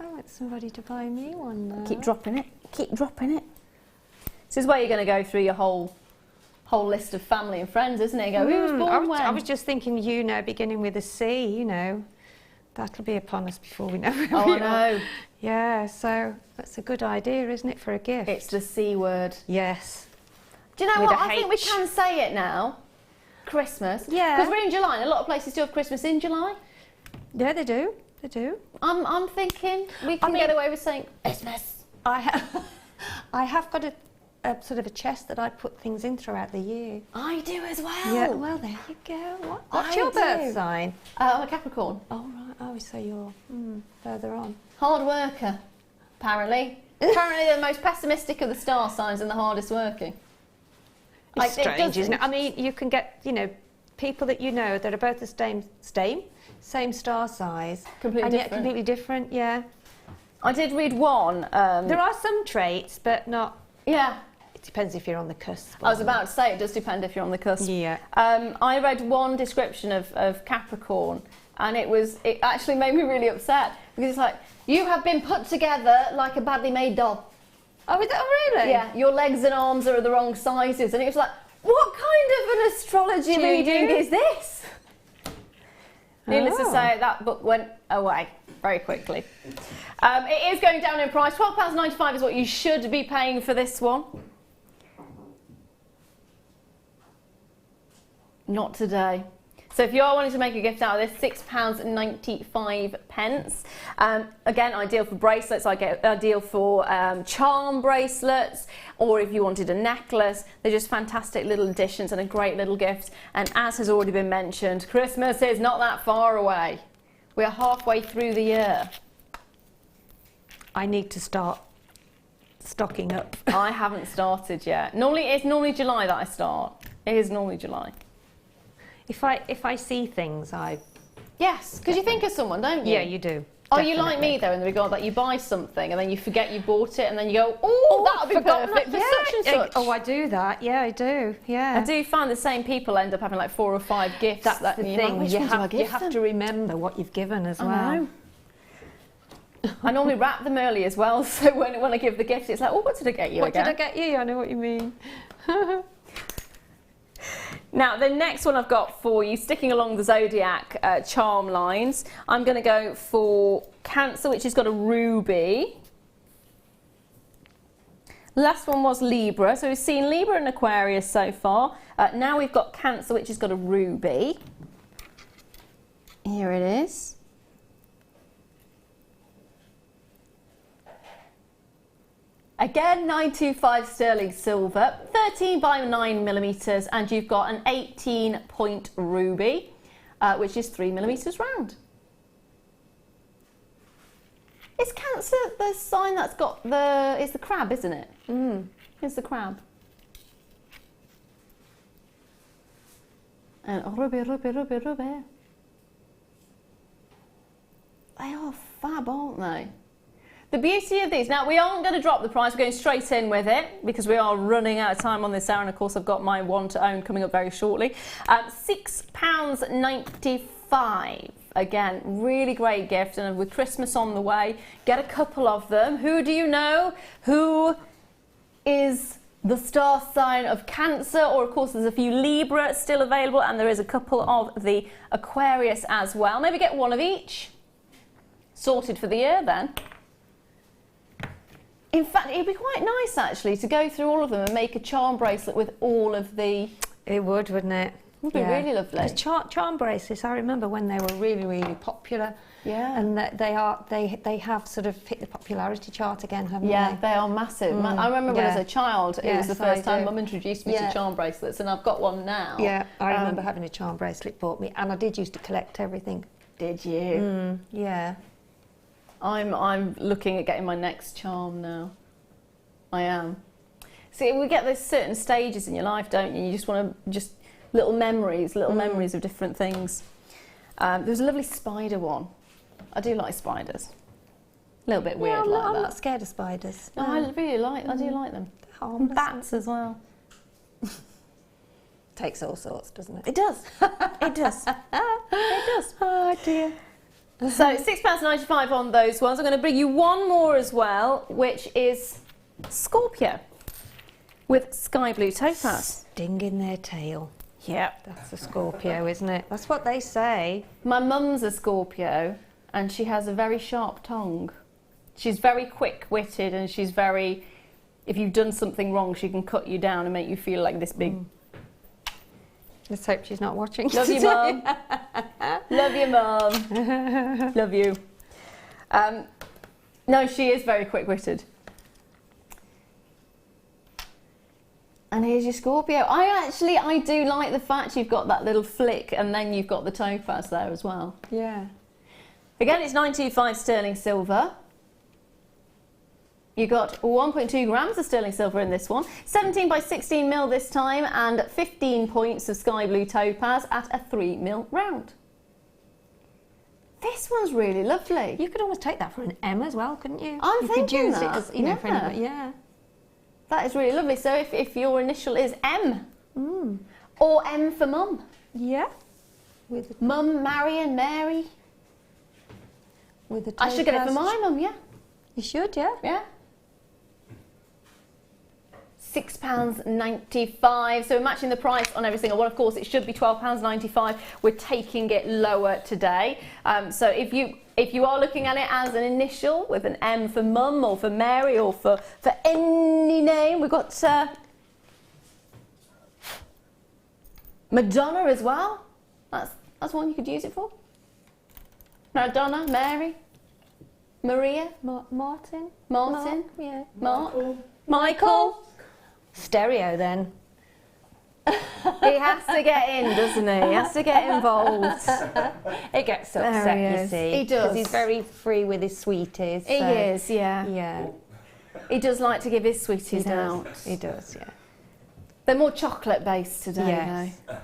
I want somebody to buy me one now. Keep dropping it, keep dropping it. This is where you're going to go through your whole list of family and friends, isn't it? Go, who was born when? I was just thinking, beginning with a C, that'll be upon us before we know where we I know. Yeah, so that's a good idea, isn't it, for a gift? It's the C word. Yes. Do you know With what? a I think we H. can say it now. Christmas. Yeah. Because we're in July, and a lot of places do have Christmas in July. Yeah, they do. They do. I'm thinking we can get away with saying Christmas. I have got a sort of a chest that I put things in throughout the year. I do as well. Yeah, well, there you go. What's I your birth do. sign? I'm a Capricorn. Oh, right. Oh, so you're further on. Hard worker, apparently. Apparently they're the most pessimistic of the star signs and the hardest working. It's strange, isn't it? I mean, you can get, people that that are both the same star size. Completely and yet different. completely different, yeah. I did read one. There are some traits, but not... Yeah. It depends if you're on the cusp. I was about to say, it does depend if you're on the cusp. Yeah. I read one description of Capricorn, and it actually made me really upset, because it's like, you have been put together like a badly made doll. Oh, really? Yeah, your legs and arms are the wrong sizes, and it was like, what kind of an astrology reading is this? Needless to say, that book went away very quickly. It is going down in price. £12.95 is what you should be paying for this one. Not today. So if you are wanting to make a gift out of this, £6.95. Again, ideal for bracelets, ideal for charm bracelets, or if you wanted a necklace. They're just fantastic little additions and a great little gift. And as has already been mentioned, Christmas is not that far away. We are halfway through the year. I need to start stocking up. I haven't started yet. It's normally July that I start. It is normally July. If I see things, Yes, because you think of someone, don't you? Yeah, you do. Are you like me though in the regard that you buy something and then you forget you bought it and then you go, oh, that would be perfect for such and such. Oh, I do that. Yeah, I do. Yeah. I do find the same people end up having like 4 or 5 gifts. That's the thing. Like, you have to remember what you've given as well. I know. I normally wrap them early as well, so when I give the gift, it's like, oh, what did I get you again? What did I get you? I know what you mean. Now, the next one I've got for you, sticking along the Zodiac charm lines, I'm going to go for Cancer, which has got a ruby. Last one was Libra. So we've seen Libra and Aquarius so far. Now we've got Cancer, which has got a ruby. Here it is. Again, 925 sterling silver, 13 by 9 millimeters, and you've got an 18-point ruby, which is 3 millimeters round. Is Cancer the sign that's got the... It's the crab, isn't it? It's the crab. And ruby, ruby, ruby, ruby. They are fab, aren't they? The beauty of these, now we aren't going to drop the price, we're going straight in with it because we are running out of time on this hour, and of course I've got my one to own coming up very shortly. £6.95. Again, really great gift, and with Christmas on the way, get a couple of them. Who do you know? Who is the star sign of Cancer? Or of course there's a few Libra still available, and there is a couple of the Aquarius as well. Maybe get one of each. Sorted for the year then. In fact, it'd be quite nice actually to go through all of them and make a charm bracelet with all of the... It would, wouldn't it? It would be really lovely. The charm bracelets, I remember when they were really, really popular. Yeah. And they have sort of hit the popularity chart again, haven't they? Yeah, they are massive. I remember when as a child, it was the first time Mum introduced me to charm bracelets, and I've got one now. Yeah, I remember having a charm bracelet bought me, and I did used to collect everything. Did you? Yeah. I'm looking at getting my next charm now. I am. See, we get those certain stages in your life, don't you? You just want to little memories of different things. There's a lovely spider one. I do like spiders. A little bit weird I'm like that. I'm not scared of spiders. No, I really like. I do like them. And bats as well. Takes all sorts, doesn't it? It does. It does. It does. Oh dear. So £6.95 on those ones. I'm going to bring you one more as well, which is Scorpio with sky blue topaz. Sting in their tail. Yeah. That's a Scorpio, isn't it? That's what they say. My mum's a Scorpio, and she has a very sharp tongue. She's very quick-witted, and she's very... If you've done something wrong, she can cut you down and make you feel like this big... Let's hope she's not watching. Love you, Mum. Love you, Mum. Love you. No, she is very quick-witted. And here's your Scorpio. I do like the fact you've got that little flick and then you've got the topaz there as well. Yeah. Again, it's 925 sterling silver. You got 1.2 grams of sterling silver in this one, 17 by 16 mil this time, and 15 points of sky blue topaz at a 3 mil round. This one's really lovely. You could almost take that for an M as well, couldn't you? I'm thinking could use that. it as, you know, for anybody. Yeah. That is really lovely. So if your initial is M, or M for Mum. Yeah. With Mum, Marion, Mary. With the I should get it for my mum, yeah. You should, yeah. Yeah. £6.95. So we're matching the price on every single one. Of course, it should be £12.95. We're taking it lower today. So if you are looking at it as an initial with an M for Mum or for Mary or for any name, we've got Madonna as well. That's one you could use it for. Madonna, Mary, Maria, Martin. Yeah. Michael. Stereo then. He has to get in, doesn't he? He has to get involved. He gets There upset, he you is. see. He does. 'Cause he's very free with his sweeties. He so- is, yeah. Yeah. He does like to give his sweeties out. He does, yeah. They're more chocolate based today, Yes. though.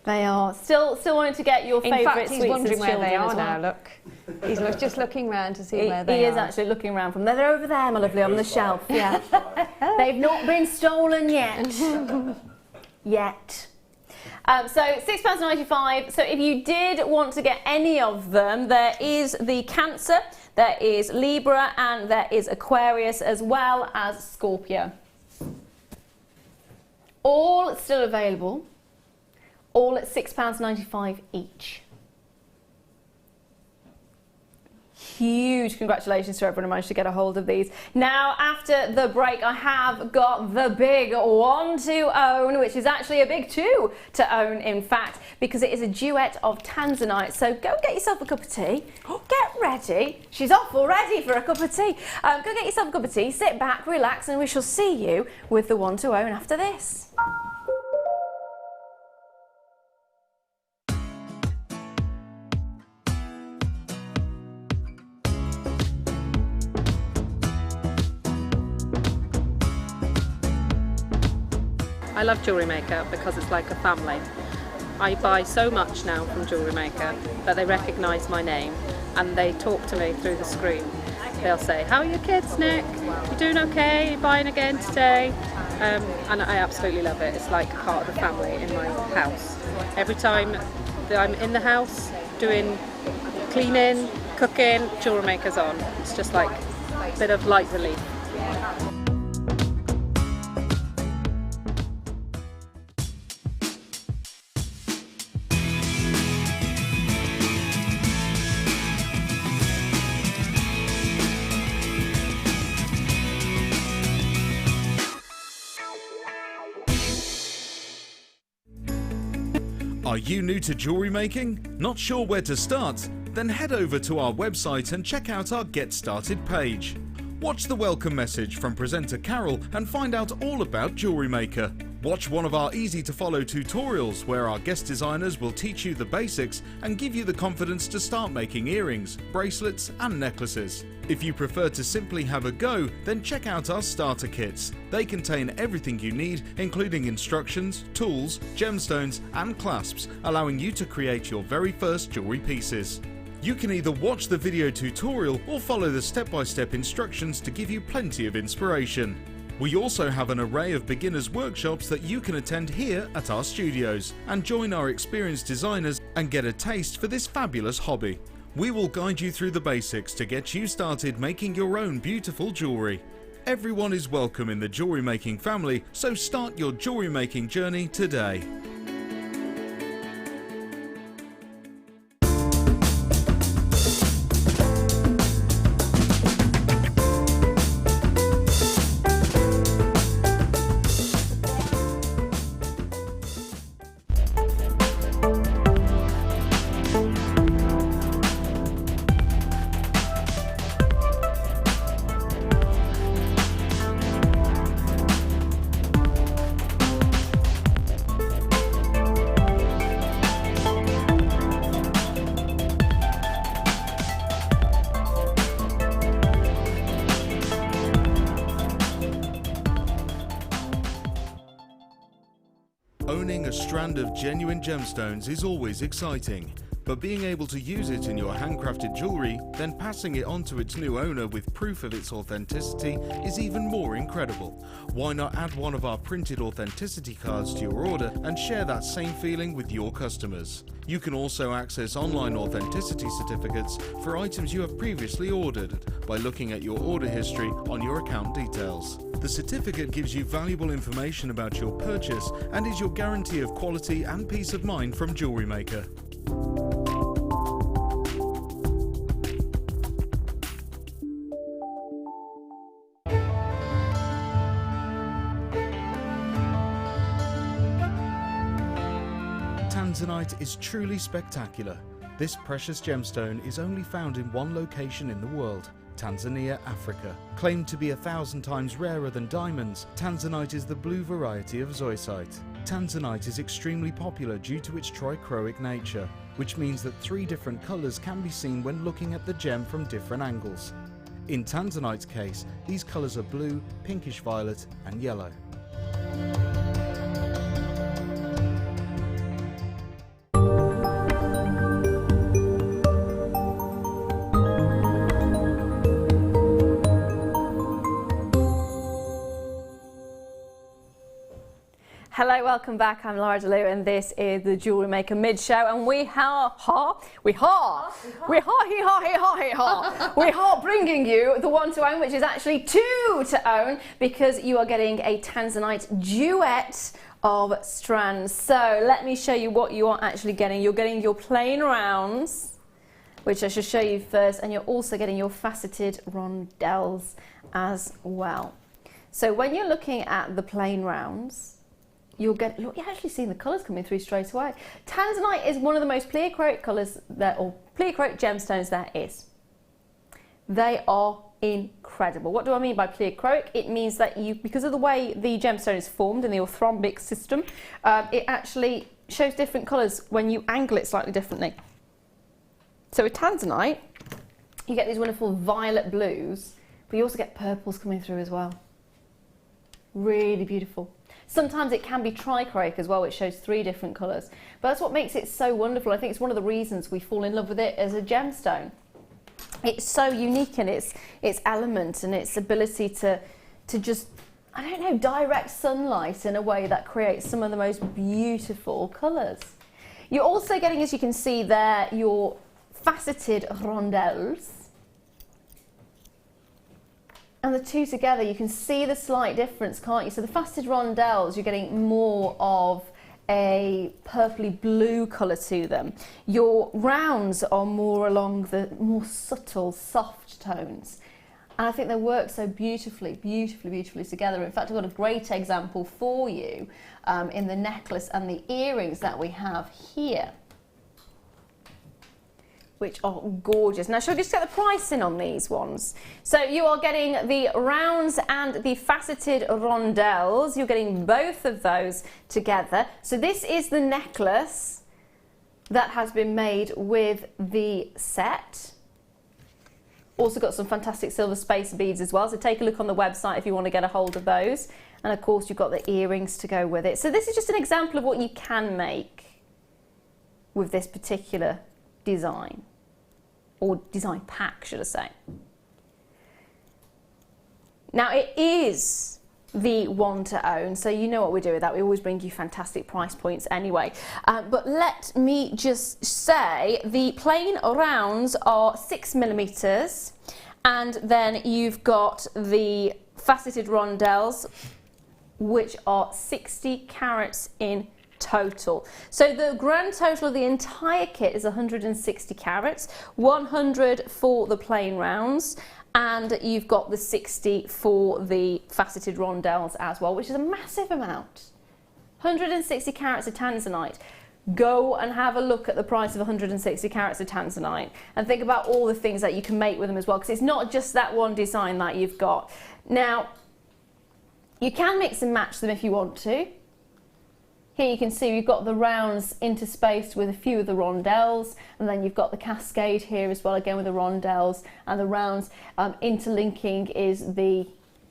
They are. Still wanting to get your In favourite fact, sweets he's wondering as where they children are as well. now, look. He's just looking round to see where they He are. is actually looking around from there. They're over there, my lovely, on the shelf, yeah. They've not been stolen yet. Yet. So £6.95. So if you did want to get any of them, there is the Cancer, there is Libra, and there is Aquarius, as well as Scorpio. All still available. All at £6.95 each. huge congratulations to everyone who managed to get a hold of these. Now, after the break, I have got the big one to own, which is actually a big two to own, in fact, because it is a duet of Tanzanite. So go get yourself a cup of tea. Get ready. She's off already for a cup of tea. Go get yourself a cup of tea, sit back, relax, and we shall see you with the one to own after this. I love JewelleryMaker because it's like a family. I buy so much now from JewelleryMaker that they recognise my name and they talk to me through the screen. They'll say, "How are your kids, Nick? You doing okay? You buying again today?" And I absolutely love it. It's like part of the family in my house. Every time that I'm in the house doing cleaning, cooking, JewelleryMaker's on. It's just like a bit of light relief. Are you new to jewellery making? Not sure where to start? Then head over to our website and check out our Get Started page. Watch the welcome message from presenter Carol and find out all about JewelleryMaker. Watch one of our easy to follow tutorials where our guest designers will teach you the basics and give you the confidence to start making earrings, bracelets and necklaces. If you prefer to simply have a go, then check out our starter kits. They contain everything you need, including instructions, tools, gemstones and clasps, allowing you to create your very first jewellery pieces. You can either watch the video tutorial or follow the step-by-step instructions to give you plenty of inspiration. We also have an array of beginners workshops that you can attend here at our studios and join our experienced designers and get a taste for this fabulous hobby. We will guide you through the basics to get you started making your own beautiful jewellery. Everyone is welcome in the jewellery making family, so start your jewellery making journey today. Owning a strand of genuine gemstones is always exciting, but being able to use it in your handcrafted jewellery, then passing it on to its new owner with proof of its authenticity is even more incredible. Why not add one of our printed authenticity cards to your order and share that same feeling with your customers? You can also access online authenticity certificates for items you have previously ordered by looking at your order history on your account details. The certificate gives you valuable information about your purchase and is your guarantee of quality and peace of mind from JewelleryMaker. Tanzanite is truly spectacular. This precious gemstone is only found in one location in the world, Tanzania, Africa. Claimed to be 1,000 times rarer than diamonds, Tanzanite is the blue variety of zoisite. Tanzanite is extremely popular due to its trichroic nature, which means that 3 different colours can be seen when looking at the gem from different angles. In Tanzanite's case, these colours are blue, pinkish violet and yellow. Hello, welcome back. I'm Lara, De-leuw, and this is the JewelleryMaker mid-show, and we are bringing you the one to own, which is actually 2 to own, because you are getting a Tanzanite duet of strands. So let me show you what you are actually getting. You're getting your plain rounds, which I shall show you first, and you're also getting your faceted rondelles as well. So when you're looking at the plain rounds, you're actually seeing the colours coming through straight away. Tanzanite is one of the most pleochroic colours or pleochroic gemstones there is. They are incredible. What do I mean by pleochroic? It means that because of the way the gemstone is formed in the orthorhombic system, it actually shows different colours when you angle it slightly differently. So with Tanzanite, you get these wonderful violet blues, but you also get purples coming through as well. Really beautiful. Sometimes it can be trichroic as well, which shows 3 different colours. But that's what makes it so wonderful. I think it's one of the reasons we fall in love with it as a gemstone. It's so unique in its element and its ability to just, I don't know, direct sunlight in a way that creates some of the most beautiful colours. You're also getting, as you can see there, your faceted rondelles. And the two together, you can see the slight difference, can't you? So the faceted rondelles, you're getting more of a purpley blue colour to them. Your rounds are more along the more subtle, soft tones. And I think they work so beautifully together. In fact, I've got a great example for you in the necklace and the earrings that we have here, which are gorgeous. Now, shall we just get the pricing on these ones? So you are getting the rounds and the faceted rondelles. You're getting both of those together. So this is the necklace that has been made with the set. Also got some fantastic silver spacer beads as well. So take a look on the website if you want to get a hold of those. And of course, you've got the earrings to go with it. So this is just an example of what you can make with this particular design, or design pack, should I say. Now, it is the one to own, so you know what we do with that. We always bring you fantastic price points anyway. But let me just say the plain rounds are 6mm, and then you've got the faceted rondelles, which are 60 carats in total. So the grand total of the entire kit is 160 carats, 100 for the plain rounds, and you've got the 60 for the faceted rondelles as well, which is a massive amount. 160 carats of Tanzanite. Go and have a look at the price of 160 carats of Tanzanite and think about all the things that you can make with them as well, because it's not just that one design that you've got. Now, you can mix and match them if you want to. Here you can see we've got the rounds interspaced with a few of the rondelles, and then you've got the cascade here as well, again with the rondelles and the rounds. Interlinking is the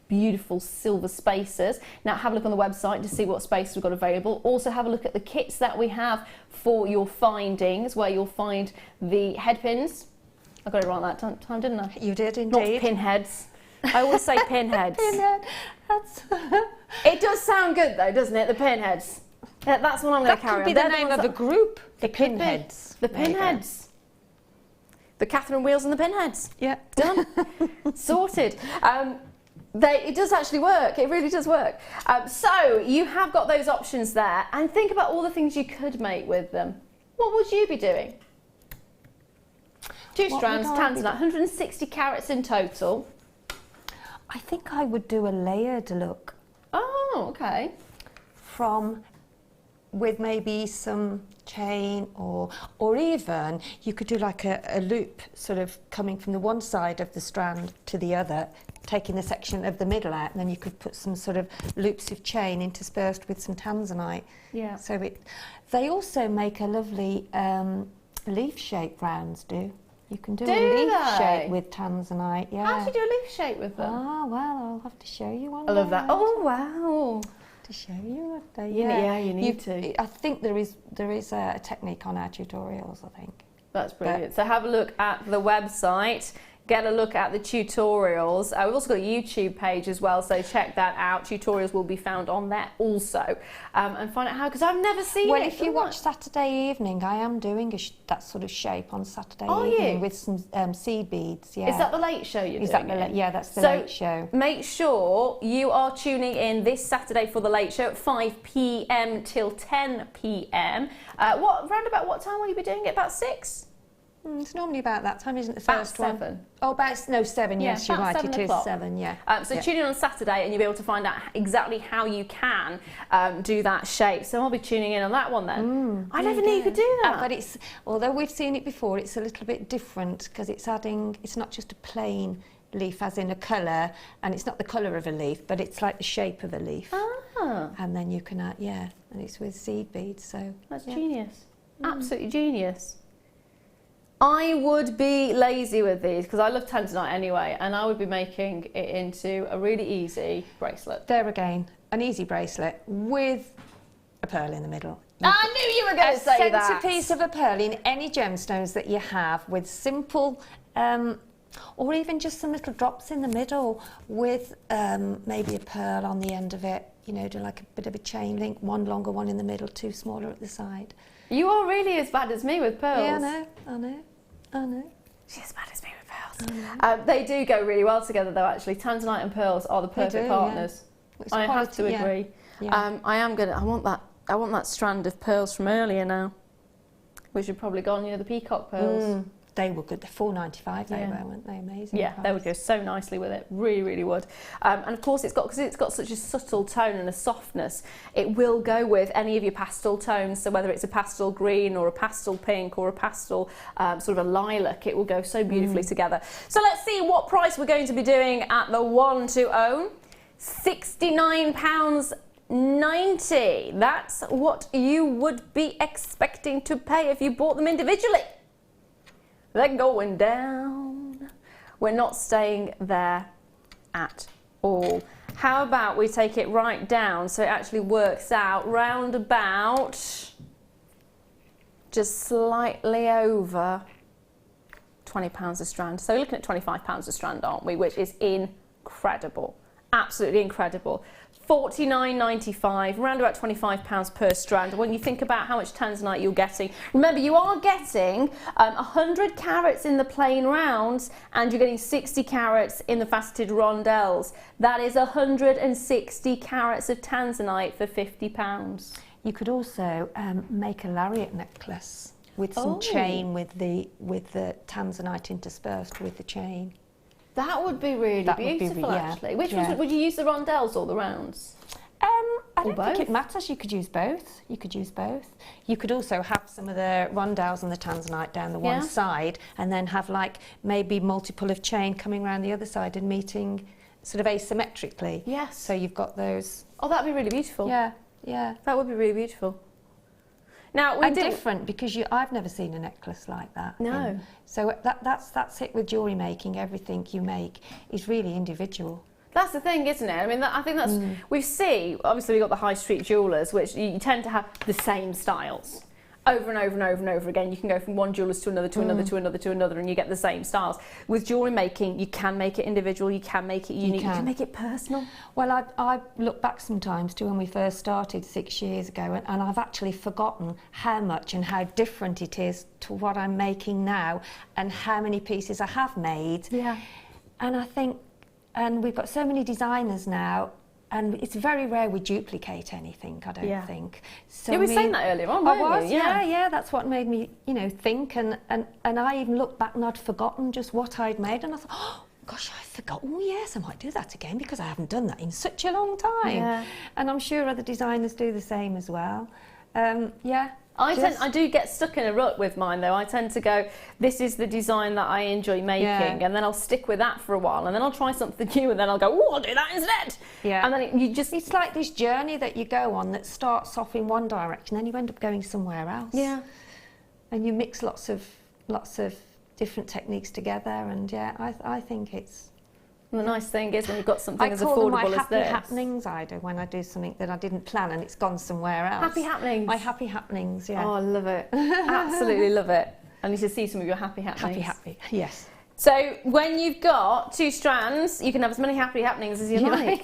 beautiful silver spacers. Now have a look on the website to see what spacers we've got available. Also have a look at the kits that we have for your findings, where you'll find the head pins. I got it right that time, didn't I? You did indeed. Not pinheads. I always say pinheads. Pinhead. That's It does sound good though, doesn't it? The pinheads. That's what I'm going to carry on. That could be the name of a group. The Pinheads. The Pinheads. The Catherine Wheels and the Pinheads. Yeah. Done. Sorted. It does actually work. It really does work. So you have got those options there, and think about all the things you could make with them. What would you be doing? 2 strands, Tanzanite, 160 carats in total. I think I would do a layered look. Oh, okay. With maybe some chain, or even you could do like a loop sort of coming from the one side of the strand to the other, taking the section of the middle out, and then you could put some sort of loops of chain interspersed with some Tanzanite. Yeah. So they also make a lovely leaf-shaped rounds, You can do a leaf shape with Tanzanite, yeah. How do you do a leaf shape with them? Oh, well, I'll have to show you one. I love that. Oh, wow. To show you what they, yeah, you need to. I think there is a technique on our tutorials, I think. That's brilliant. So have a look at the website, get a look at the tutorials. We've also got a YouTube page as well, so check that out. Tutorials will be found on there also, and find out how, because I've never seen it. Well, if you watch Saturday evening, I am doing that sort of shape on Saturday evening with some seed beads. Yeah. Is that the late show you're doing? Yeah, that's the late show. Make sure you are tuning in this Saturday for the late show at 5 p.m. till 10 p.m. Round about what time will you be doing it? About 6? It's normally about that time, isn't it? The first about one. 7. Oh, about, no, 7, Yeah, yes, you're about right, 7 it is o'clock. 7, yeah. So yeah. tune in on Saturday and you'll be able to find out exactly how you can do that shape. So I'll be tuning in on that one then. I never knew you could do that. But it's, although we've seen it before, it's a little bit different because it's adding, it's not just a plain leaf as in a colour, and it's not the colour of a leaf, but it's like the shape of a leaf. Ah. And then you can add, yeah, and it's with seed beads, so. That's genius. Absolutely genius. I would be lazy with these because I love Tanzanite anyway, and I would be making it into a really easy bracelet. There again, an easy bracelet with a pearl in the middle. I knew you were going to say that. A centrepiece of a pearl in any gemstones that you have with simple, or even just some little drops in the middle with maybe a pearl on the end of it, you know, do like a bit of a chain link, one longer one in the middle, 2 smaller at the side. You are really as bad as me with pearls. Yeah, I know. She's as bad as me with pearls. They do go really well together though, actually. Tanzanite and pearls are the perfect partners. Yeah. I have to agree. Yeah. I want that strand of pearls from earlier now, which have probably gone, you know, the peacock pearls. They were good. They're $4.95 they were, weren't they? Amazing. Yeah, they would go so nicely with it. Really, really would. And of course, because it's got such a subtle tone and a softness, it will go with any of your pastel tones. So whether it's a pastel green or a pastel pink or a pastel sort of a lilac, it will go so beautifully together. So let's see what price we're going to be doing at the 1 to own. £69.90. That's what you would be expecting to pay if you bought them individually. They're going down. We're not staying there at all. How about we take it right down so it actually works out round about just slightly over £20 a strand. So we're looking at £25 a strand, aren't we? Which is incredible. Absolutely incredible. $49.95, around about £25 per strand. When you think about how much Tanzanite you're getting, remember you are getting 100 carats in the plain rounds and you're getting 60 carats in the faceted rondelles. That is 160 carats of Tanzanite for £50. You could also make a lariat necklace with some chain with the Tanzanite interspersed with the chain. That would be really beautiful, actually. Which ones would you use, the rondelles or the rounds? I don't think it matters. You could use both. You could also have some of the rondelles and the Tanzanite down the one side, and then have like maybe multiple of chain coming around the other side and meeting sort of asymmetrically. Yes. So you've got those. Oh, that'd be really beautiful. Yeah. That would be really beautiful. Now, different because I've never seen a necklace like that. No. So that's it with jewellery making. Everything you make is really individual. That's the thing, isn't it? I mean, I think that's we see. Obviously, we've got the high street jewellers, which you tend to have the same styles over and over and over and over again. You can go from one jeweller's to another, to another, to another, to another, and you get the same styles. With jewellery making, you can make it individual, you can make it unique, you can make it personal. Well, I look back sometimes to when we first started 6 years ago, and I've actually forgotten how much and how different it is to what I'm making now, and how many pieces I have made. Yeah. And I think, and we've got so many designers now, and it's very rare we duplicate anything, I don't think. So you were saying that earlier on, weren't you? Yeah, that's what made me, think, and I even looked back and I'd forgotten just what I'd made, and I thought, oh gosh, I forgot, oh yes, I might do that again because I haven't done that in such a long time. Yeah. And I'm sure other designers do the same as well. I do get stuck in a rut with mine though. I tend to go, this is the design that I enjoy making, and then I'll stick with that for a while, and then I'll try something new, and then I'll go, oh, I'll do that instead. Yeah. And then it's like this journey that you go on that starts off in one direction, then you end up going somewhere else. Yeah. And you mix lots of different techniques together, and I think it's. And the nice thing is when you've got something as affordable as this. I call them my happy happenings, I do, when I do something that I didn't plan and it's gone somewhere else. Happy happenings? My happy happenings, yeah. Oh, I love it. Absolutely love it. I need to see some of your happy happenings. Happy, yes. So when you've got 2 strands, you can have as many happy happenings as you like.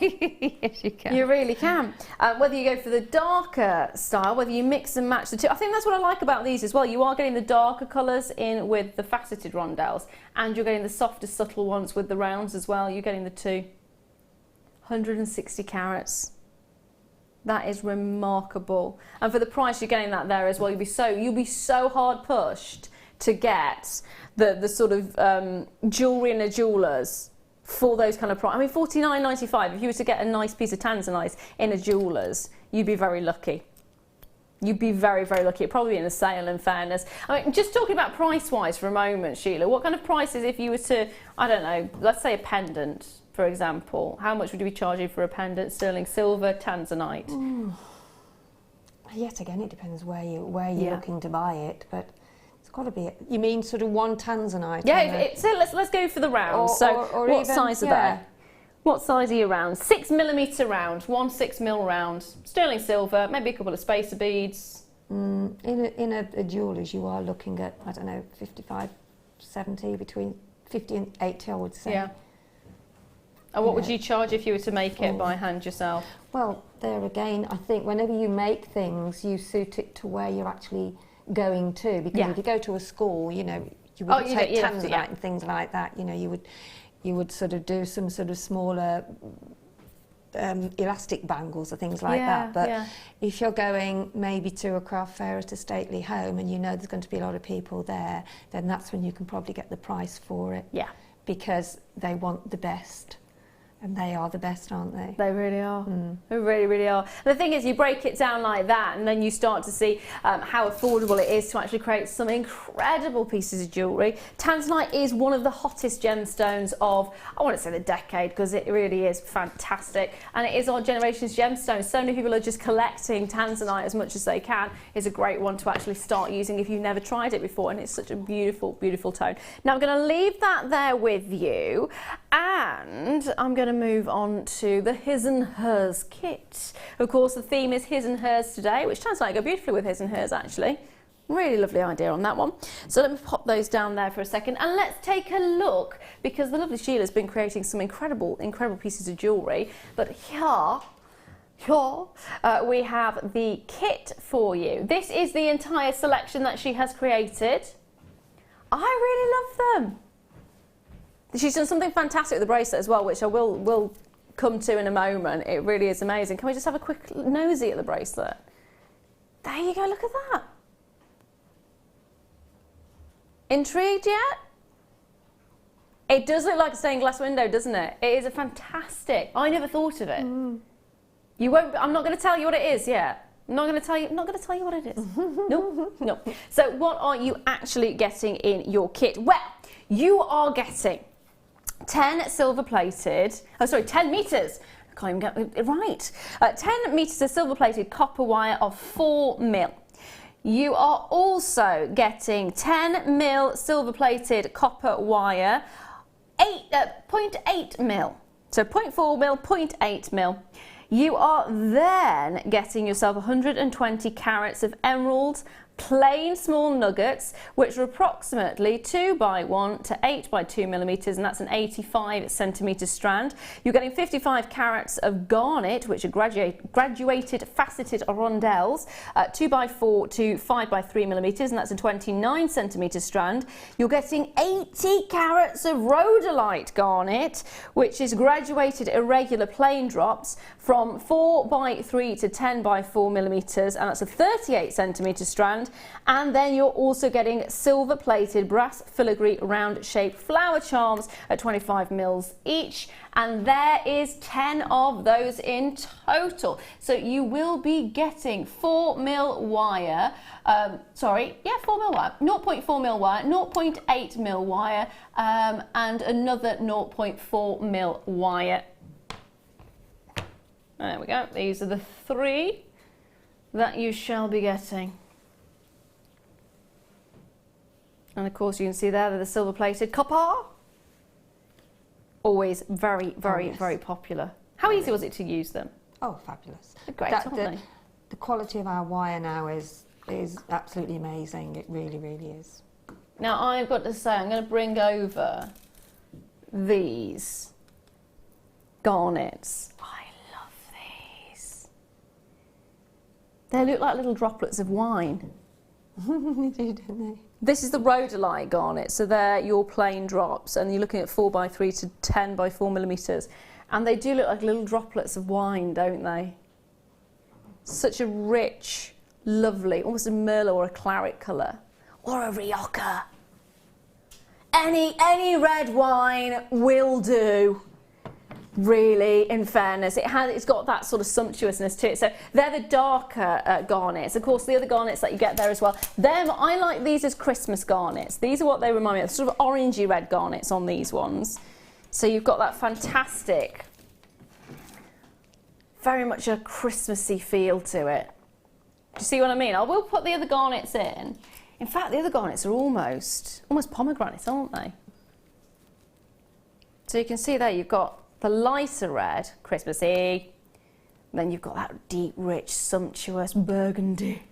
Yes, you can. You really can. Whether you go for the darker style, whether you mix and match the two. I think that's what I like about these as well. You are getting the darker colours in with the faceted rondelles, and you're getting the softer, subtle ones with the rounds as well. You're getting the 2. 160 carats. That is remarkable. And for the price, you're getting that there as well. You'll be so hard pushed to get the sort of jewellery in a jeweller's for those kind of price. I mean, $49.95. If you were to get a nice piece of Tanzanite in a jeweller's, you'd be very lucky. You'd be very, very lucky. It'd probably be in a sale, in fairness. I mean, just talking about price-wise for a moment, Sheila, what kind of prices if you were to, I don't know, let's say a pendant, for example, how much would you be charging for a pendant? Sterling silver, Tanzanite? Yet again, it depends where you're looking to buy it, but it's got to be. You mean sort of one Tanzanite? Yeah. So let's go for the rounds. Or what even, size are they? What size are your rounds? 6mm round, 1 6mm round, sterling silver, maybe a couple of spacer beads. In a jeweller's, you are looking at, I don't know, 55, 70, between 50 and 80, I would say. Yeah. And what would you charge if you were to make it by hand yourself? Well, there again, I think whenever you make things, you suit it to where you're actually going to. Because if you go to a school, you know, you would take Tanzanite and things like that. You know, you would sort of do some sort of smaller elastic bangles or things like that. But if you're going maybe to a craft fair at a stately home and you know there's going to be a lot of people there, then that's when you can probably get the price for it. Yeah. Because they want the best. And they are the best, aren't they? They really are. They really, really are. The thing is, you break it down like that, and then you start to see how affordable it is to actually create some incredible pieces of jewellery. Tanzanite is one of the hottest gemstones of, I want to say the decade, because it really is fantastic. And it is our generation's gemstone. So many people are just collecting Tanzanite as much as they can. It's a great one to actually start using if you've never tried it before, and it's such a beautiful, beautiful tone. Now, I'm going to leave that there with you, and I'm going to move on to the his and hers kit. Of course, the theme is his and hers today, which sounds like go beautifully with his and hers, actually. Really lovely idea on that one. So let me pop those down there for a second, and let's take a look, because the lovely Sheila's been creating some incredible pieces of jewellery. But here we have the kit for you. This is the entire selection that she has created. I really love them. She's done something fantastic with the bracelet as well, which I will come to in a moment. It really is amazing. Can we just have a quick nosy at the bracelet? There you go, look at that. Intrigued yet? It does look like a stained glass window, doesn't it? It is a fantastic. I never thought of it. You won't. I'm not going to tell you what it is yet. I'm not going to tell you what it is. No. So what are you actually getting in your kit? Well, you are getting 10 meters. I can't even get it right. 10 meters of silver-plated copper wire of 4mm. You are also getting 10mm silver-plated copper wire, 0.8mm. So 0.4mm, 0.8mm. You are then getting yourself 120 carats of emerald, plain small nuggets, which are approximately 2x1 to 8x2mm, and that's an 85cm strand. You're getting 55 carats of garnet, which are graduated faceted rondelles, 2x4 to 5x3mm, and that's a 29cm strand. You're getting 80 carats of rhodolite garnet, which is graduated irregular plain drops from 4x3 to 10x4mm, and that's a 38cm strand. And then you're also getting silver plated brass filigree round shaped flower charms at 25mm each, and there is 10 of those in total. So you will be getting 4mm wire, 4mm wire, 0.4mm wire, 0.8mm wire, and another 0.4mm wire. There we go. These are the 3 that you shall be getting. And of course you can see there that the silver plated copper. Always very, very popular. How easy was it to use them? Oh, fabulous. They're great, aren't they? The quality of our wire now is absolutely amazing. It really, really is. Now I've got to say, I'm going to bring over these garnets. I love these. They look like little droplets of wine. They do, don't they? This is the rhodolite garnet, so they're your plain drops, and you're looking at 4x3 to 10x4mm, and they do look like little droplets of wine, don't they? Such a rich, lovely, almost a merlot or a claret colour. or a Rioja. Any red wine will do. Really, in fairness, it's got that sort of sumptuousness to it. So they're the darker garnets. Of course, the other garnets that you get there as well. I like these as Christmas garnets. These are what they remind me of, sort of orangey red garnets on these ones. So you've got that fantastic, very much a Christmassy feel to it. Do you see what I mean? I will put the other garnets in. In fact, the other garnets are almost pomegranates, aren't they? So you can see there you've got the lighter red, Christmassy, then you've got that deep, rich, sumptuous burgundy.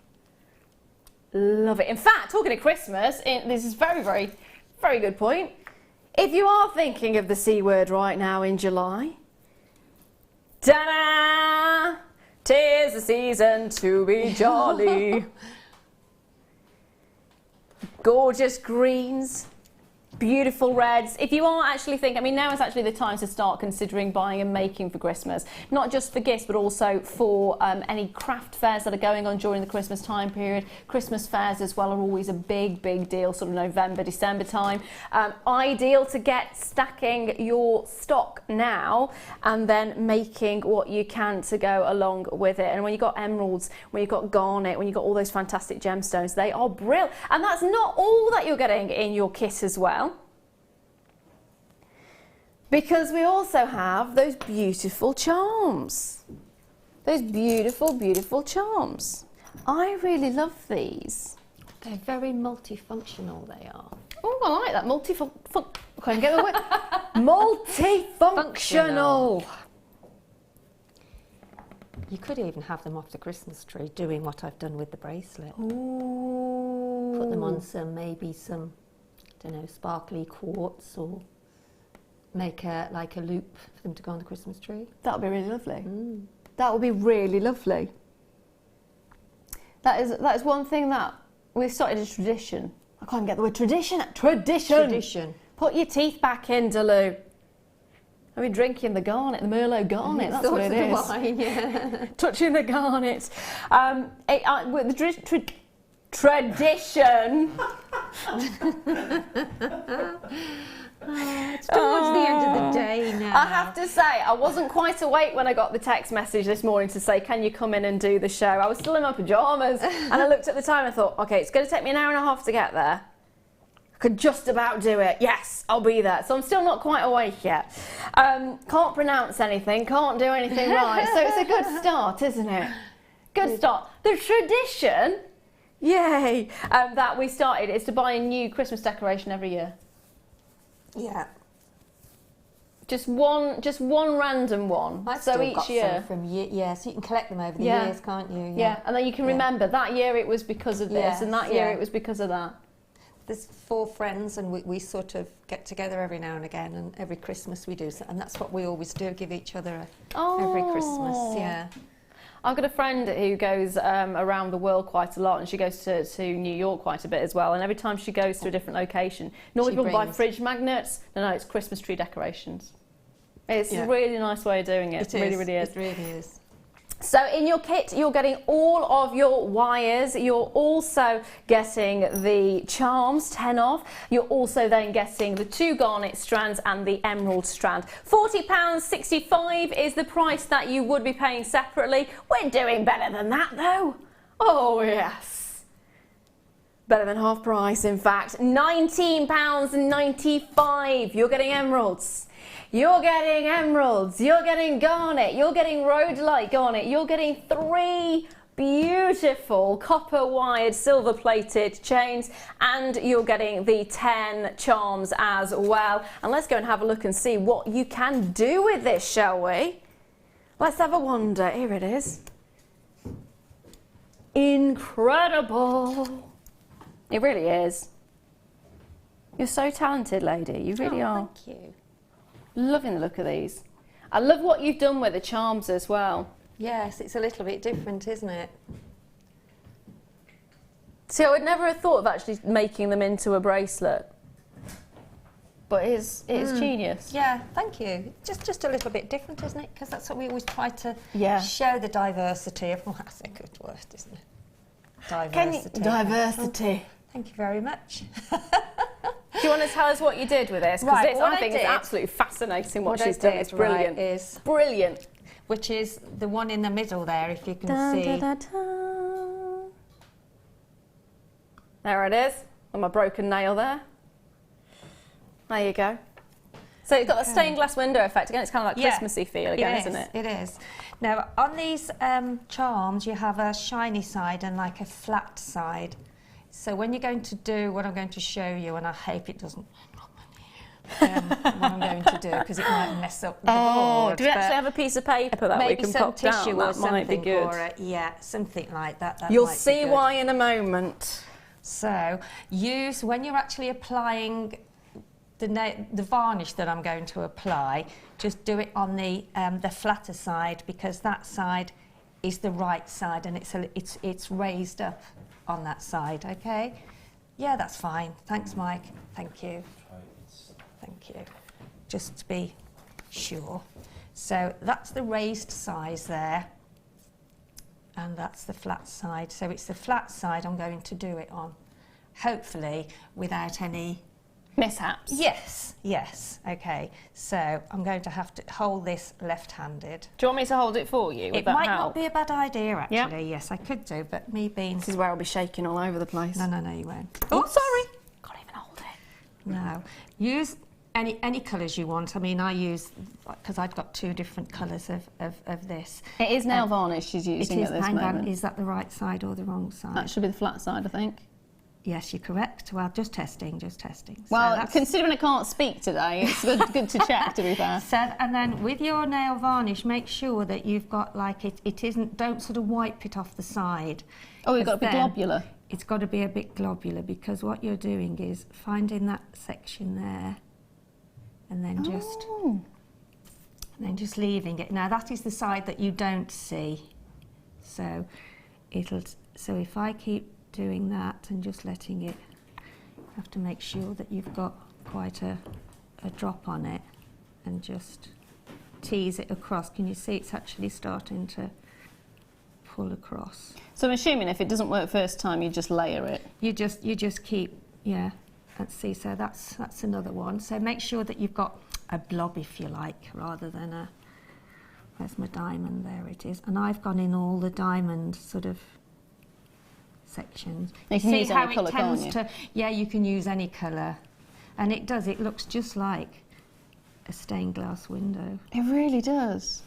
Love it. In fact, talking of Christmas, this is very, very, very good point. If you are thinking of the C word right now in July, ta-da! 'Tis the season to be jolly. Gorgeous greens, beautiful reds. If you are actually thinking, I mean, now is actually the time to start considering buying and making for Christmas. Not just for gifts, but also for any craft fairs that are going on during the Christmas time period. Christmas fairs as well are always a big, big deal, sort of November, December time. Ideal to get stacking your stock now and then making what you can to go along with it. And when you've got emeralds, when you've got garnet, when you've got all those fantastic gemstones, they are brilliant. And that's not all that you're getting in your kit as well. Because we also have those beautiful charms. Those beautiful, beautiful charms. I really love these. They're very multifunctional, they are. Oh, I like that. Can't get the word. Multifunctional. You could even have them off the Christmas tree, doing what I've done with the bracelet. Ooh. Put them on maybe some, I don't know, sparkly quartz, or make a loop for them to go on the Christmas tree. That would be really lovely. That would be really lovely. That is one thing that we've started a tradition. I can't even get the word tradition. Tradition. Put your teeth back in, De-leuw. I've been drinking the garnet, the Merlot garnet. That's what it is. Wine, yeah. Touching the garnet. The tradition. It's towards the end of the day now. I have to say, I wasn't quite awake when I got the text message this morning to say, can you come in and do the show? I was still in my pyjamas and I looked at the time and thought, okay, it's going to take me an hour and a half to get there. I could just about do it. Yes, I'll be there. So I'm still not quite awake yet. Can't pronounce anything, can't do anything right. So it's a good start, isn't it? Good start. The tradition, yay, that we started is to buy a new Christmas decoration every year. Yeah. Just one random one. I've so still each got year. Some from so you can collect them over the years, can't you? Yeah, and then you can remember that year it was because of this, and that year it was because of that. There's 4 friends, and we sort of get together every now and again, and every Christmas we do, and that's what we always do, give each other every Christmas. Yeah. I've got a friend who goes around the world quite a lot, and she goes to New York quite a bit as well, and every time she goes to a different location, normally people buy fridge magnets. No, it's Christmas tree decorations. It's a really nice way of doing it. It really is. It really is. So in your kit, you're getting all of your wires. You're also getting the charms, 10 off. You're also then getting the 2 garnet strands and the emerald strand. £40.65 is the price that you would be paying separately. We're doing better than that though. Oh yes. Better than half price, in fact. £19.95. You're getting emeralds. You're getting emeralds, you're getting garnet, you're getting rhodolite garnet, you're getting 3 beautiful copper wired silver plated chains, and you're getting the 10 charms as well. And let's go and have a look and see what you can do with this, shall we? Let's have a wander. Here it is. Incredible. It really is. You're so talented, lady. You really are. Thank you. Loving the look of these. I love what you've done with the charms as well. Yes, it's a little bit different, isn't it? See, I would never have thought of actually making them into a bracelet. But it's genius. Yeah, thank you. Just a little bit different, isn't it? Because that's what we always try to show, the diversity of, that's a good word, isn't it? Diversity. Diversity. Thank you very much. Do you want to tell us what you did with this? Because Right, this, what I I think, did- is absolutely fascinating what I she's done. did, It's brilliant. right, is Brilliant. which is the one in the middle there, if you can Da, see. da, da, da. There it is, and my broken nail there. There you go. So it's got that stained glass window effect again. It's kind of like Christmassy feel again, isn't it? It is. Now, on these charms, you have a shiny side and like a flat side. So when you're going to do what I'm going to show you, and I hope it doesn't what I'm going to do, because it might mess up the board. Do we actually have a piece of paper that we can pop down? Maybe some tissue or That might be something good. for it. Yeah, something like that. You'll might be see good. why in a moment. So use, when you're actually applying the varnish that I'm going to apply, just do it on the flatter side, because that side is the right side, and it's raised up on that side. Okay? Yeah, that's fine. Thanks, Mike. Thank you. Thank you. Just to be sure. So that's the raised size there, and that's the flat side. So it's the flat side I'm going to do it on, hopefully without any mishaps. Yes, yes. Okay. So I'm going to have to hold this left-handed. Do you want me to hold it for you? Would It that might help? not be a bad idea, actually. Yeah. Yes, I could do, but me being... This is where I'll be shaking all over the place. No, you won't. Oh, Oops. sorry. Can't even hold it. No. Use any colours you want. I mean, I use, because I've got two different colours of this. It is nail varnish she's using at this hang moment. on, is that the right side or the wrong side? That should be the flat side, I think. Yes, you're correct. Well, just testing. So Well, that's- considering I can't speak today, it's good to check, to be fair. So, and then with your nail varnish, make sure that you've got like it isn't, don't sort of wipe it off the side. Oh, you've got to be Then globular. It's got to be a bit globular, because what you're doing is finding that section there and then just leaving it. Now that is the side that you don't see. So if I keep doing that and just letting it, you have to make sure that you've got quite a drop on it, and just tease it across. Can you see it's actually starting to pull across? So I'm assuming if it doesn't work first time, you just layer it. You just keep, yeah. Let's see. So that's another one. So make sure that you've got a blob, if you like, rather than a. Where's my diamond? There it is. And I've gone in all the diamond sort of sections. You can see use how any it colour, tends can't you? to. Yeah, you can use any colour, and it does. It looks just like a stained glass window. It really does.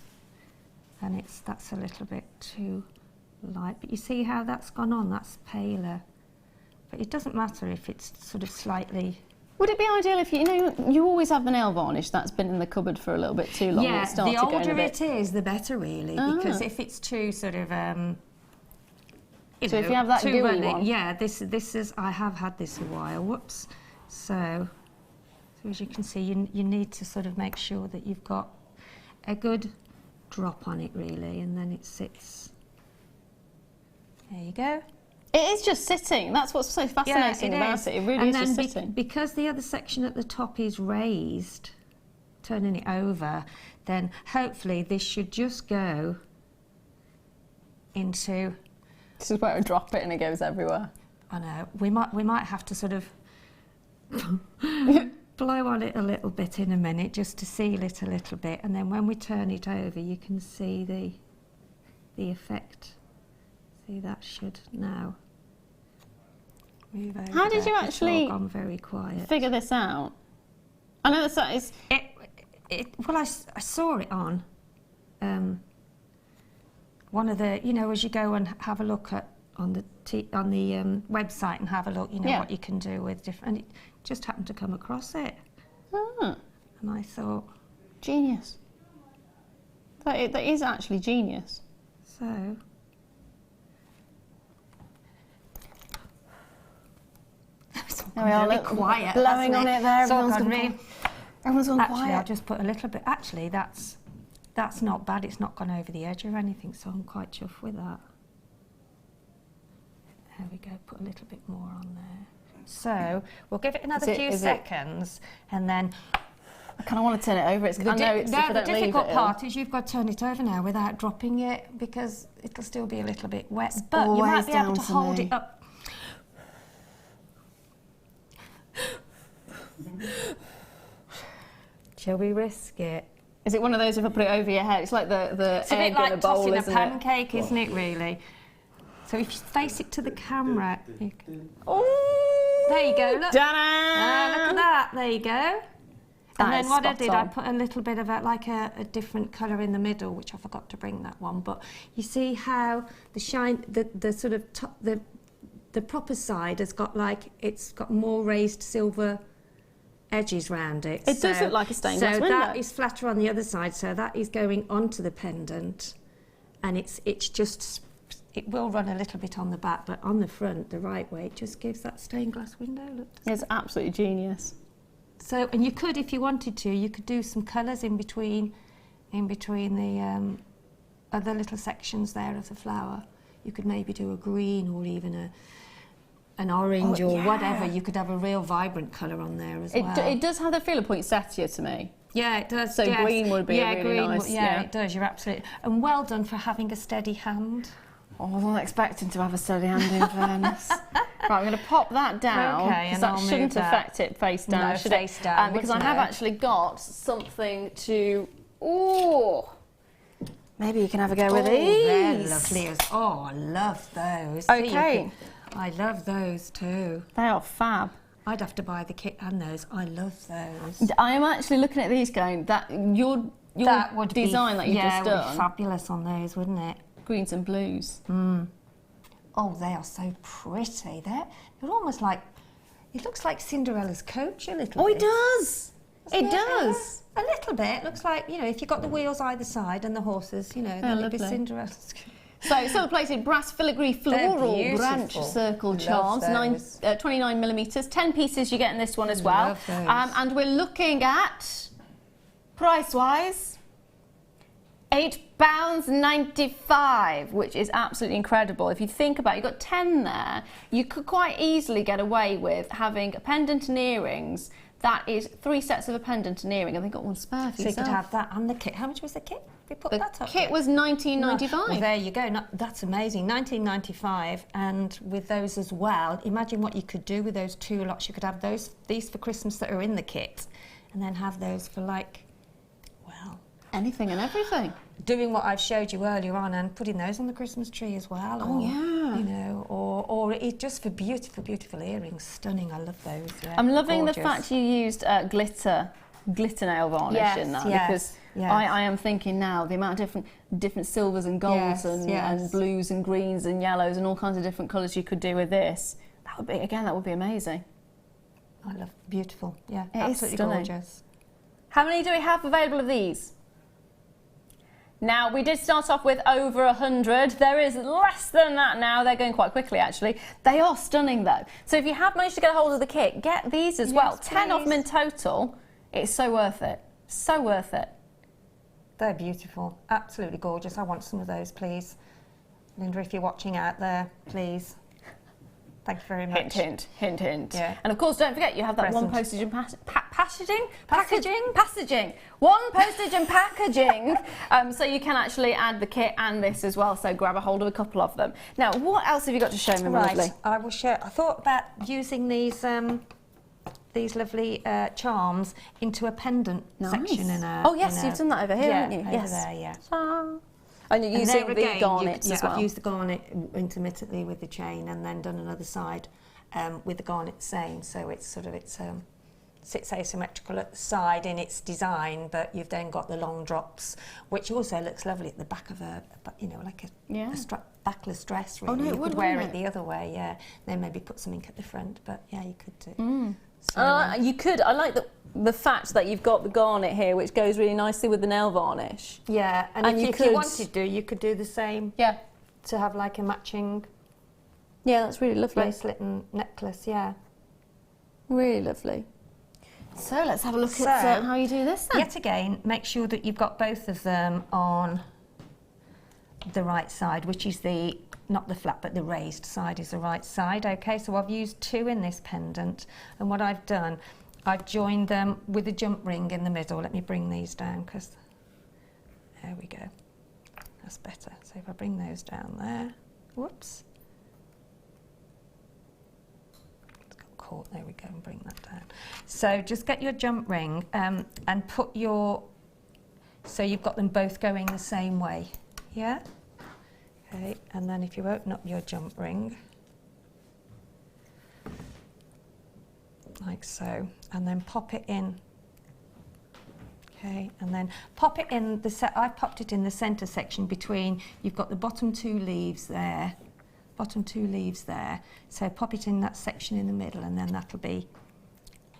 And that's a little bit too light. But you see how that's gone on? That's paler. But it doesn't matter if it's sort of slightly. Would it be ideal if you always have the nail varnish that's been in the cupboard for a little bit too long? Yeah, and it started the going older a bit... it is, the better, really. Because if it's too sort of, So if you have that too gooey runny, one, yeah, this is. I have had this a while. Whoops. So as you can see, you need to sort of make sure that you've got a good drop on it, really, and then it sits. There you go. it is just sitting. That's what's so fascinating about it. It really is just sitting. Because the other section at the top is raised, turning it over, then hopefully this should just go into. This is where I drop it and it goes everywhere. I know. We might have to sort of blow on it a little bit in a minute just to seal it a little bit, and then when we turn it over, you can see the effect. See, that should now move over. How did you It's all actually gone very quiet. figure this out? I know that is. Well, I saw it on one of the, as you go and have a look at on the website and have a look, what you can do with different. And it just happened to come across it, Ah, and I thought, genius. That is actually genius. so. There we are, Very look, quiet, blowing hasn't on it? it there. It's all Everyone's gone gone really- Everyone's gone Actually, I'll quiet. just put a little bit. Actually, that's not bad. It's not gone over the edge or anything, so I'm quite chuffed with that. There we go. Put a little bit more on there. So we'll give it another few seconds, and then. I kind of want to turn it over. I know it's if I the don't leave difficult it part is you've got to turn it over now without dropping it, because it'll still be a little bit wet. But you always might be able down to to hold me. it up. Shall we risk it? Is it one of those if I put it over your head? It's like the It's a egg bit like in a bowl, tossing a isn't pancake, isn't it, really? So if you face it to the camera... Oh! There you go, look. Ta-da! Look at that, there you go. And then what I did, I on. put a little bit of a different colour in the middle, which I forgot to bring that one. But you see how the shine, the sort of top, the proper side has got like, it's got more raised silver edges round it. It does look like a stained glass window. So that is flatter on the other side, so that is going onto the pendant. And it's just, it will run a little bit on the back, but on the front, the right way, it just gives that stained glass window look. It's absolutely genius. So, and you could, if you wanted to, you could do some colours in between the other little sections there of the flower. You could maybe do a green or even an orange or whatever. You could have a real vibrant colour on there as well. It does have the feel of poinsettia to me. Yeah, it does. So yes. green would be really green, nice. Yeah, it does. You're absolutely... And well done for having a steady hand. Oh, I wasn't expecting to have a steady hand in fairness. Right, I'm going to pop that down, because that shouldn't affect it face down, no, should face it? down, Because I have actually got something to... Oh! Maybe you can have a go with these. They're lovely. Oh, I love those. Okay. I love those too. They are fab. I'd have to buy the kit and those. I love those. I am actually looking at these going, that your that would design that you've just done. Would be fabulous on those, wouldn't it? Greens and blues. Oh, they are so pretty. They're almost like, it looks like Cinderella's coach a little bit. Oh, it does. It does. A little bit. Looks like, you know, if you've got the wheels either side and the horses, you know, then it'd be Cinderella's coach. So, silver plated brass filigree floral branch circle charms, 29 millimetres, 10 pieces you get in this one as well. And we're looking at, price-wise, £8.95, which is absolutely incredible. If you think about it, you've got 10 there, you could quite easily get away with having a pendant and earrings. That is 3 sets of a pendant and earring, and they've got one spare for yourself. So you could have that and the kit. How much was the kit? We put that up. The kit was £19.95. Well, there you go. That's amazing. £19.95, and with those as well, imagine what you could do with those 2 lots. You could have these for Christmas that are in the kit, and then have those for like, well, anything and everything. Doing what I've showed you earlier on and putting those on the Christmas tree as well. Oh, yeah. You know, or it just for beautiful, beautiful earrings. Stunning. I love those. Yeah, I'm loving gorgeous. the fact you used glitter nail varnish in that, because I am thinking now the amount of different silvers and golds and blues and greens and yellows and all kinds of different colours you could do with this. That would be amazing. I love beautiful. Yeah, it absolutely is stunning. Gorgeous. How many do we have available of these? Now, we did start off with over 100. There is less than that now. They're going quite quickly, actually. They are stunning, though. So if you have managed to get a hold of the kit, get these as well. 10 of them in total. It's so worth it. So worth it. They're beautiful. Absolutely gorgeous. I want some of those, please. Linda, if you're watching out there, please. Thank you very much. Hint, hint, hint, hint. Yeah. And of course, don't forget, you have that one postage and packaging. One postage and packaging. So you can actually add the kit and this as well. So grab a hold of a couple of them. Now, what else have you got to show me, my lovely? I will share. I thought about using these lovely charms into a pendant section in a. Oh yes, you've done that over here, haven't you? Yes, over there, yeah. And you're using the garnets as well. I've used the garnet intermittently with the chain, and then done another side with the garnet same. So it's sort of sits asymmetrical at the side in its design, but you've then got the long drops, which also looks lovely at the back of a like a backless dress. Really, oh no, you could wear it the other way. Yeah, then maybe put some ink at the front. But yeah, you could do. So, you could. I like the fact that you've got the garnet here, which goes really nicely with the nail varnish. Yeah, and if you wanted to, you could do the same. Yeah. To have like a matching. Yeah, that's really lovely. Bracelet and necklace. Yeah. Really lovely. So let's have a look at how you do this then. Yet again, make sure that you've got both of them on the right side, which is not the flat, but the raised side is the right side. Okay, so I've used 2 in this pendant, and what I've done, I've joined them with a jump ring in the middle. Let me bring these down, because there we go. That's better. So if I bring those down there, whoops. It's got caught. There we go, and bring that down. So just get your jump ring and put your, so you've got them both going the same way, yeah? Okay, and then if you open up your jump ring, like so, and then pop it in. Okay, and then pop it in the I've popped it in the centre section between, you've got the bottom 2 leaves there, so pop it in that section in the middle, and then that'll be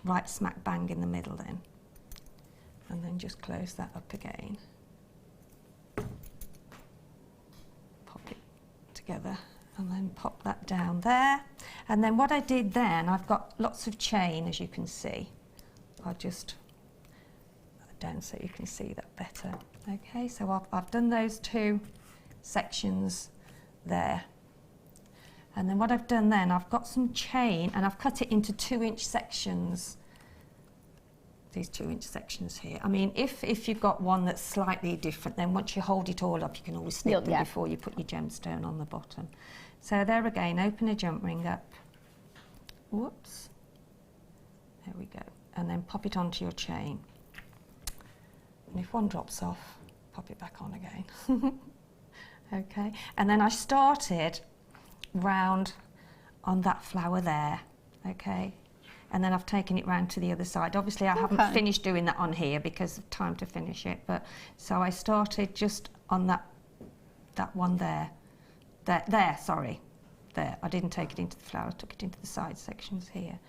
right smack bang in the middle then. And then just close that up again. Pop it together and then pop that down there. And then what I did then, I've got lots of chain, as you can see. I'll just put that down so you can see that better. Okay, so I've done those 2 sections there. And then what I've done then, I've got some chain and I've cut it into 2-inch sections. These 2-inch sections here. I mean, if you've got one that's slightly different, then once you hold it all up, you can always snip them before you put your gemstone on the bottom. So there again, open a jump ring up. Whoops. There we go. And then pop it onto your chain. And if one drops off, pop it back on again. Okay. And then I started round on that flower there. Okay. And then I've taken it round to the other side. Obviously, I haven't finished doing that on here because of time to finish it. But so I started just on that one there. Sorry. There. I didn't take it into the flower. I took it into the side sections here.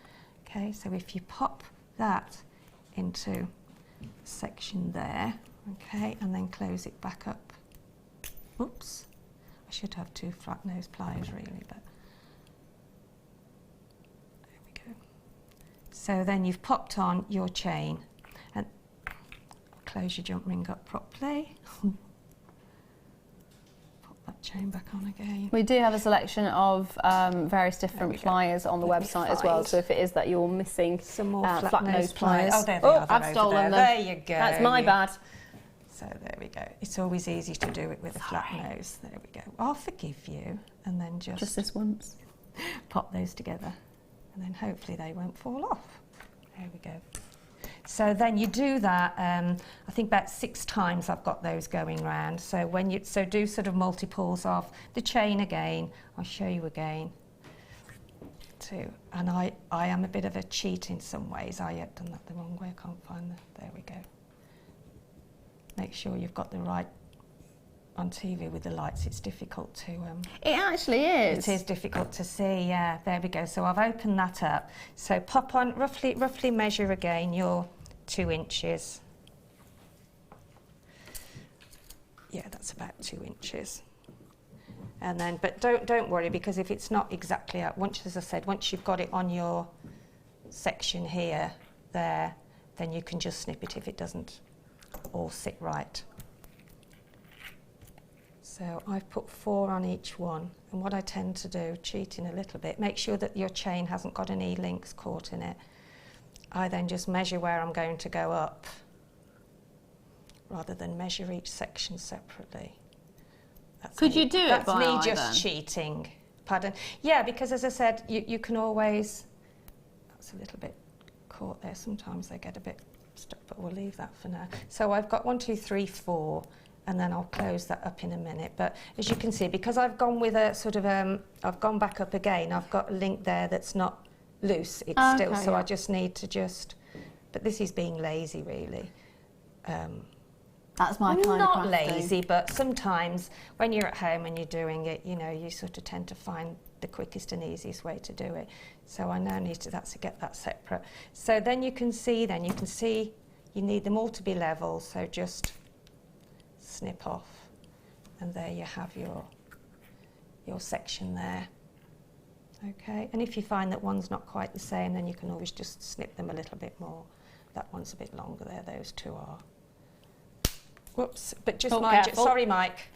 Okay. So if you pop that into section there, okay, and then close it back up. Oops. I should have 2 flat nose pliers really, but. So then you've popped on your chain and close your jump ring up properly. Pop that chain back on again. We do have a selection of various different pliers on the website as well, so if it is that you're missing some more flat nose pliers. Oh, there they are. I've stolen them. There you go. That's my bad. So there we go. It's always easy to do it with a flat nose. There we go. I'll forgive you. And then just this once. Pop those together. And then hopefully they won't fall off. There we go. So then you do that, I think about 6 times I've got those going round. So when you do sort of multiples of the chain again, I'll show you again. Too. And I am a bit of a cheat in some ways. I have done that the wrong way. I can't find there we go. Make sure you've got the right. On TV with the lights, it's difficult to. It actually is. It is difficult to see. Yeah, there we go. So I've opened that up. So pop on roughly measure again your 2 inches. Yeah, that's about 2 inches. And then, but don't worry, because if it's not exactly out, as I said, once you've got it on your section here, there, then you can just snip it if it doesn't all sit right. So I've put 4 on each one, and what I tend to do, cheating a little bit, make sure that your chain hasn't got any links caught in it. I then just measure where I'm going to go up, rather than measure each section separately. Could you do it by eye? That's me just cheating. Pardon? Yeah, because as I said, you can always. That's a little bit caught there. Sometimes they get a bit stuck, but we'll leave that for now. So I've got 1, 2, 3, 4. And then I'll close that up in a minute. But as you can see, because I've gone with a sort of, I've gone back up again, I've got a link there that's not loose, it's still, so I just need to but this is being lazy really. That's my kind of Not lazy, but sometimes when you're at home and you're doing it, you know, you sort of tend to find the quickest and easiest way to do it. So I now need to get that separate. So then you can see you need them all to be level, so just snip off, and there you have your section there. Okay, and if you find that one's not quite the same, then you can always just snip them a little bit more. That one's a bit longer there, those 2 are. Whoops, but just sorry, Mike.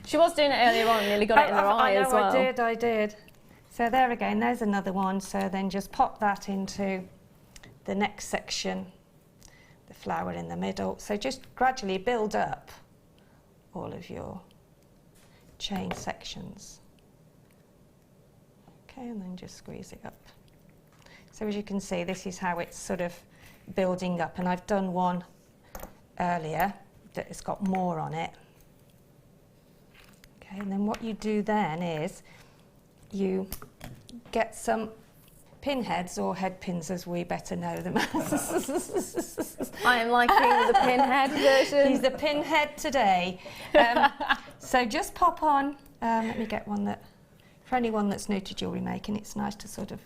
She was doing it earlier on and nearly got it in her eye as well. I did. So there again, there's another one. So then just pop that into the next section. The flower in the middle. So just gradually build up all of your chain sections. Okay, and then just squeeze it up. So as you can see, this is how it's sort of building up, and I've done one earlier that has got more on it. Okay, and then what you do then is you get some pin heads, or head pins as we better know them as. I am liking the pinhead version. He's the pinhead today. So just pop on, let me get one that, for anyone that's new to jewellery making, it's nice to sort of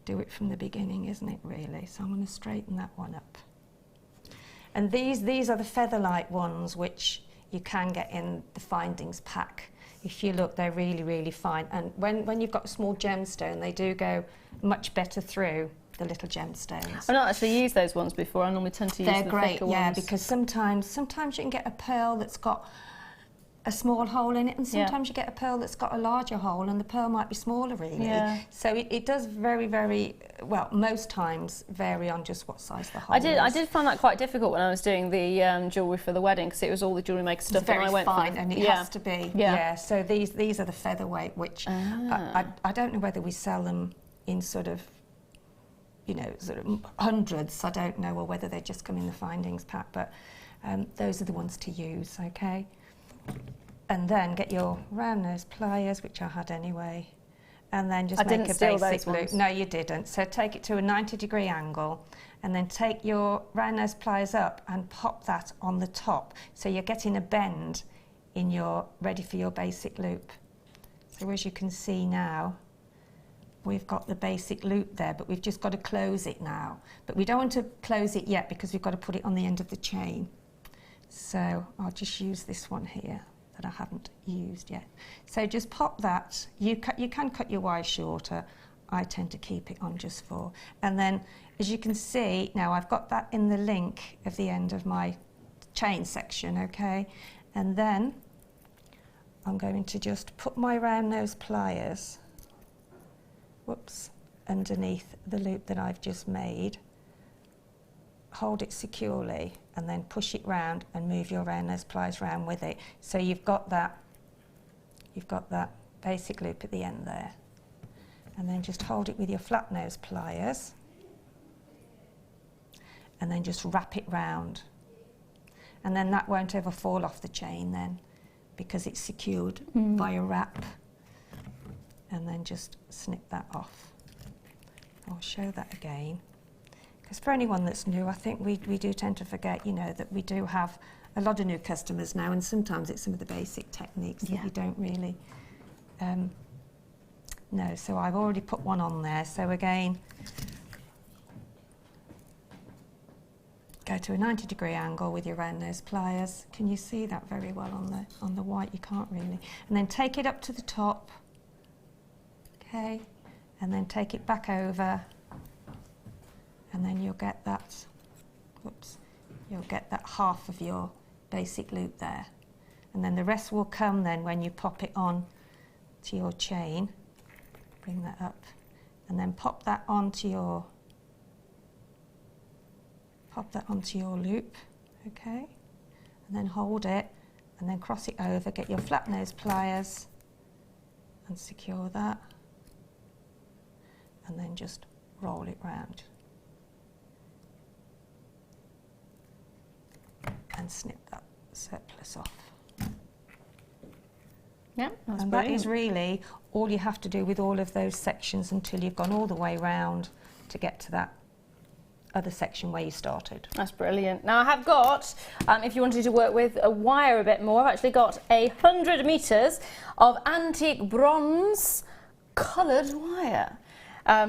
do it from the beginning, isn't it, really? So I'm going to straighten that one up. And these are the featherlight ones, which you can get in the findings pack. If you look, they're really, really fine. And when you've got a small gemstone, they do go much better through the little gemstones. I've not actually used those ones before. I normally tend to use the thicker ones. They're great, yeah, because sometimes you can get a pearl that's got a small hole in it, and sometimes you get a pearl that's got a larger hole, and the pearl might be smaller, really. Yeah. So it does very, very well. Most times vary on just what size the hole is. I did find that quite difficult when I was doing the jewellery for the wedding, because it was all the jewellery maker stuff, and I went fine, and it has to be. Yeah. So these are the featherweight, which I don't know whether we sell them in sort of, you know, sort of hundreds. I don't know, or whether they just come in the findings pack, but those are the ones to use. Okay. And then get your round nose pliers, which I had anyway, and then just make a basic loop. No, you didn't. So take it to a 90-degree angle, and then take your round nose pliers up and pop that on the top, so you're getting a bend in your ready for your basic loop. So as you can see now, we've got the basic loop there, but we've just got to close it now. But we don't want to close it yet, because we've got to put it on the end of the chain. So I'll just use this one here that I haven't used yet. So just pop that. You can cut your wire shorter. I tend to keep it on just 4. And then, as you can see, now I've got that in the link of the end of my chain section, okay? And then I'm going to just put my round nose pliers, underneath the loop that I've just made. Hold it securely, and then push it round and move your round nose pliers round with it. So you've got that basic loop at the end there. And then just hold it with your flat nose pliers, and then just wrap it round. And then that won't ever fall off the chain then, because it's secured by a wrap. And then just snip that off. I'll show that again. Because for anyone that's new, I think we do tend to forget, you know, that we do have a lot of new customers now, and sometimes it's some of the basic techniques that you don't really know. So I've already put one on there. So again, go to a 90-degree angle with your round nose pliers. Can you see that very well on the white? You can't really. And then take it up to the top. Okay, and then take it back over. And then you'll get that, you'll get that half of your basic loop there. And then the rest will come then when you pop it on to your chain. Bring that up, and then pop that onto your loop, okay? And then hold it, and then cross it over, get your flat nose pliers, and secure that. And then just roll it round. And snip that surplus off. Yeah, that's and brilliant. That is really all you have to do with all of those sections until you've gone all the way round to get to that other section where you started. That's brilliant. Now I have got, if you wanted to work with a wire a bit more, I've actually got 100 metres of antique bronze coloured wire.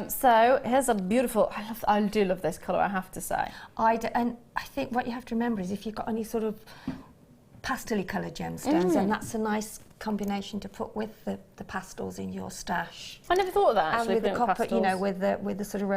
So here's a beautiful, I do love this colour, I have to say. And I think what you have to remember is if you've got any sort of pastel-y coloured gemstones, and that's a nice combination to put with the pastels in your stash. I never thought of that actually. And with the copper, you know, with the sort of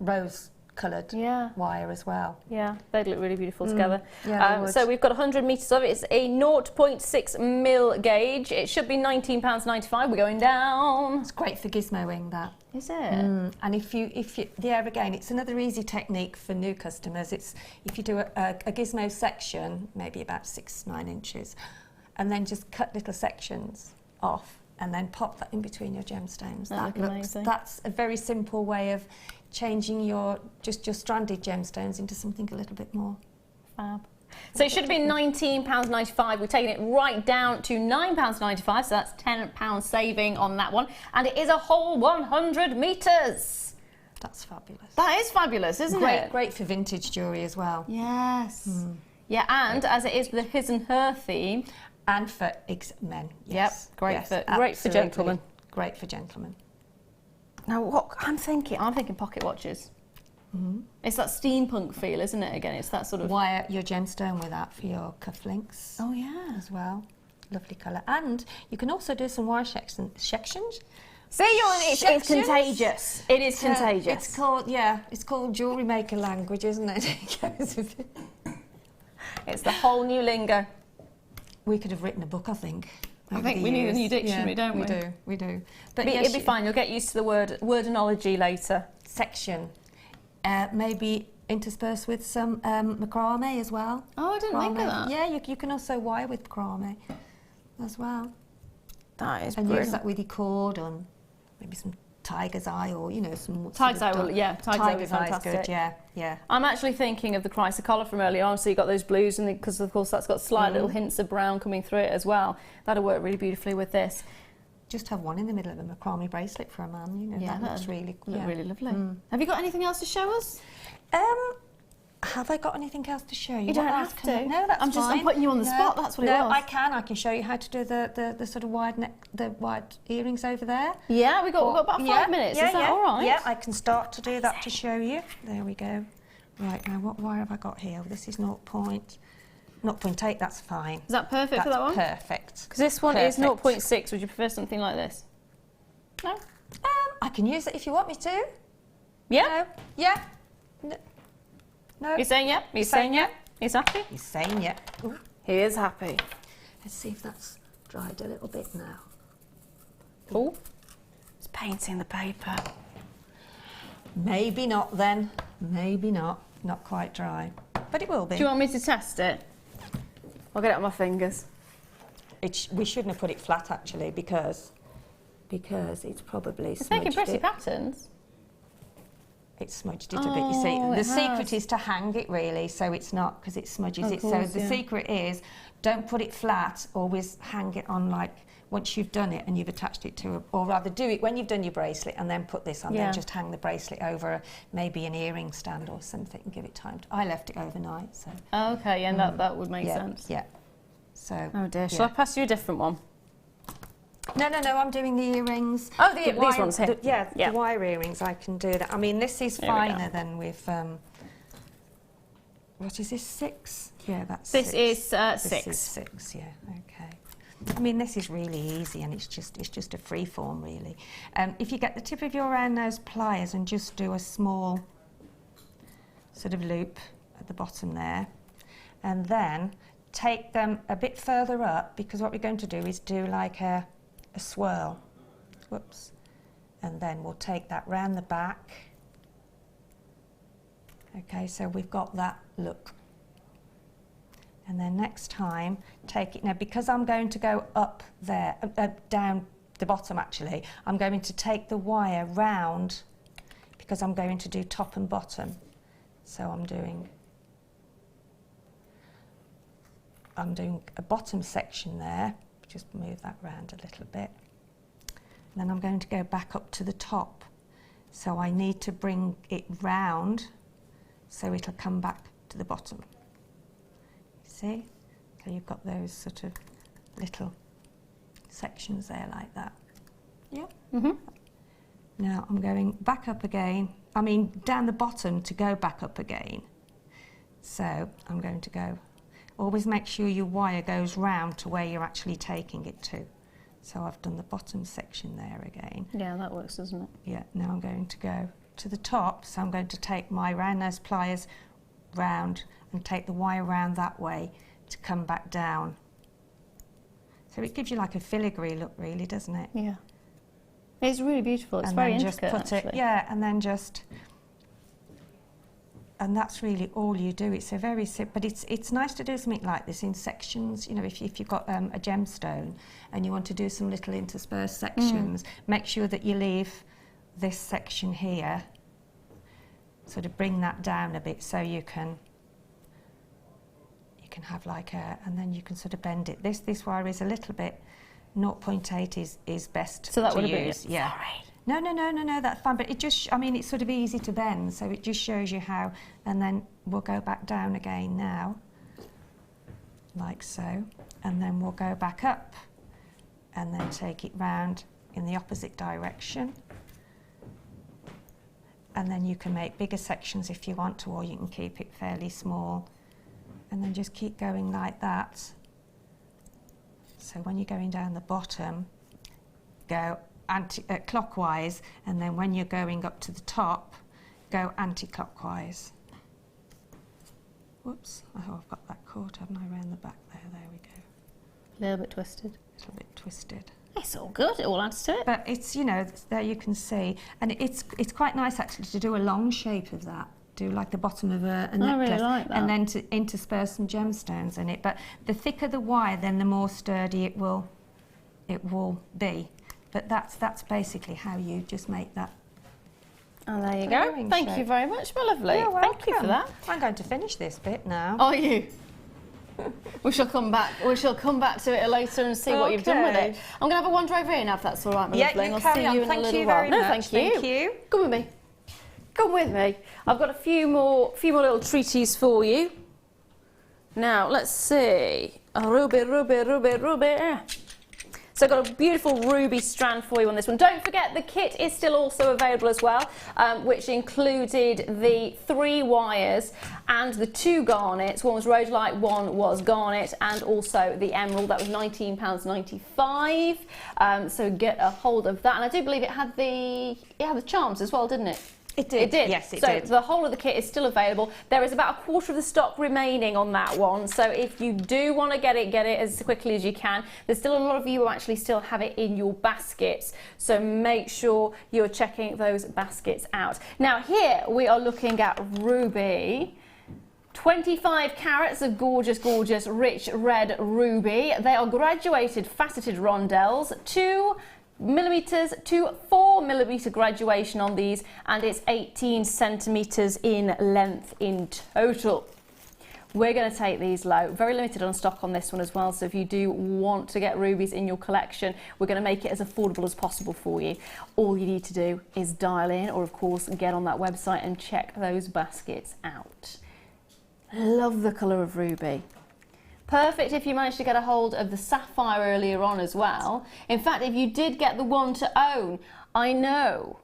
rose coloured wire as well. Yeah, they'd look really beautiful together. Yeah, so we've got 100 metres of it. It's a 0.6 mil gauge. It should be £19.95. We're going down. It's great for gizmoing, that. Is it? And if you again, it's another easy technique for new customers. It's if you do a gizmo section, maybe about 6-9 inches, and then just cut little sections off and then pop that in between your gemstones. That looks amazing. That's a very simple way of changing your stranded gemstones into something a little bit more fab. So it should have been £19.95. We've taken it right down to £9.95, so that's £10 saving on that one. And it is a whole 100 metres. That's fabulous. That is fabulous, isn't it? Great for vintage jewellery as well. Yes. Yeah, and as it is the his and her theme. And for men. Yes. Yep, great for gentlemen. Great for gentlemen. Now, what I'm thinking pocket watches. It's that steampunk feel, isn't it? Again, it's that sort of... Wire your gemstone with that for your cufflinks. Oh, yeah. As well. Lovely colour. And you can also do some wire sections. See, it's contagious. It is contagious. It's called JewelleryMaker language, isn't it? It's the whole new lingo. We could have written a book, I think. I think we need a new dictionary, don't we? We do. But it'll be fine. You'll get used to the wordology later. Section. Maybe interspersed with some macrame as well. Oh, I didn't think of that. Yeah, you can also wire with macrame as well. That is and brilliant. Use that with your cord on maybe some tiger's eye or, some... Tiger's eye will be fantastic. Good, yeah. I'm actually thinking of the Chrysocolla from earlier on, so you've got those blues, and because of course that's got slight little hints of brown coming through it as well. That'll work really beautifully with this. Just have one in the middle of a macrame bracelet for a man, Yeah, that looks really cool. Really lovely. Have you got anything else to show us? Have I got anything else to show you? You don't have to. No, that's fine. I'm putting you on the spot. That's what it was. I can show you how to do the sort of wide earrings over there. Yeah, we've got about 5 minutes. Is that all right? Yeah, I can start to do that to show you. There we go. Right, now what wire have I got here? This is 0.8, that's fine. Is that perfect for that one? Perfect. Because this one is 0.6. Would you prefer something like this? No? I can use it if you want me to. Yeah? No. Yeah. No. You're saying yeah? You're saying yeah? He's happy? He's saying yeah. Ooh. He is happy. Let's see if that's dried a little bit now. Oh, it's painting the paper. Maybe not then. Maybe not. Not quite dry. But it will be. Do you want me to test it? I'll get it on my fingers. We shouldn't have put it flat actually because it's probably It's making pretty patterns. It's smudged it a bit, you see. The secret is to hang it really, so it's not, because it smudges it. So the secret is, don't put it flat, always hang it on once you've done it and you've attached it to or rather do it when you've done your bracelet and then put this on, then just hang the bracelet over maybe an earring stand or something and give it time. I left it overnight, so. Okay, and that would make sense. Yeah. So. Oh dear, shall I pass you a different one? No, I'm doing the earrings. Oh, these ones here. The wire earrings, I can do that. I mean, this is finer than with, what is this, 6? Yeah, that's this 6. Is 6. This is 6, yeah, okay. I mean, this is really easy and it's just a free form, really. If you get the tip of your round nose pliers and just do a small sort of loop at the bottom there, and then take them a bit further up, because what we're going to do is do like a swirl, whoops, and then we'll take that round the back. Okay, so we've got that look. And then next time, take it, now because I'm going to go up there, down the bottom actually, I'm going to take the wire round, because I'm going to do top and bottom. So I'm doing a bottom section there. Just move that round a little bit. And then I'm going to go back up to the top. So I need to bring it round so it'll come back to the bottom. You see? So you've got those sort of little sections there like that. Yeah? Now I'm going back up again. I mean down the bottom to go back up again. So I'm going to go. Always make sure your wire goes round to where you're actually taking it to. So I've done the bottom section there again. Yeah, that works, doesn't it? Yeah, now I'm going to go to the top. So I'm going to take my round nose pliers round and take the wire round that way to come back down. So it gives you like a filigree look, really, doesn't it? Yeah. It's really beautiful. It's very intricate, just put actually. it, yeah, and then just And that's really all you do. It's a very simple, but it's nice to do something like this in sections. You know, if you've got a gemstone and you want to do some little interspersed sections, make sure that you leave this section here, sort of bring that down a bit so you can have like a, and then you can sort of bend it. This wire is a little bit, 0.8 is best so that to would have use. been, yeah. Sorry. No, that's fine. But it just, I mean, it's sort of easy to bend, so it just shows you how, and then we'll go back down again now, like so, and then we'll go back up, and then take it round in the opposite direction. And then you can make bigger sections if you want to, or you can keep it fairly small. And then just keep going like that. So when you're going down the bottom, go clockwise, and then when you're going up to the top, go anti-clockwise. Whoops, oh, I've got that caught, haven't I, around the back there? There we go. A little bit twisted. A little bit twisted. It's all good, it all adds to it. But it's, you know, there you can see, and it's quite nice actually to do a long shape of that. Do like the bottom of a necklace, I really like that. And then to intersperse some gemstones in it. But the thicker the wire, then the more sturdy it will be. But that's basically how you just make that. And there you go. Thank you very much, my lovely. You're welcome. Thank you for that. I'm going to finish this bit now. Are you? We shall come back. We shall come back to it later and see what you've done with it. I'm going to have a wander over here now, if that's all right, my lovely. You I'll carry see on. you in a little while. No, thank you. Thank you. Come with me. Come with me. I've got a few more little treaties for you. Now, let's see. Oh, ruby. So I've got a beautiful ruby strand for you on this one. Don't forget the kit is still also available as well, which included the 3 wires and the 2 garnets. One was rhodolite, one was garnet, and also the emerald. That was £19.95. So get a hold of that. And I do believe it had the charms as well, didn't it? It did. It did. Yes, it did. So the whole of the kit is still available. There is about a quarter of the stock remaining on that one. So if you do want to get it as quickly as you can. There's still a lot of you who actually still have it in your baskets. So make sure you're checking those baskets out. Now here we are looking at ruby. 25 carats of gorgeous, gorgeous, rich red ruby. They are graduated faceted rondelles. 2 millimeters to 4 millimeter graduation on these, and it's 18 centimeters in length in total. We're going to take these low, very limited on stock on this one as well, so if you do want to get rubies in your collection, we're going to make it as affordable as possible for you. All you need to do is dial in, or of course get on that website and check those baskets out. Love the colour of ruby. Perfect if you managed to get a hold of the sapphire earlier on as well. In fact, if you did get the one to own, I know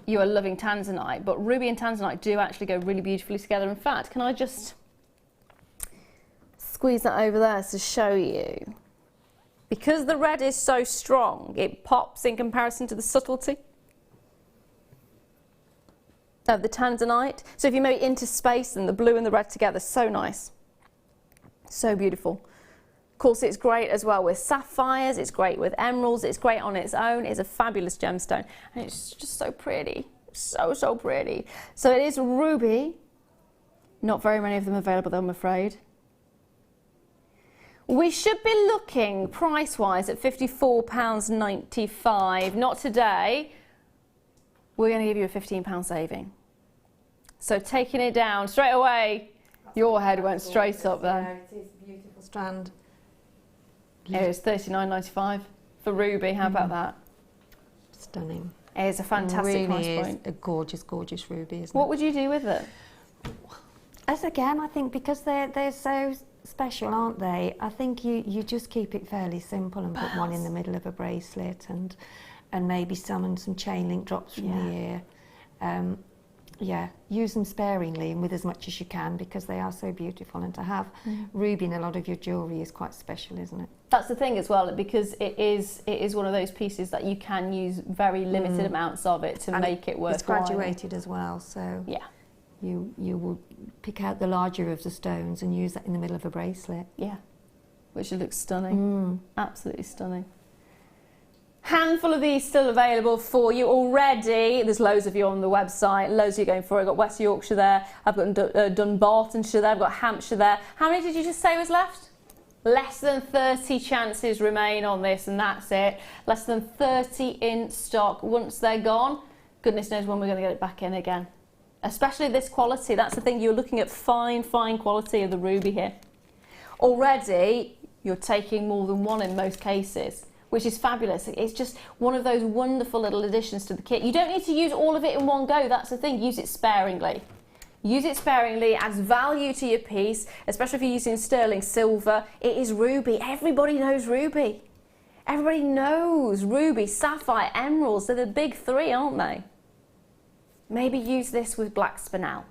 you are loving Tanzanite, but ruby and Tanzanite do actually go really beautifully together. In fact, can I just squeeze that over there to show you? Because the red is so strong, it pops in comparison to the subtlety of the Tanzanite. So if you maybe interspace them, the blue and the red together, so nice. So beautiful. Of course, it's great as well with sapphires, it's great with emeralds, it's great on its own. It's a fabulous gemstone, and it's just so pretty. So pretty. So it is ruby. Not very many of them available, though, I'm afraid. We should be looking price-wise at £54.95. Not today. We're going to give you a £15 saving. So taking it down straight away. Your head went straight up there. Yeah, it is a beautiful strand. It was £39.95 for ruby. How about that? Stunning. It is a fantastic price point. A gorgeous, gorgeous ruby, isn't it? What would you do with it? As again, I think because they're so special, aren't they? I think you just keep it fairly simple and put one in the middle of a bracelet and maybe some chain link drops from the ear. Yeah, use them sparingly and with as much as you can because they are so beautiful, and to have ruby in a lot of your jewellery is quite special, isn't it? That's the thing as well, because it is one of those pieces that you can use very limited amounts of it to make it worthwhile. It's graduated as well, so yeah, you will pick out the larger of the stones and use that in the middle of a bracelet. Yeah, which looks stunning, absolutely stunning. Handful of these still available for you already. There's loads of you on the website, loads of you going for it. I've got West Yorkshire there, I've got Dunbartonshire there, I've got Hampshire there. How many did you just say was left? Less than 30 chances remain on this, and that's it. Less than 30 in stock. Once they're gone, goodness knows when we're going to get it back in again. Especially this quality, that's the thing, you're looking at fine quality of the ruby here. Already, you're taking more than one in most cases, which is fabulous. It's just one of those wonderful little additions to the kit. You don't need to use all of it in one go, that's the thing, use it sparingly. Use it sparingly, adds value to your piece, especially if you're using sterling silver. It is ruby, everybody knows ruby. Everybody knows ruby, sapphire, emeralds, they're the big three, aren't they? Maybe use this with black spinel.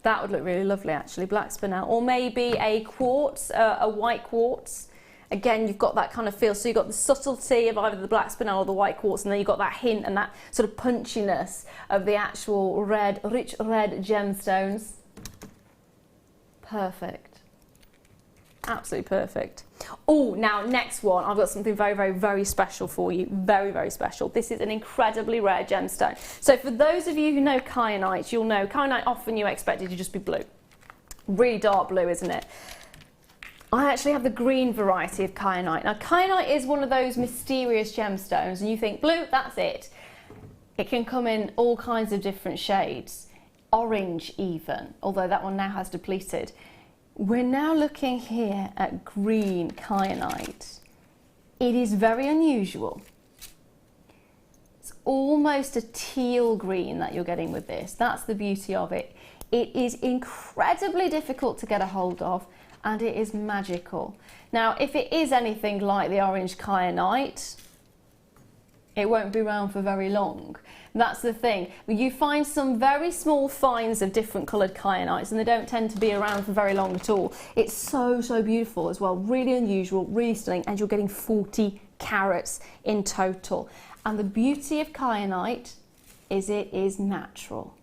That would look really lovely actually, black spinel. Or maybe a quartz, a white quartz. Again, you've got that kind of feel. So you've got the subtlety of either the black spinel or the white quartz, and then you've got that hint and that sort of punchiness of the actual red, rich red gemstones. Perfect. Absolutely perfect. Oh, now next one, I've got something very special for you. Very special. This is an incredibly rare gemstone. So for those of you who know kyanite, you'll know kyanite often you expect it to just be blue. Really dark blue, isn't it? I actually have the green variety of kyanite. Now, kyanite is one of those mysterious gemstones, and you think, blue, that's it. It can come in all kinds of different shades, orange even, although that one now has depleted. We're now looking here at green kyanite. It is very unusual. It's almost a teal green that you're getting with this. That's the beauty of it. It is incredibly difficult to get a hold of, and it is magical. Now, if it is anything like the orange kyanite, it won't be around for very long. That's the thing. You find some very small finds of different coloured kyanites, and they don't tend to be around for very long at all. It's so beautiful as well, really unusual, really stunning, and you're getting 40 carats in total. And the beauty of kyanite is it is natural.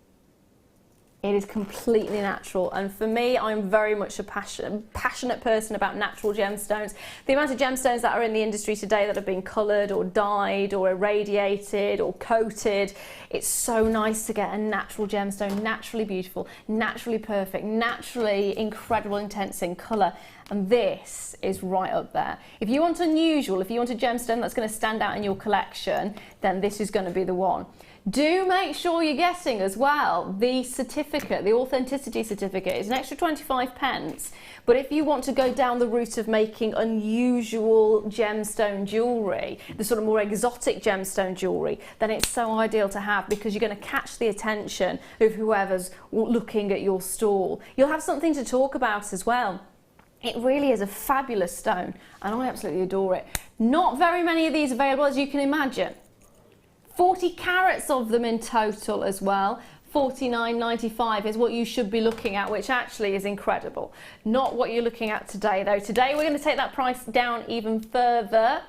It is completely natural, and for me, I'm very much a passionate person about natural gemstones. The amount of gemstones that are in the industry today that have been coloured or dyed or irradiated or coated, it's so nice to get a natural gemstone, naturally beautiful, naturally perfect, naturally incredible, intense in colour. And this is right up there. If you want unusual, if you want a gemstone that's going to stand out in your collection, then this is going to be the one. Do make sure you're getting as well the certificate, the authenticity certificate. It's an extra 25p. But if you want to go down the route of making unusual gemstone jewellery, the sort of more exotic gemstone jewellery, then it's so ideal to have, because you're going to catch the attention of whoever's looking at your stall. You'll have something to talk about as well. It really is a fabulous stone, and I absolutely adore it. Not very many of these available, as you can imagine. 40 carats of them in total as well. $49.95 is what you should be looking at, which actually is incredible. Not what you're looking at today though. Today we're going to take that price down even further.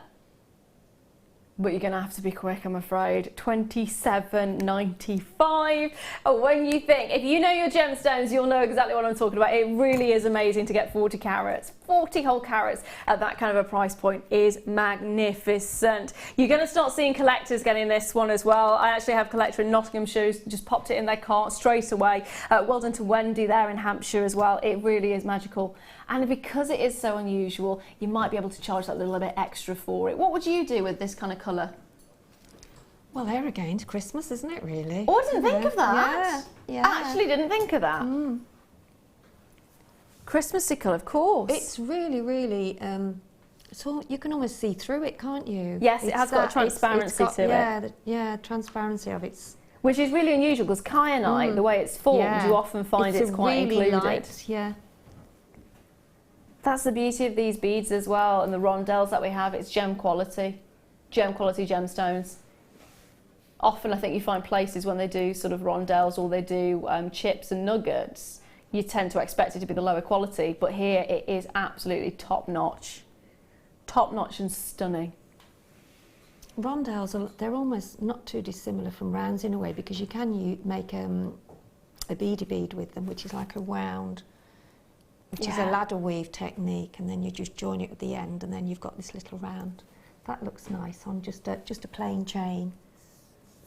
But you're going to have to be quick, I'm afraid. $27.95. Oh, when you think, if you know your gemstones, you'll know exactly what I'm talking about. It really is amazing to get 40 carats. 40 whole carats at that kind of a price point is magnificent. You're going to start seeing collectors getting this one as well. I actually have a collector in Nottinghamshire who's just popped it in their cart straight away. Well done to Wendy there in Hampshire as well. It really is magical. And because it is so unusual, you might be able to charge that little bit extra for it. What would you do with this kind of colour? Well, there again, it's Christmas, isn't it, really? Oh, I didn't think of that. Yeah. Actually didn't think of that. Christmassy colour, of course. It's really, so you can almost see through it, can't you? Yes, it has got a transparency to it. Yeah, transparency of it. Which is really unusual, because kyanite, the way it's formed, you often find it's quite really included. light, yeah. That's the beauty of these beads as well, and the rondelles that we have. It's gem quality gemstones. Often I think you find places when they do sort of rondelles or they do chips and nuggets, you tend to expect it to be the lower quality, but here it is absolutely top notch and stunning. Rondelles, they're almost not too dissimilar from rounds in a way, because you can make a beady bead with them, which is like a wound, which is a ladder weave technique, and then you just join it at the end, and then you've got this little round That looks nice on just a plain chain.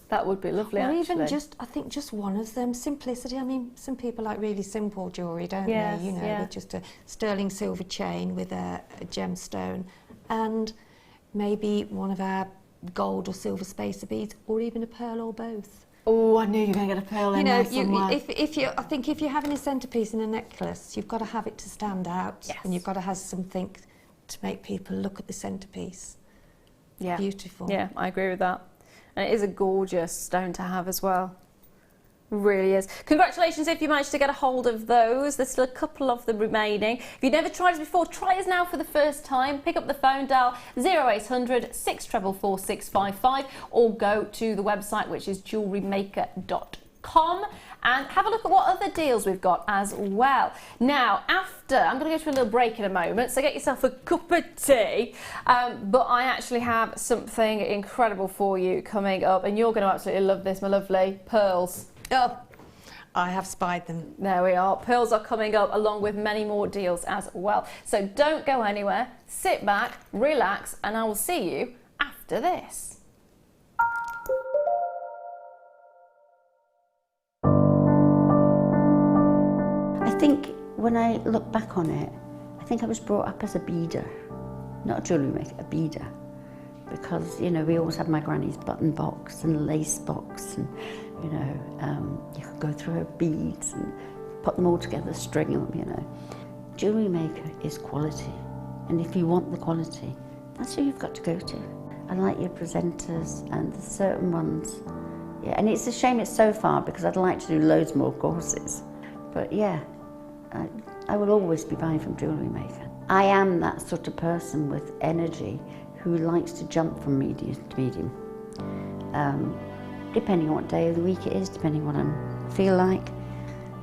That would be lovely, or actually. even just, I think just one of them. Simplicity. I mean, some people like really simple jewellery, don't they? You know, with just a sterling silver chain with a gemstone, and maybe one of our gold or silver spacer beads, or even a pearl or both. Oh, I knew you were going to get a pearl in there somewhere. I think if you're having a centrepiece in a necklace, you've got to have it to stand out, Yes. and you've got to have something to make people look at the centrepiece. Yeah. Beautiful. Yeah, I agree with that. And it is a gorgeous stone to have as well. Really is. Congratulations if you managed to get a hold of those. There's still a couple of them remaining. If you've never tried us before, try us now for the first time. Pick up the phone, dial 0800 644 655, or go to the website, which is JewelleryMaker.com, and have a look at what other deals we've got as well. Now, I'm going to go to a little break in a moment, so get yourself a cup of tea. But I actually have something incredible for you coming up, and you're going to absolutely love this, my lovely. Pearls. Oh, I have spied them. There we are. Pearls are coming up, along with many more deals as well. So don't go anywhere. Sit back, relax, and I will see you after this. I think when I look back on it, I think I was brought up as a beader, not a jewellery maker, a beader. Because, you know, we always had my granny's button box and lace box, and, you know, you could go through her beads and put them all together, string them, you know. Jewellery maker is quality, and if you want the quality, that's who you've got to go to. I like your presenters and the certain ones. Yeah, and it's a shame it's so far, because I'd like to do loads more courses. But yeah, I will always be buying from Jewellery Maker. I am that sort of person with energy who likes to jump from medium to medium. Depending on what day of the week it is, depending on what I feel like.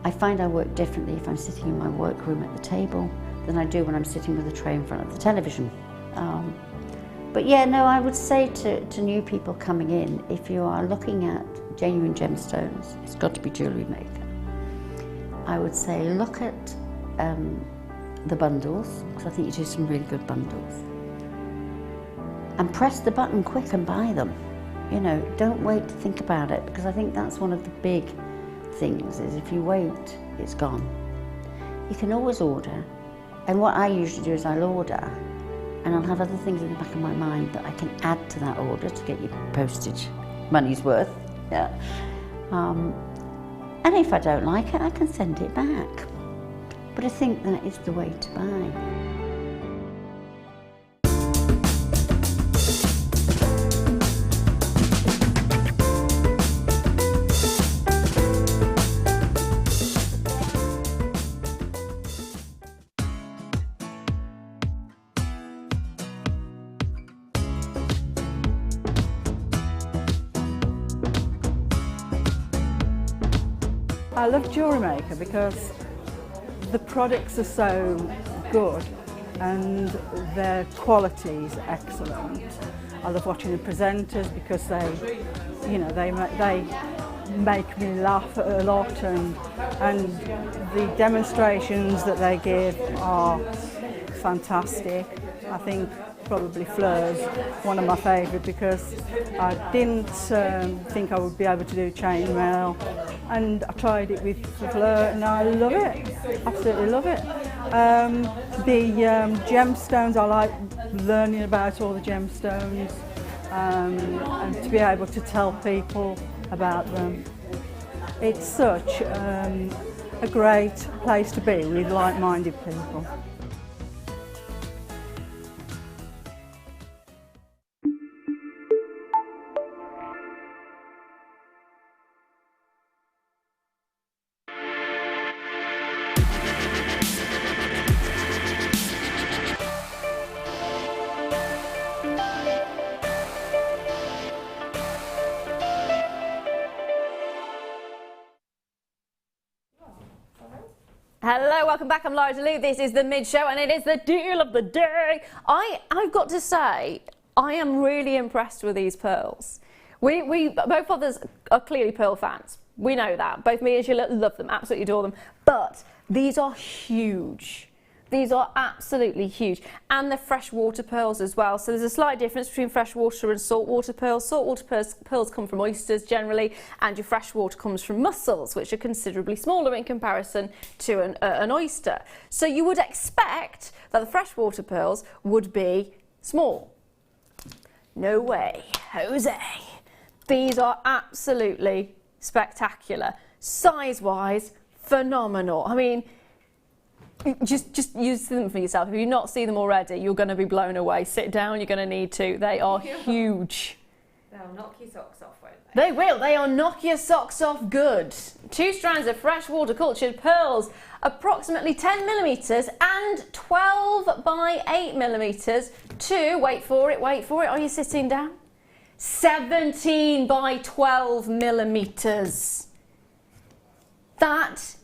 I find I work differently if I'm sitting in my workroom at the table than I do when I'm sitting with a tray in front of the television. But yeah, no, I would say to new people coming in, if you are looking at genuine gemstones, it's got to be Jewellery Maker. I would say look at the bundles, because I think you do some really good bundles. And press the button quick and buy them. You know, don't wait to think about it, because I think that's one of the big things, is if you wait, it's gone. You can always order, and what I usually do is I'll order, and I'll have other things in the back of my mind that I can add to that order to get your postage money's worth. Yeah. And if I don't like it, I can send it back. But I think that is the way to buy. I love Jewellery Maker because the products are so good and their quality is excellent. I love watching the presenters because they make me laugh a lot, and the demonstrations that they give are fantastic. I think probably Fleur's one of my favourite, because I didn't think I would be able to do chainmail, and I tried it with Fleur and I love it, absolutely love it. The gemstones, I like learning about all the gemstones, and to be able to tell people about them. It's such a great place to be with like-minded people. Hello, welcome back. I'm Lara De-leuw. This is the Mid Show, and it is the deal of the day. I've got to say, I am really impressed with these pearls. We both of us are clearly pearl fans. We know that. Both me and Sheila love them, absolutely adore them. But these are huge. These are absolutely huge. And they're freshwater pearls as well. So there's a slight difference between freshwater and saltwater pearls. Saltwater pearls come from oysters generally, and your freshwater comes from mussels, which are considerably smaller in comparison to an oyster. So you would expect that the freshwater pearls would be small. No way, Jose. These are absolutely spectacular. Size-wise, phenomenal. I mean, just use them for yourself. If you've not seen them already, you're going to be blown away. Sit down, you're going to need to. They are huge. They'll knock your socks off, won't they? They will. They are knock your socks off good. 2 strands of freshwater cultured pearls, approximately 10 millimetres and 12 by 8 millimetres to, wait for it, are you sitting down? 17 by 12 millimetres. That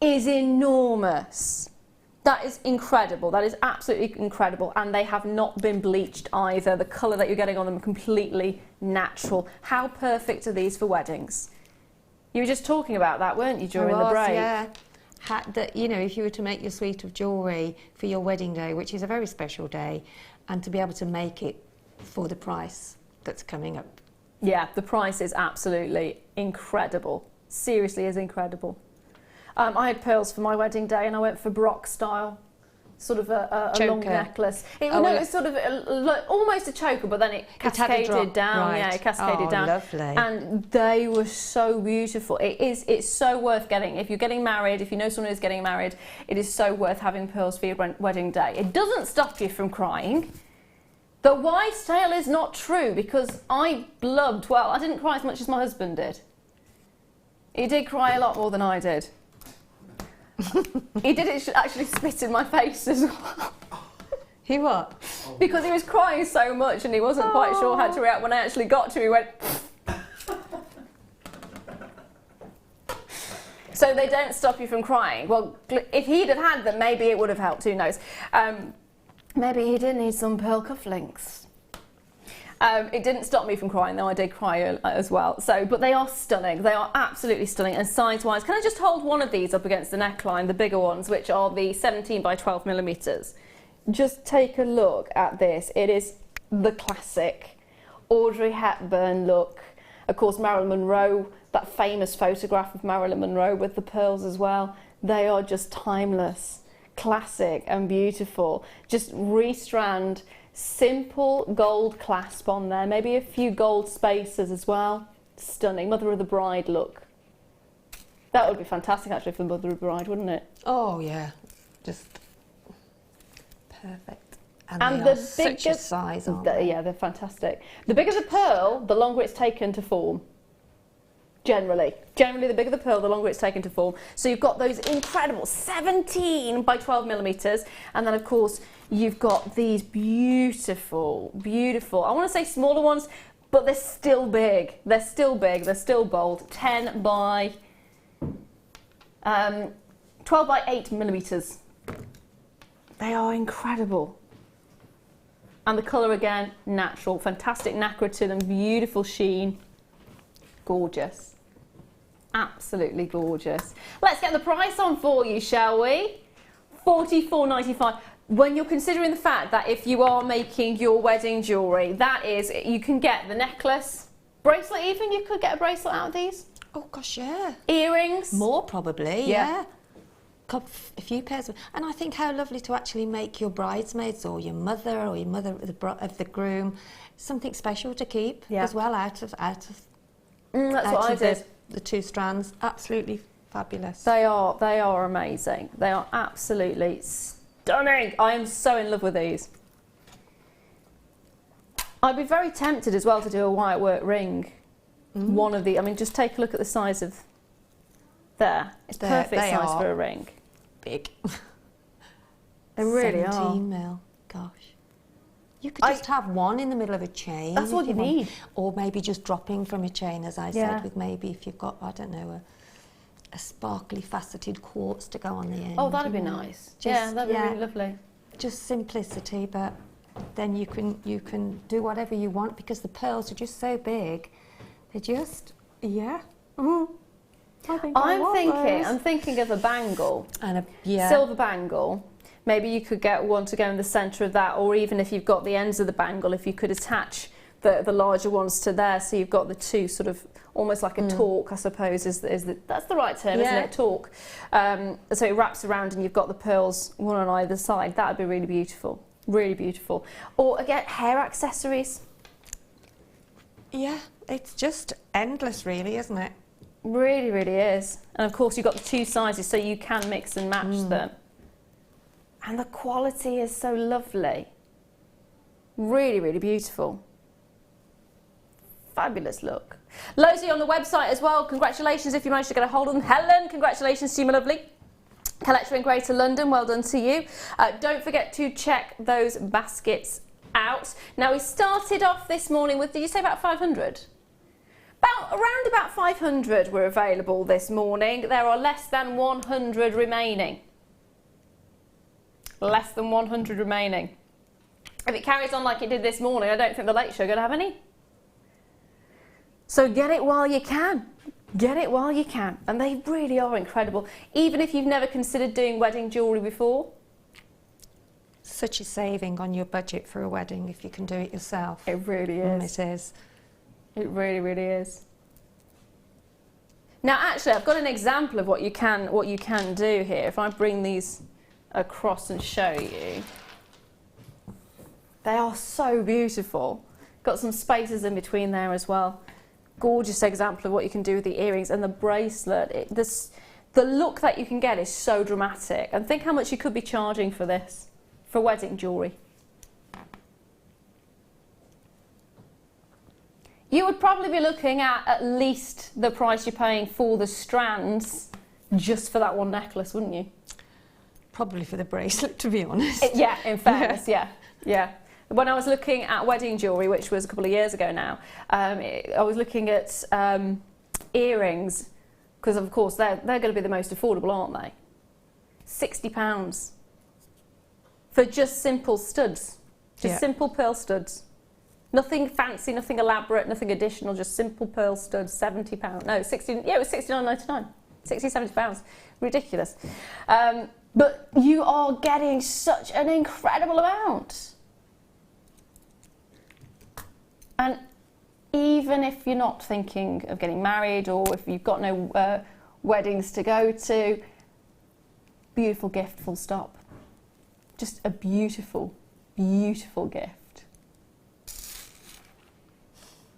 is enormous. That is incredible. That is absolutely incredible. And they have not been bleached either. The colour that you're getting on them are completely natural. How perfect are these for weddings? You were just talking about that, weren't you, during the break? Yeah. You know, if you were to make your suite of jewellery for your wedding day, which is a very special day, and to be able to make it for the price that's coming up. Yeah, the price is absolutely incredible. Seriously is incredible. I had pearls for my wedding day and I went for Brock style, sort of a long necklace. It was sort of almost a choker, but then it cascaded down. Right. Yeah, it cascaded down. Lovely. And they were so beautiful. It's so worth getting. If you're getting married, if you know someone who's getting married, it is so worth having pearls for your wedding day. It doesn't stop you from crying. The wife's tale is not true, because I blubbed. Well, I didn't cry as much as my husband did. He did cry a lot more than I did. He did actually spit in my face as well. He what? Because he was crying so much and he wasn't quite sure how to react. When I actually got to him, he went... So they don't stop you from crying. Well, if he'd have had them, maybe it would have helped, who knows. Maybe he did need some pearl cufflinks. It didn't stop me from crying, though. I did cry as well. But they are stunning. They are absolutely stunning. And size-wise, can I just hold one of these up against the neckline, the bigger ones, which are the 17 by 12 millimetres? Just take a look at this. It is the classic Audrey Hepburn look. Of course, Marilyn Monroe, that famous photograph of Marilyn Monroe with the pearls as well. They are just timeless, classic and beautiful. Just restrand. Simple gold clasp on there, maybe a few gold spacers as well. Stunning. Mother of the bride look. That would be fantastic actually for the mother of the bride, wouldn't it? Oh yeah, just perfect. And they the are bigger such a size, aren't they? Yeah, they're fantastic. The bigger the pearl, the longer it's taken to form. Generally, the bigger the pearl, the longer it's taken to form. So you've got those incredible 17 by 12 millimetres, and then of course you've got these beautiful, I want to say smaller ones, but they're still big. They're still big. They're still bold. 10 by 12 by 8 millimetres. They are incredible. And the colour again, natural, fantastic nacre to them, beautiful sheen. Gorgeous. Absolutely gorgeous. Let's get the price on for you, shall we? $44.95. When you're considering the fact that if you are making your wedding jewellery, that is, you can get the necklace, bracelet even, you could get a bracelet out of these. Oh gosh, yeah. Earrings. More probably, yeah. A few pairs of, and I think how lovely to actually make your bridesmaids or your mother of the groom something special to keep as well out of that's what I did. The 2 strands, absolutely fabulous. They are amazing. They are absolutely stunning. I am so in love with these. I'd be very tempted as well to do a wire work ring. One of the, I mean, just take a look at the size of there. It's perfect size for a ring. Big. They really 17 mil. Gosh. You could just have one in the middle of a chain. That's what you need. Or maybe just dropping from a chain, as I said, with maybe if you've got, I don't know, a sparkly faceted quartz to go on the end. Oh, that'd be nice. That'd be really lovely. Just simplicity, but then you can do whatever you want because the pearls are just so big. They're just, I'm thinking of a bangle. And a silver bangle maybe you could get one to go in the centre of that, or even if you've got the ends of the bangle, if you could attach the larger ones to there, so you've got the two sort of almost like a torque, I suppose, that's the right term, isn't it? Torque. So it wraps around and you've got the pearls one on either side. That would be really beautiful, really beautiful. Or again, hair accessories. Yeah, it's just endless, really, isn't it? Really, really is. And of course, you've got the two sizes, so you can mix and match them. And the quality is so lovely. Really, really beautiful. Fabulous look. Loads of you on the website as well. Congratulations if you managed to get a hold of them. Helen, congratulations to you, my lovely. Collector in Greater London, well done to you. Don't forget to check those baskets out. Now, we started off this morning with, did you say about 500? Around about 500 were available this morning. There are less than 100 remaining. Less than 100 remaining. If it carries on like it did this morning, I don't think the late show are going to have any. So get it while you can. Get it while you can. And they really are incredible. Even if you've never considered doing wedding jewellery before. Such a saving on your budget for a wedding if you can do it yourself. It really is. It is. It really, really is. Now, actually, I've got an example of what you can do here. If I bring these across and show you, they are so beautiful. Got some spaces in between there as well. Gorgeous example of what you can do with the earrings and the bracelet. The look that you can get is so dramatic. And think how much you could be charging for this, for wedding jewellery. You would probably be looking at least the price you're paying for the strands just for that one necklace, wouldn't you? Probably for the bracelet, to be honest. Yeah, in fairness, yeah. When I was looking at wedding jewellery, which was a couple of years ago now, I was looking at earrings, because of course they're going to be the most affordable, aren't they? £60 for just simple studs, just simple pearl studs. Nothing fancy, nothing elaborate, nothing additional, just simple pearl studs, £70. No, 60. Yeah, it was £69.99. 60, £70. Ridiculous. But you are getting such an incredible amount. And even if you're not thinking of getting married, or if you've got no weddings to go to, beautiful gift, full stop. Just a beautiful, beautiful gift.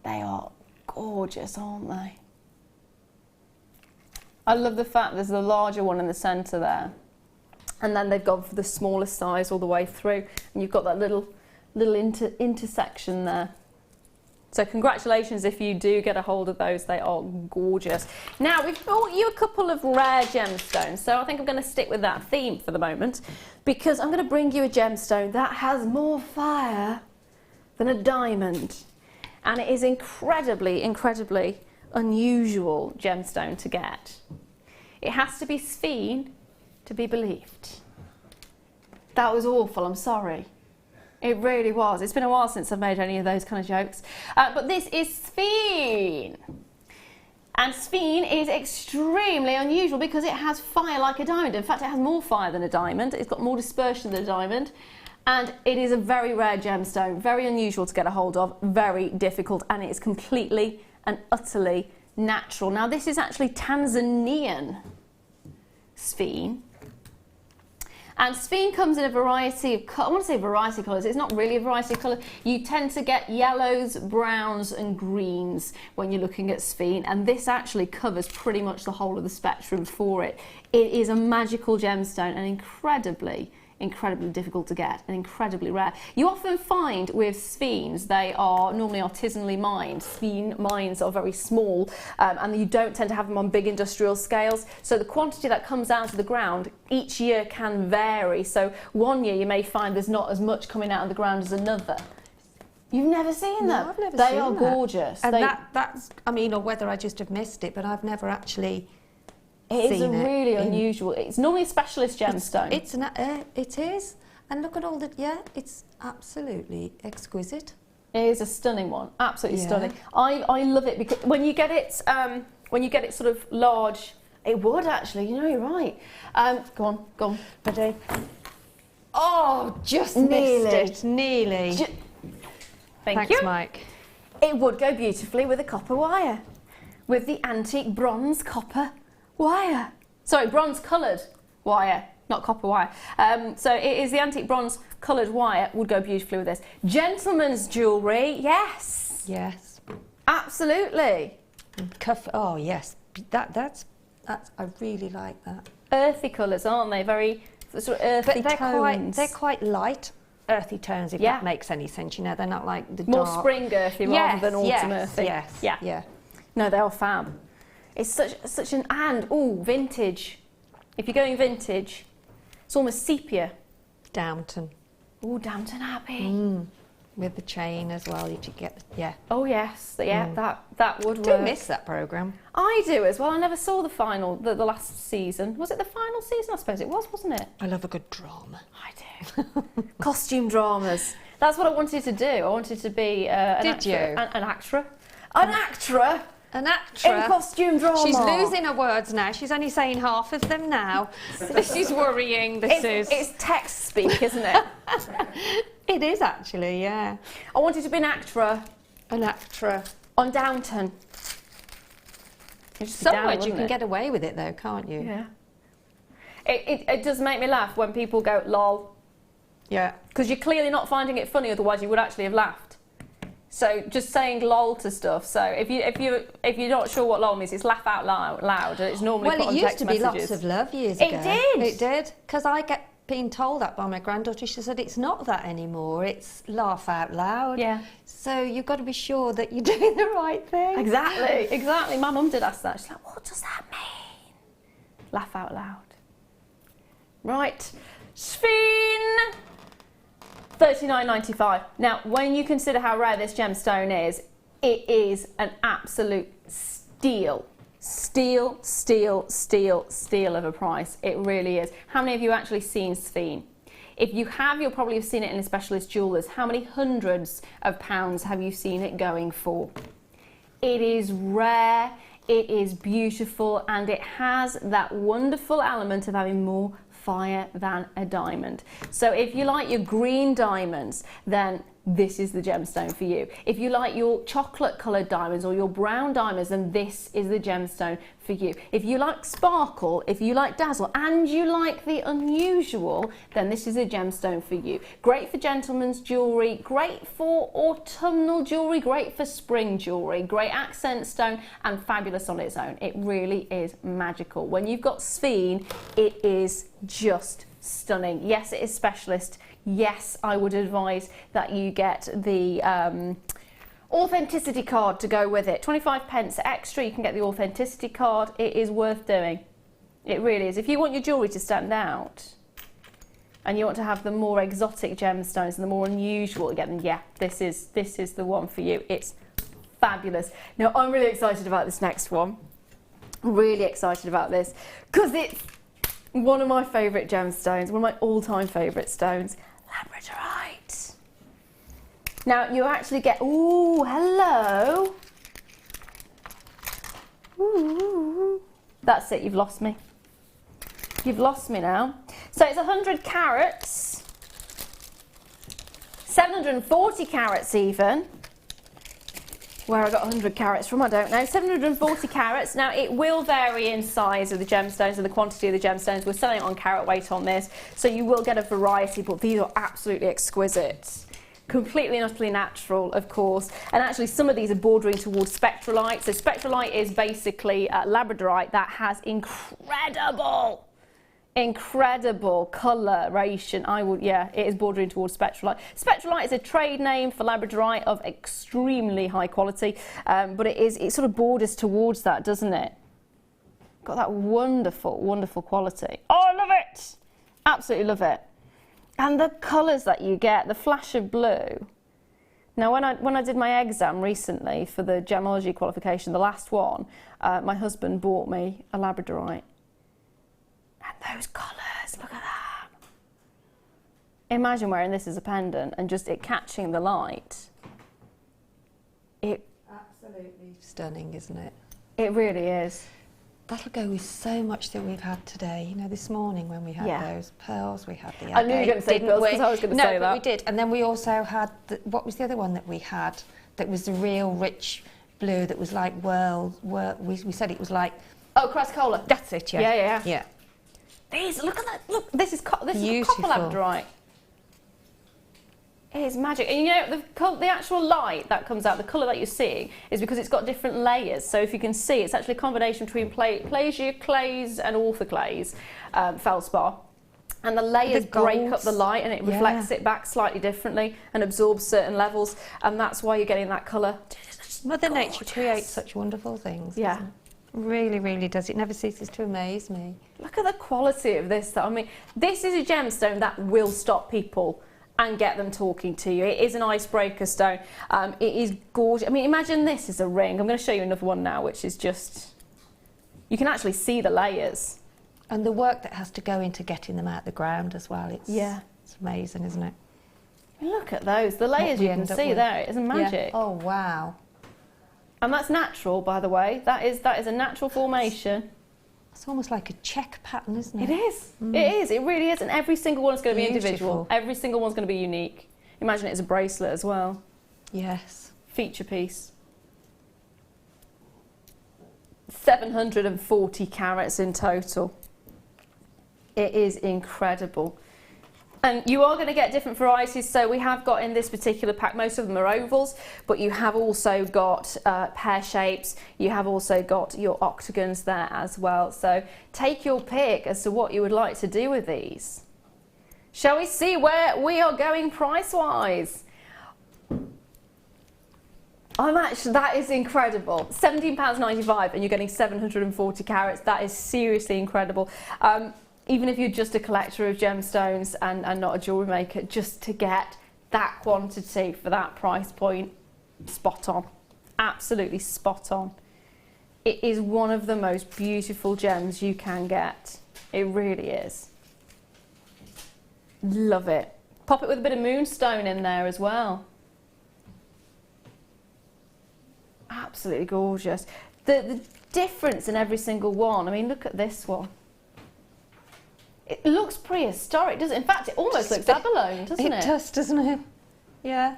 They are gorgeous, aren't they? I love the fact there's the larger one in the centre there. And then they've gone for the smallest size all the way through. And you've got that little intersection there. So congratulations if you do get a hold of those. They are gorgeous. Now, we've brought you a couple of rare gemstones. So I think I'm going to stick with that theme for the moment, because I'm going to bring you a gemstone that has more fire than a diamond. And it is incredibly, incredibly unusual gemstone to get. It has to be Sphene to be believed. That was awful, I'm sorry. It really was. It's been a while since I've made any of those kind of jokes. But this is Sphene. And Sphene is extremely unusual because it has fire like a diamond. In fact, it has more fire than a diamond. It's got more dispersion than a diamond. And it is a very rare gemstone, very unusual to get a hold of, very difficult, and it is completely and utterly natural. Now, this is actually Tanzanian Sphene. And Sphene comes in a variety of, I want to say variety of colours, it's not really a variety of colours. You tend to get yellows, browns and greens when you're looking at Sphene, and this actually covers pretty much the whole of the spectrum for it. It is a magical gemstone and incredibly difficult to get and incredibly rare. You often find with Sphenes, they are normally artisanally mined. Sphene mines are very small and you don't tend to have them on big industrial scales. So the quantity that comes out of the ground each year can vary. So one year you may find there's not as much coming out of the ground as another. You've never seen them? No, I've never seen them. They are gorgeous. And that's, I mean, or whether I just have missed it, but I've never actually It is a really unusual. It's normally a specialist gemstone. It is. And look at all that. Yeah, it's absolutely exquisite. It is a stunning one. Absolutely stunning. I love it because when you get it sort of large, it would actually. You know, you're right. Go on. Ready? Oh, just Nearly. missed it. Nearly. Thanks, Thanks, Mike. It would go beautifully with a copper wire, with the antique bronze copper wire. Sorry, bronze coloured wire, not copper wire. So it is the antique bronze coloured wire would go beautifully with this. Gentleman's jewellery, yes. Yes. Absolutely. Cuff. Oh, yes. That's. I really like that. Earthy colours, aren't they? Very sort of earthy But tones. they're quite light, earthy tones, if Yeah. that makes any sense. You know, they're not like the more dark. spring earthy rather than autumn earthy. Yes. Yeah. Yeah. No, they are fab. It's such an vintage. If you're going vintage, it's almost sepia. Downton. Oh, Downton Abbey. With the chain as well, you should get. Yeah. Oh yes, that would Do work. miss that programme. I do as well. I never saw the last season. Was it the final season? I suppose it was, wasn't it? I love a good drama. I do. Costume dramas. That's what I wanted to do. I wanted to be an actor. An actor An in actress. costume drama. She's losing her words now. She's only saying half of them now. This is worrying. It's text speak, isn't it? It is actually, yeah. I wanted to be an actor An actress. on Downton. Somewhere you can get away with it though, can't you? Yeah. It does make me laugh when people go lol, Yeah. because you're clearly not finding it funny. Otherwise, you would actually have laughed. So just saying lol to stuff. So if you're not sure what lol means, it's laugh out loud. And it's normally Well, put it on used text to be messages. lots of love years It ago. did. It did. Because I get being told that by my granddaughter. She said it's not that anymore. It's laugh out loud. Yeah. So you've got to be sure that you're doing the right thing. Exactly. My mum did ask that. She's like, what does that mean? Laugh out loud. Right. Sphene. $39.95. Now, when you consider how rare this gemstone is, it is an absolute steal. Steal of a price. It really is. How many of you actually seen Sphene? If you have, you'll probably have seen it in a specialist jewellers. How many hundreds of pounds have you seen it going for? It is rare, it is beautiful, and it has that wonderful element of having more fire than a diamond. So if you like your green diamonds, then this is the gemstone for you. If you like your chocolate coloured diamonds or your brown diamonds, then this is the gemstone for you. If you like sparkle, if you like dazzle, and you like the unusual, then this is a gemstone for you. Great for gentlemen's jewellery, great for autumnal jewellery, great for spring jewellery, great accent stone, and fabulous on its own. It really is magical. When you've got Sphene, it is just stunning. Yes, it is specialist. Yes, I would advise that you get the authenticity card to go with it. 25 pence extra, you can get the authenticity card. It is worth doing. It really is. If you want your jewellery to stand out and you want to have the more exotic gemstones and the more unusual again, then yeah, this is the one for you. It's fabulous. Now, I'm really excited about this next one. Really excited about this because it's one of my favourite gemstones, one of my all-time favourite stones, labradorite. Now you actually get, ooh, hello. Ooh, that's it, you've lost me. You've lost me now. So it's 100 carats, 740 carats even. Where I got 100 carats from, I don't know. 740 carats. Now, it will vary in size of the gemstones and the quantity of the gemstones. We're selling it on carat weight on this, so you will get a variety, but these are absolutely exquisite. Completely and utterly natural, of course. And actually, some of these are bordering towards spectralite. So spectralite is basically labradorite that has incredible coloration. It is bordering towards spectralite. Spectralite is a trade name for labradorite of extremely high quality, but it sort of borders towards that, doesn't it? Got that wonderful quality. Oh, I love it! Absolutely love it. And the colours that you get, the flash of blue. Now, when I did my exam recently for the gemology qualification, the last one, my husband bought me a labradorite. And those colours, look at that. Imagine wearing this as a pendant and just it catching the light. Absolutely stunning, isn't it? It really is. That'll go with so much that we've had today. You know, this morning when we had those pearls, we had the agate. I knew you were going to say pearls because I was going to say that. No, but we did. And then we also had, what was the other one that we had that was the real rich blue that was like we said it was like... Oh, Chrysocolla. That's it, yeah. These, look at that. Look, this is copper Beautiful. labradorite. It is magic. And you know, the actual light that comes out, the colour that you're seeing, is because it's got different layers. So if you can see, it's actually a combination between plagiar clays and orthoclays, feldspar. And the layers break up the light and it reflects it back slightly differently and absorbs certain levels. And that's why you're getting that colour. Mother Nature creates such wonderful things. Yeah. Really, really does. It never ceases to amaze me. Look at the quality of this. I mean, this is a gemstone that will stop people and get them talking to you. It is an icebreaker stone. It is gorgeous. I mean, imagine this is a ring. I'm going to show you another one now, which is just... You can actually see the layers. And the work that has to go into getting them out the ground as well. It's amazing, isn't it? Look at those. The layers you can see there. It is magic. Yeah. Oh, wow. And that's natural, by the way. That is a natural formation. It's almost like a check pattern, isn't it? It is. It is. It really is. And every single one is going to be individual. Every single one's going to be unique. Imagine it as a bracelet as well. Yes. Feature piece. 740 carats in total. It is incredible. And you are going to get different varieties. So we have got in this particular pack, most of them are ovals, but you have also got pear shapes. You have also got your octagons there as well. So take your pick as to what you would like to do with these. Shall we see where we are going price-wise? That is incredible. £17.95 and you're getting 740 carats. That is seriously incredible. Even if you're just a collector of gemstones and not a jewellery maker, just to get that quantity for that price point, spot on. Absolutely spot on. It is one of the most beautiful gems you can get. It really is. Love it. Pop it with a bit of moonstone in there as well. Absolutely gorgeous. The difference in every single one. I mean, look at this one. It looks prehistoric, doesn't it? In fact, it almost looks Abalone, doesn't it? It does, doesn't it? Yeah.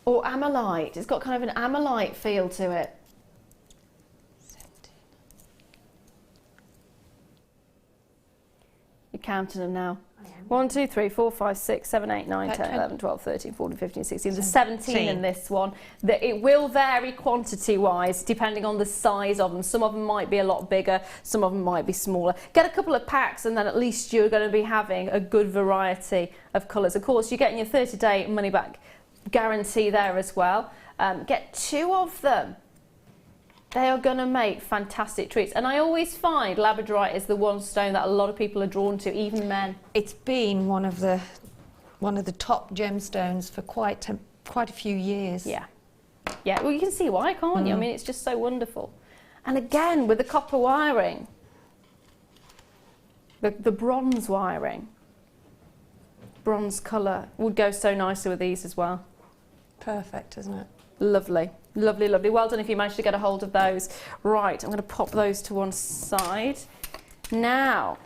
Or amalite. It's got kind of an amalite feel to it. 17. You're counting them now. 1, 2, 3, 4, 5, 6, 7, 8, 9, 10, 11, 12, 13, 14, 15, 16. There's 17 in this one. It will vary quantity-wise, depending on the size of them. Some of them might be a lot bigger, some of them might be smaller. Get a couple of packs and then at least you're going to be having a good variety of colours. Of course, you're getting your 30-day money-back guarantee there as well. Get 2 of them. They are going to make fantastic treats. And I always find labradorite is the one stone that a lot of people are drawn to, even men. It's been one of the top gemstones for quite a few years. Yeah. Yeah, well, you can see why, can't you? I mean, it's just so wonderful. And again, with the copper wiring, the bronze wiring, bronze colour would go so nicely with these as well. Perfect, isn't it? Lovely. Lovely, lovely. Well done if you managed to get a hold of those. Right, I'm going to pop those to one side. Now,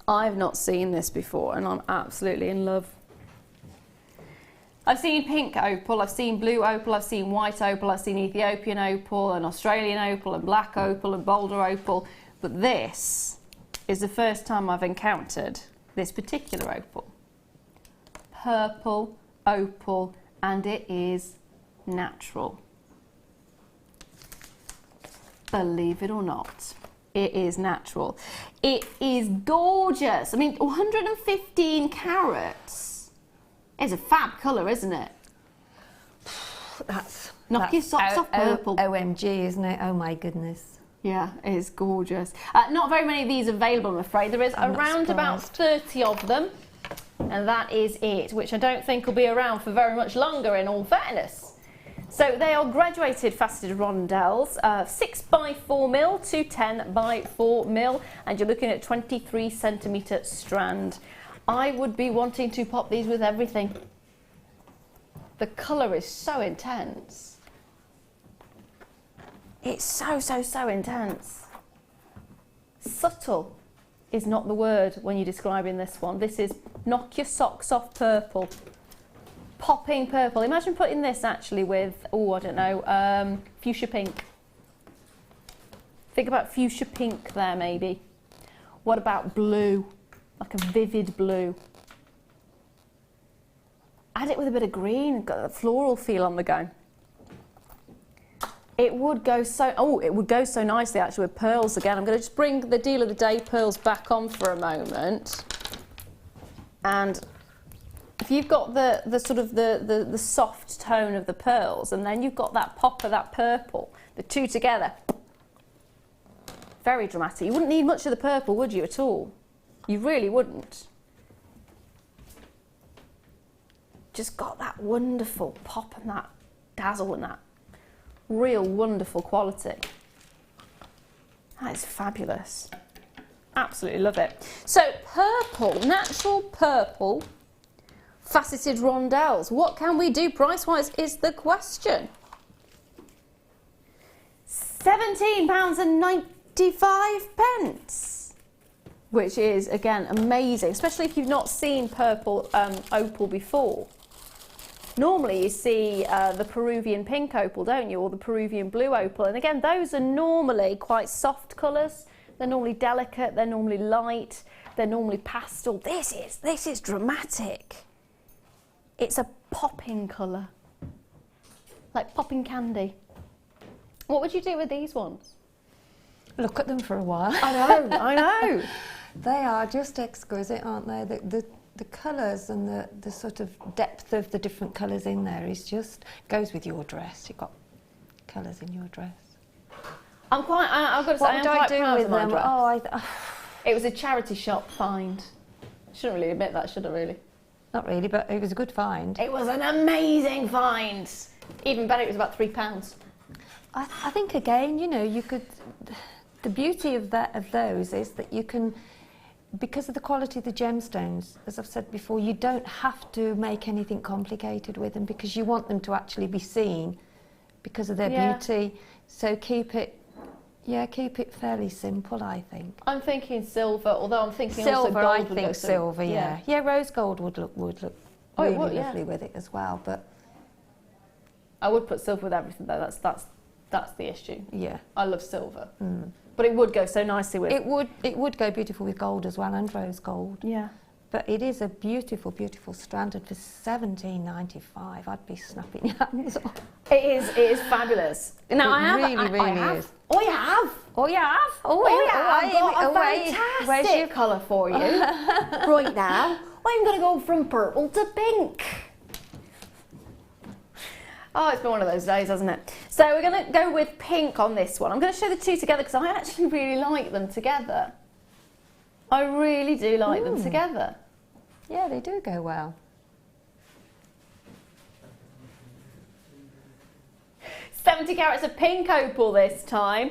I've not seen this before and I'm absolutely in love. I've seen pink opal, I've seen blue opal, I've seen white opal, I've seen Ethiopian opal and Australian opal and black opal and boulder opal, but this is the first time I've encountered this particular opal. Purple opal, and it is natural. Believe it or not, it is natural. It is gorgeous. I mean, 115 carats is a fab colour, isn't it? Knock your socks off purple. OMG, isn't it? Oh my goodness. Yeah, it is gorgeous. Not very many of these available, I'm afraid. There is around about 30 of them, and that is it, which I don't think will be around for very much longer, in all fairness. So they are graduated faceted rondelles, 6 by 4 mil to 10 by 4 mil, and you're looking at 23 centimetre strand. I would be wanting to pop these with everything. The colour is so intense. It's so, so, so intense. Subtle is not the word when you're describing this one. This is knock your socks off purple. Popping purple. Imagine putting this actually with, oh, I don't know, fuchsia pink. Think about fuchsia pink there, maybe. What about blue? Like a vivid blue. Add it with a bit of green, got a floral feel on the go. It would go so, oh, it would go so nicely actually with pearls again. I'm going to just bring the Deal of the Day pearls back on for a moment. And if you've got the sort of the soft tone of the pearls, and then you've got that pop of that purple, the two together, very dramatic. You wouldn't need much of the purple, would you, at all? You really wouldn't. Just got that wonderful pop and that dazzle and that real wonderful quality. That is fabulous. Absolutely love it. So purple, natural purple, faceted rondelles. What can we do price-wise is the question. £17.95, which is again amazing, especially if you've not seen purple opal before. Normally you see the Peruvian pink opal, don't you, or the Peruvian blue opal, and again those are normally quite soft colours. They're normally delicate, they're normally light, they're normally pastel. This is dramatic. It's a popping colour, like popping candy. What would you do with these ones? Look at them for a while. I know, I know. They are just exquisite, aren't they? The colours and the sort of depth of the different colours in there is just goes with your dress. You've got colours in your dress. I've got to say, I'm quite proud of my dress. Oh, it was a charity shop find. Shouldn't really admit that, should I really? Not really, but it was a good find. It was an amazing find. Even better, it was about £3. I think again, you know, you could. The beauty of those is that you can. Because of the quality of the gemstones, as I've said before, you don't have to make anything complicated with them because you want them to actually be seen because of their beauty. So keep it fairly simple, I think. I'm thinking silver, although I'm thinking silver, also gold. I think silver, yeah. Yeah, rose gold would look really lovely with it as well, but I would put silver with everything though. That's the issue. Yeah. I love silver. Mm. But it would go so nicely with... It would go beautiful with gold as well, and rose gold. Yeah. But it is a beautiful, beautiful strand, and for £17.95, I'd be snapping your hands off. It is fabulous. Now, it really is. Oh, you have? Oh, you have? Oh, yeah. I've got a fantastic colour for you right now. I'm going to go from purple to pink. Oh, it's been one of those days, hasn't it? So we're going to go with pink on this one. I'm going to show the two together because I actually really like them together. I really do like them together. Yeah, they do go well. 70 carats of pink opal this time.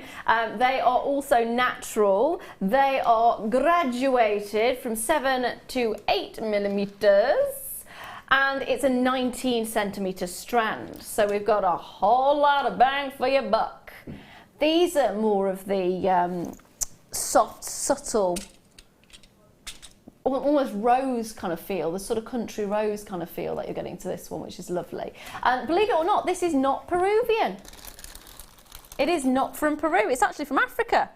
They are also natural. They are graduated from 7 to 8 millimetres. And it's a 19 centimetre strand. So we've got a whole lot of bang for your buck. These are more of the soft, subtle, almost rose kind of feel, the sort of country rose kind of feel that you're getting to this one, which is lovely. And believe it or not, this is not Peruvian. It is not from Peru, it's actually from Africa.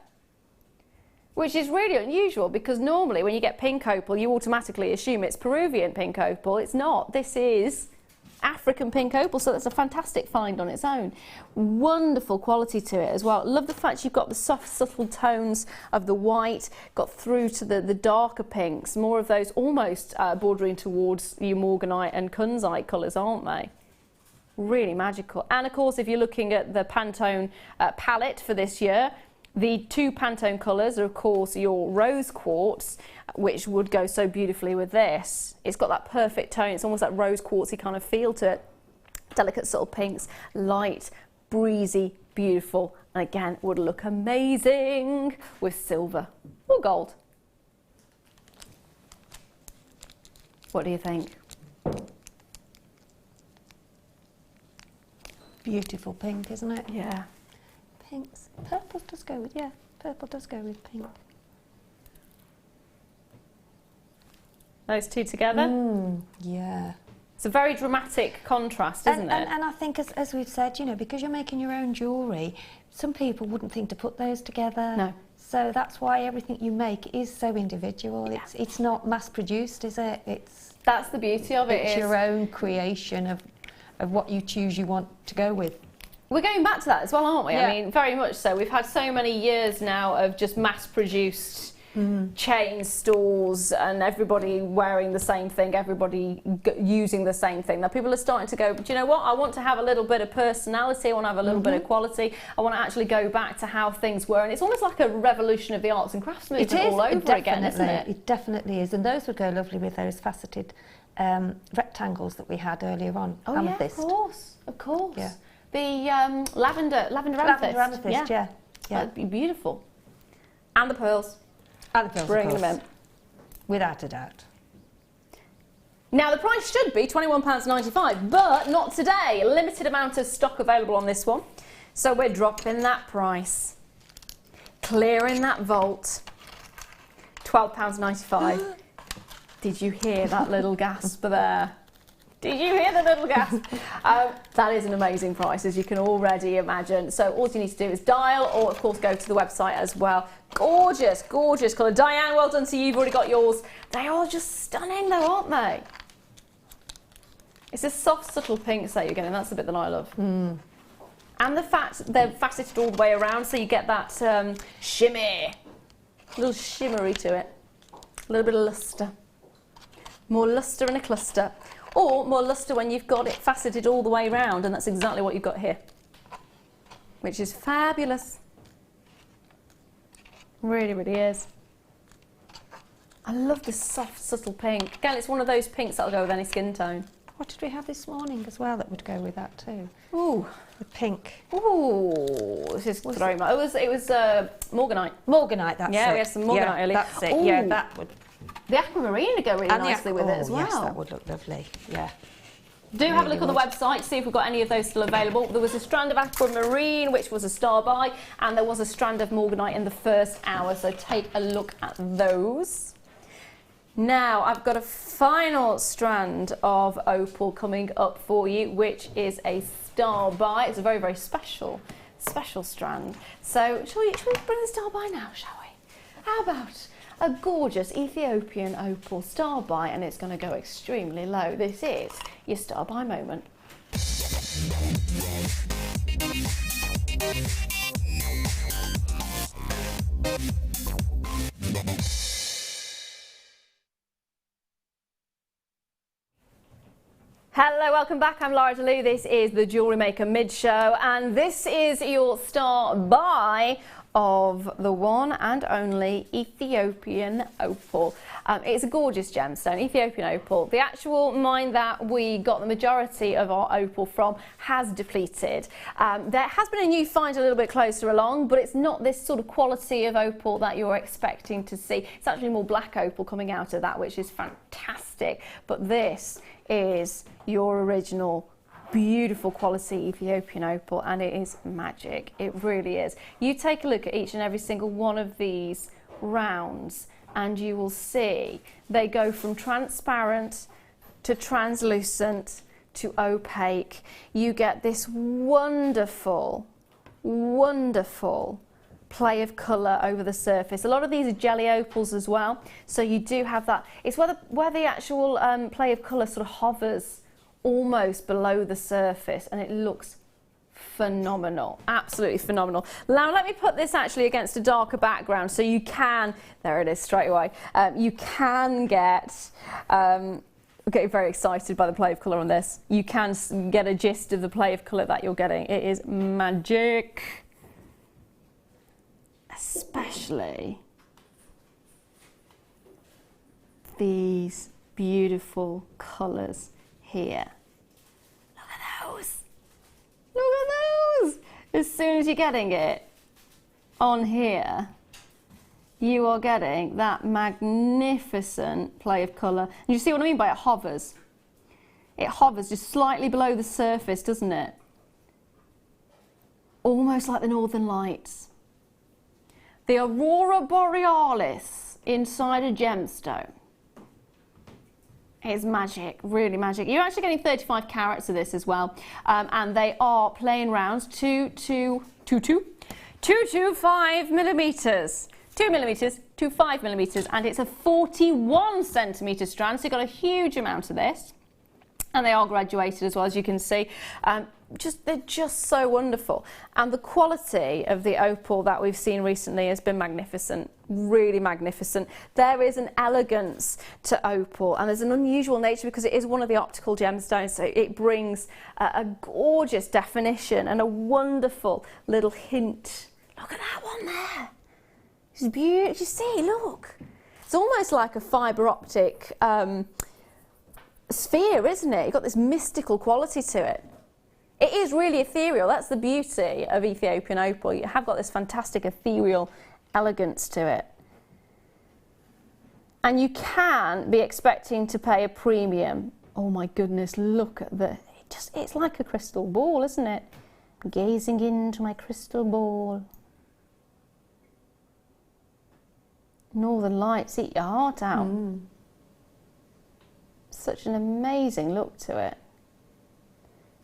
Which is really unusual because normally when you get pink opal, you automatically assume it's Peruvian pink opal. It's not. This is African pink opal, so that's a fantastic find on its own. Wonderful quality to it as well. Love the fact you've got the soft, subtle tones of the white, got through to the darker pinks, more of those almost bordering towards your Morganite and Tanzanite colours, aren't they? Really magical. And of course, if you're looking at the Pantone palette for this year, the two Pantone colours are, of course, your rose quartz, which would go so beautifully with this. It's got that perfect tone. It's almost that rose quartzy kind of feel to it. Delicate subtle pinks, light, breezy, beautiful. And again, would look amazing with silver or gold. What do you think? Beautiful pink, isn't it? Yeah. pinks. Purple does go with, yeah, purple does go with pink. Those two together? Yeah. It's a very dramatic contrast, isn't it? And I think, as we've said, you know, because you're making your own jewellery, some people wouldn't think to put those together. No. So that's why everything you make is so individual. Yeah. It's not mass-produced, is it? That's the beauty of it. It's your own creation of what you choose you want to go with. We're going back to that as well, aren't we? Yeah. I mean, very much so. We've had so many years now of just mass-produced chain stores and everybody wearing the same thing, everybody using the same thing. Now people are starting to go, do you know what, I want to have a little bit of personality, I want to have a little bit of quality, I want to actually go back to how things were, and it's almost like a revolution of the arts and crafts movement all over again, isn't it? It definitely is, and those would go lovely with those faceted rectangles that we had earlier on. Oh Amethyst. Yeah, of course. Yeah. The lavender amethyst. Yeah. That'd be beautiful. And the pearls. And the pearls, bring them in. Without a doubt. Now the price should be £21.95, but not today. A limited amount of stock available on this one. So we're dropping that price. Clearing that vault. £12.95. Did you hear that little gasp there? Did you hear the little gasp? That is an amazing price, as you can already imagine. So all you need to do is dial, or of course go to the website as well. Gorgeous, gorgeous colour. Diane, well done to you. You've already got yours. They are just stunning though, aren't they? It's a soft, subtle pinks that you're getting. That's the bit that I love. And the fact they're faceted all the way around, so you get that shimmy. A little shimmery to it. A little bit of lustre. More lustre in a cluster. Or more lustre when you've got it faceted all the way around, and that's exactly what you've got here. Which is fabulous. Really, really is. I love this soft, subtle pink. Again, it's one of those pinks that'll go with any skin tone. What did we have this morning as well that would go with that too? Ooh. The pink. Ooh, this is throwing my... It was Morganite. Morganite, that's it. Yeah, we had some Morganite earlier. That's it. Ooh. Yeah, that would... The Aquamarine would go really nicely with it as well. Yes, that would look lovely. Yeah. Do have a look on the website, see if we've got any of those still available. There was a strand of Aquamarine, which was a star buy, and there was a strand of Morganite in the first hour, so take a look at those. Now, I've got a final strand of opal coming up for you, which is a star buy. It's a very, very special strand. So, shall we bring the star buy now, shall we? How about a gorgeous Ethiopian opal star buy, and it's going to go extremely low. This is your star buy moment. Hello, welcome back. I'm Lara De-leuw. This is the Jewellery Maker mid-show, and this is your star buy of the one and only Ethiopian opal. It's a gorgeous gemstone, Ethiopian opal. The actual mine that we got the majority of our opal from has depleted. There has been a new find a little bit closer along, but it's not this sort of quality of opal that you're expecting to see. It's actually more black opal coming out of that, which is fantastic. But this is your original beautiful quality Ethiopian opal, and it is magic. It really is. You take a look at each and every single one of these rounds and you will see they go from transparent to translucent to opaque. You get this wonderful play of colour over the surface. A lot of these are jelly opals as well, so you do have that. It's where the actual play of colour sort of hovers almost below the surface, and it looks phenomenal, absolutely phenomenal. Now let me put this actually against a darker background so you can, there it is straight away, you can get, I'm getting very excited by the play of colour on this, you can get a gist of the play of colour that you're getting. It is magic, especially these beautiful colours here. Look at those. Look at those. As soon as you're getting it on here, you are getting that magnificent play of colour. And you see what I mean by it hovers? It hovers just slightly below the surface, doesn't it? almost like the Northern Lights. The Aurora Borealis inside a gemstone. It's magic, really magic. You're actually getting 35 carats of this as well, and they are plain rounds, 225 millimeters. 2 millimeters to 5 millimeters, and it's a 41 centimeter strand, so you've got a huge amount of this. And they are graduated as well, as you can see. They're just so wonderful. And the quality of the opal that we've seen recently has been magnificent, really magnificent. There is an elegance to opal, and there's an unusual nature because it is one of the optical gemstones, so it brings a gorgeous definition and a wonderful little hint. Look at that one there. It's beautiful. You see, look. It's almost like a fibre optic sphere, isn't it? You've got this mystical quality to it. It is really ethereal. That's the beauty of Ethiopian opal. You have got this fantastic ethereal elegance to it. And you can be expecting to pay a premium. Oh my goodness, look at it's like a crystal ball, isn't it? Gazing into my crystal ball. Northern Lights, eat your heart out. Such an amazing look to it.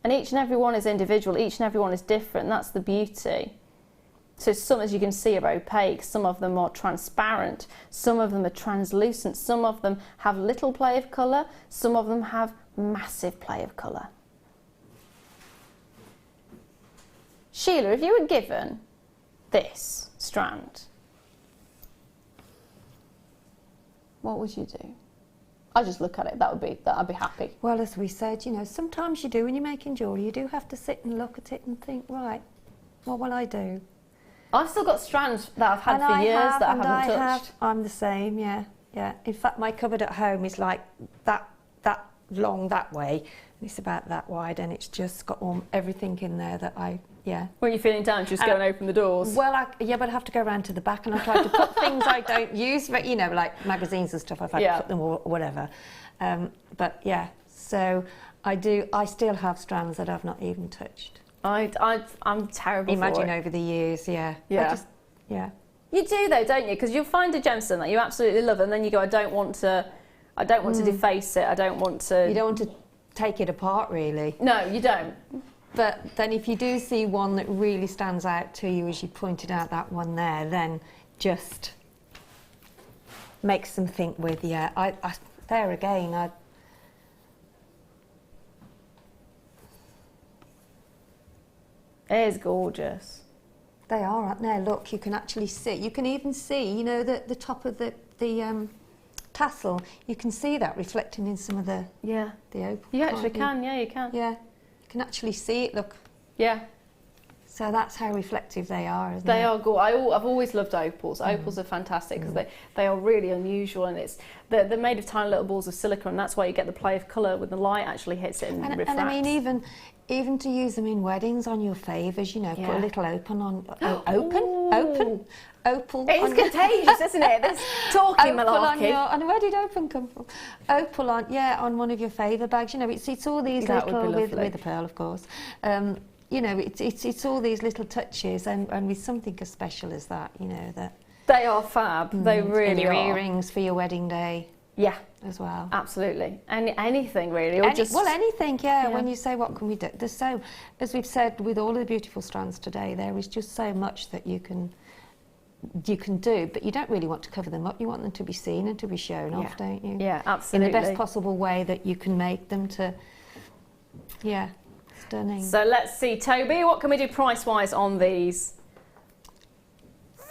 And each and every one is individual, each and every one is different, that's the beauty. So some, as you can see, are opaque, some of them are transparent, some of them are translucent, some of them have little play of colour, some of them have massive play of colour. Sheila, if you were given this strand, what would you do? I just look at it, I'd be happy. Well, as we said, you know, sometimes you do, when you're making jewellery, you do have to sit and look at it and think, right, what will I do? I've still got strands that I've had for years that I haven't touched. I'm the same, yeah. In fact, my cupboard at home is like that long that way, and it's about that wide, and it's just got everything in there that When you're feeling down, just go and open the doors. Well, but I have to go around to the back, and I try to put things I don't use, but you know, like magazines and stuff. I've had to put them or whatever. But yeah, so I still have strands that I've not even touched. I'm terrible. Imagine over the years, yeah. You do though, don't you? Because you'll find a gemstone that you absolutely love, and then you go, I don't want to deface it. I don't want to. You don't want to take it apart, really. No, you don't. But then if you do see one that really stands out to you, as you pointed out, that one there, then just makes them think with, there again, It is gorgeous. They are, aren't they? Look, you can actually see, you can even see, you know, the top of the tassel, you can see that reflecting in some of the opal. You actually can, you can. Yeah. You can actually see it, look. Yeah. So that's how reflective they are, isn't it? They are gorgeous. I've always loved opals. Opals are fantastic because they are really unusual, and they're made of tiny little balls of silicon, and that's why you get the play of colour when the light actually hits it and refracts. And I mean, even to use them in weddings on your favours, you know, put a little opal on. Opal. It's contagious, isn't it? This talking malarkey. And where did opal come from? Opal on one of your favour bags. You know, it's all these little with a pearl, of course. You know, it's all these little touches, and with something as special as that, you know, that they are fab. They really and your are. Earrings for your wedding day. Yeah, as well. Absolutely. Anything really, or anything. Yeah. When you say what can we do, there's so, as we've said, with all of the beautiful strands today, there is just so much that you can do, but you don't really want to cover them up. You want them to be seen and to be shown off, don't you? Yeah, absolutely. In the best possible way that you can make them to, stunning. So let's see, Toby, what can we do price-wise on these?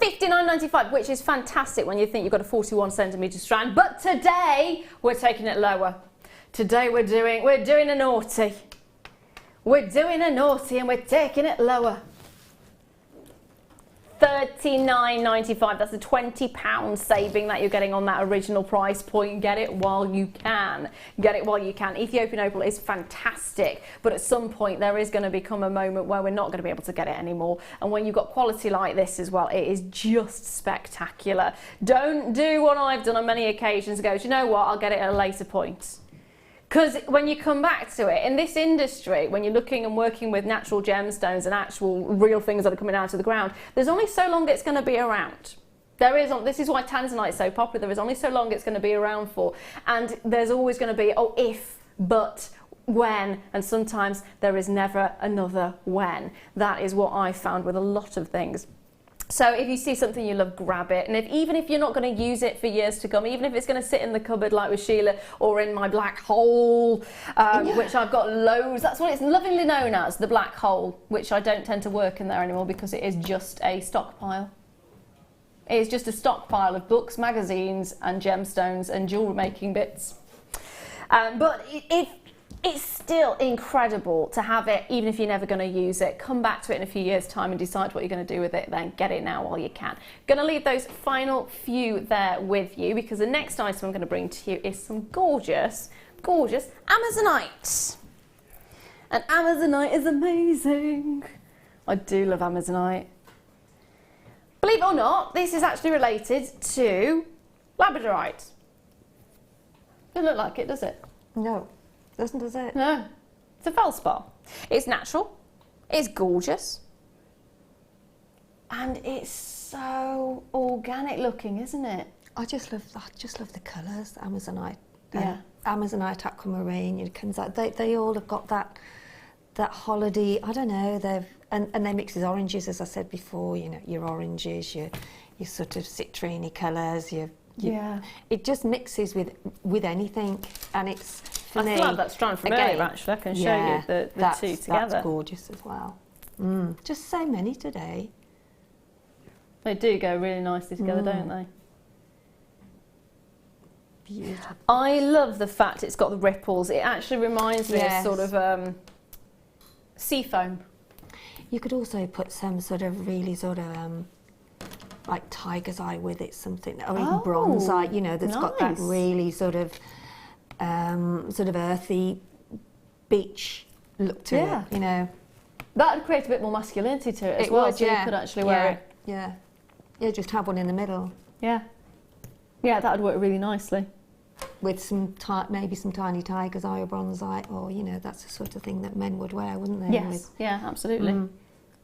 $59.95, which is fantastic when you think you've got a 41 centimetre strand, but today we're taking it lower. Today we're doing a naughty. We're doing a naughty and we're taking it lower. $39.95. That's a £20 saving that you're getting on that original price point. Get it while you can. Get it while you can. Ethiopian opal is fantastic, but at some point there is going to become a moment where we're not going to be able to get it anymore. And when you've got quality like this as well, it is just spectacular. Don't do what I've done on many occasions. Go, do you know what? I'll get it at a later point. Because when you come back to it, in this industry, when you're looking and working with natural gemstones and actual real things that are coming out of the ground, there's only so long it's going to be around. This is why Tanzanite is so popular. There is only so long it's going to be around for. And there's always going to be, oh, if, but, when, and sometimes there is never another when. That is what I found with a lot of things. So if you see something you love, grab it. And even if you're not going to use it for years to come, even if it's going to sit in the cupboard like with Sheila or in my black hole, which I've got loads, that's what it's lovingly known as, the black hole, which I don't tend to work in there anymore because it is just a stockpile. It is just a stockpile of books, magazines and gemstones and jewellery making bits. But it's still incredible to have it, even if you're never going to use it. Come back to it in a few years' time and decide what you're going to do with it, then get it now while you can. Going to leave those final few there with you because the next item I'm going to bring to you is some gorgeous, gorgeous Amazonite. And Amazonite is amazing. I do love Amazonite. Believe it or not, this is actually related to labradorite. Doesn't look like it, does it? No. Does it? No, it's a feldspar. It's natural, it's gorgeous, and it's so organic looking, isn't it? I just love the colours. Amazonite, yeah. Amazonite, Aquamarine. It comes out. They all have got that holiday. I don't know. And they mix with oranges, as I said before. You know, your oranges, your sort of citrine colours. Yeah. It just mixes with anything, and it's. For me, I still have that strand from earlier, actually. I can show you the two together. That's gorgeous as well. Just so many today. They do go really nicely together, don't they? Beautiful. I love the fact it's got the ripples. It actually reminds me of sort of sea foam. You could also put some sort of really sort of like tiger's eye with it, something, or even bronzite, you know, that's got that really sort of earthy beach look to it, you know. That would create a bit more masculinity to it as well, so you could actually wear it. Yeah, just have one in the middle. Yeah, that would work really nicely. With some maybe some tiny tiger's eye or bronzite, or, you know, that's the sort of thing that men would wear, wouldn't they? Yes, yeah, absolutely.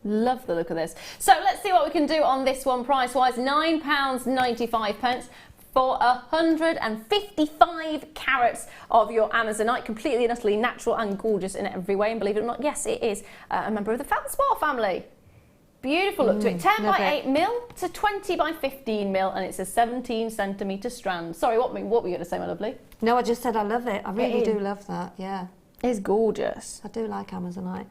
Love the look of this. So let's see what we can do on this one price-wise. £9.95 for 155 carats of your Amazonite, completely and utterly natural and gorgeous in every way. And believe it or not, yes, it is a member of the feldspar family. Beautiful look to it. 10 by 8 mil to 20 by 15 mil, and it's a 17 centimetre strand. Sorry, what were you going to say, my lovely? No, I just said I love it. I really do love that, yeah. It's gorgeous. I do like Amazonite.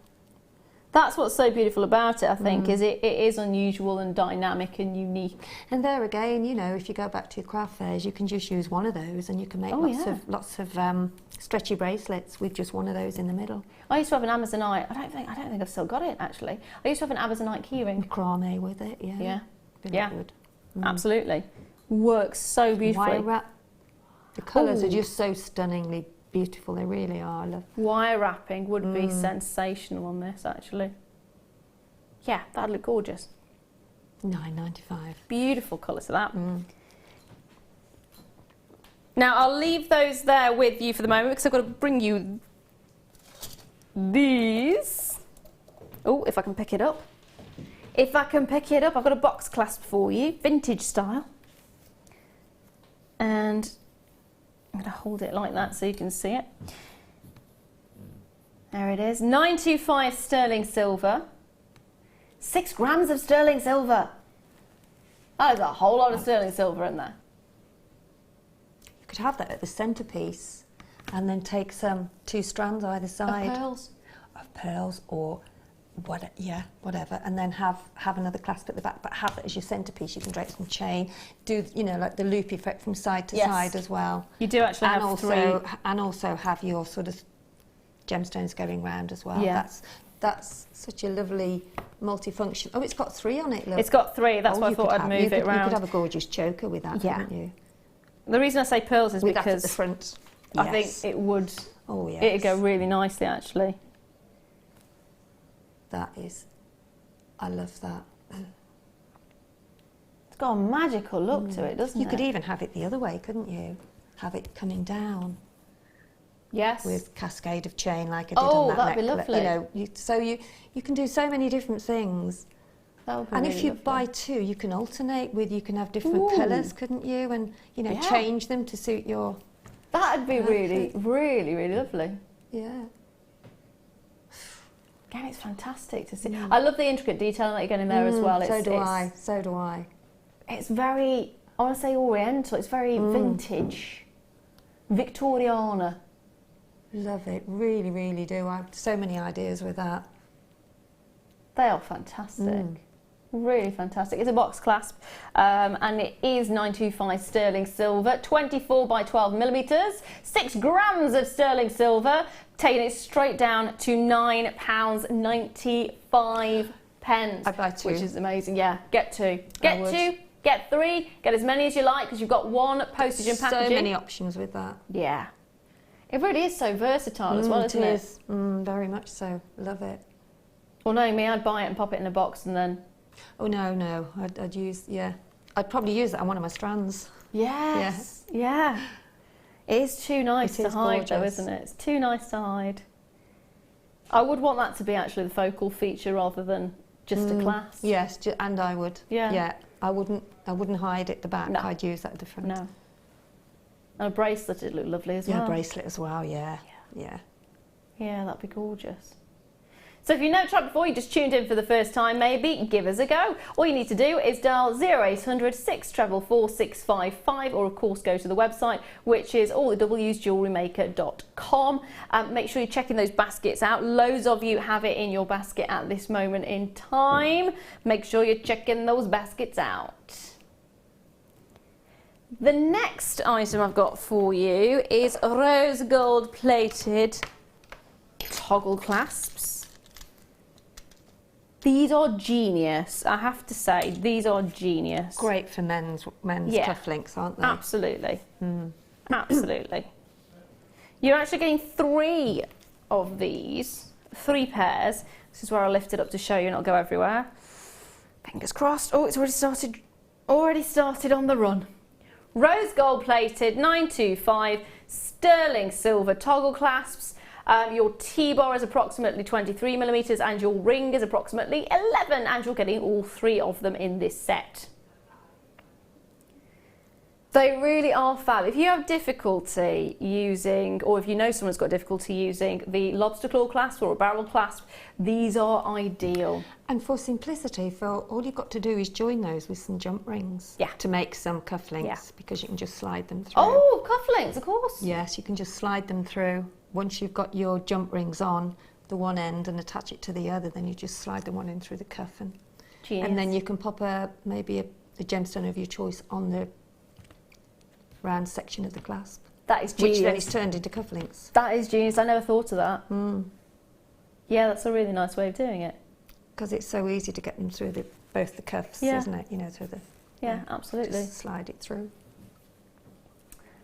That's what's so beautiful about it, I think, is it is unusual and dynamic and unique. And there again, you know, if you go back to your craft fairs, you can just use one of those and you can make lots of stretchy bracelets with just one of those in the middle. I used to have an Amazonite. I don't think I've still got it, actually. I used to have an Amazonite keyring. Macrame with it, yeah. Yeah, good. Absolutely. Works so beautifully. Wire wrap. The colours are just so stunningly beautiful, they really are. Wire wrapping would be sensational on this, actually. Yeah, that'd look gorgeous. £9.95. Beautiful colours of that. Now I'll leave those there with you for the moment because I've got to bring you these. Oh, if I can pick it up. If I can pick it up, I've got a box clasp for you, vintage style. And I'm going to hold it like that so you can see it. There it is. 925 sterling silver. 6 grams of sterling silver. That is a whole lot of sterling silver in there. You could have that at the centrepiece and then take some 2 strands either side. Of pearls or whatever, and then have another clasp at the back, but have it as your centrepiece. You can drape some chain, do, you know, like the loop effect from side to side as well. You do actually have 3. And also have your sort of gemstones going round as well. Yeah. That's such a lovely multifunction. Oh, it's got 3 on it, look. It's got 3, that's why I thought I'd move it round. You could have a gorgeous choker with that, couldn't you? The reason I say pearls is with because that at the front. I think it would, it'd go really nicely, actually. That is, I love that. It's got a magical look to it, doesn't it? You could even have it the other way, couldn't you? Have it coming down. Yes. With cascade of chain like I did on that that'd be necklace. lovely. You know, so you can do so many different things. That would be And really if you lovely. buy two, you can alternate with, you can have different colours, couldn't you? And, you know, change them to suit your... That'd be really, really, really lovely. Yeah. Again, it's fantastic to see. I love the intricate detailing that you're getting there as well. So do I. So do I. It's very, I want to say oriental, it's very vintage, Victoriana. Love it. Really, really do. I have so many ideas with that. They are fantastic. Really fantastic. It's a box clasp and it is 925 sterling silver, 24 by 12 millimetres, 6 grams of sterling silver, taking it straight down to £9.95. I'd buy two. Which is amazing. Yeah, get two. Get two, get three, get as many as you like because you've got one postage and packaging. So many options with that. Yeah. It really is so versatile as well, isn't it? It is. Very much so. Love it. Well, knowing me, I'd buy it and pop it in a box and then... Oh, no. I'd use, I'd probably use that on one of my strands. Yes. Yeah. It is too nice to hide, though, gorgeous. isn't it? It's too nice to hide. I would want that to be actually the focal feature rather than just a clasp. Yes, and I would. Yeah. Yeah. I wouldn't hide at the back. No. I'd use that at the front. No. And a bracelet would look lovely as well. Yeah, a bracelet as well, yeah. Yeah, that'd be gorgeous. So if you've never tried before, you just tuned in for the first time, maybe, give us a go. All you need to do is dial 0800 644 655 or of course go to the website, which is all the W's, JewelleryMaker.com. Make sure you're checking those baskets out. Loads of you have it in your basket at this moment in time. Make sure you're checking those baskets out. The next item I've got for you is rose gold plated toggle clasps. These are genius, I have to say, these are genius. Great for men's cufflinks, aren't they? Absolutely, absolutely. You're actually getting 3 of these, 3 pairs. This is where I'll lift it up to show you and it'll go everywhere. Fingers crossed. Oh, it's already started on the run. Rose gold plated, 925, sterling silver toggle clasps. Your T-bar is approximately 23 millimetres and your ring is approximately 11, and you're getting all 3 of them in this set. They really are fab. If you have difficulty using, or if you know someone's got difficulty using the lobster claw clasp or a barrel clasp, these are ideal. And for simplicity, all you've got to do is join those with some jump rings to make some cufflinks, because you can just slide them through. Oh, cufflinks, of course. Yes, you can just slide them through. Once you've got your jump rings on the one end and attach it to the other, then you just slide the one in through the cuff, and then you can pop maybe a gemstone of your choice on the round section of the clasp. That is genius. Which then is turned into cufflinks. That is genius. I never thought of that. Yeah, that's a really nice way of doing it. Because it's so easy to get them through both the cuffs, isn't it? You know, through the... Yeah, absolutely. Just slide it through.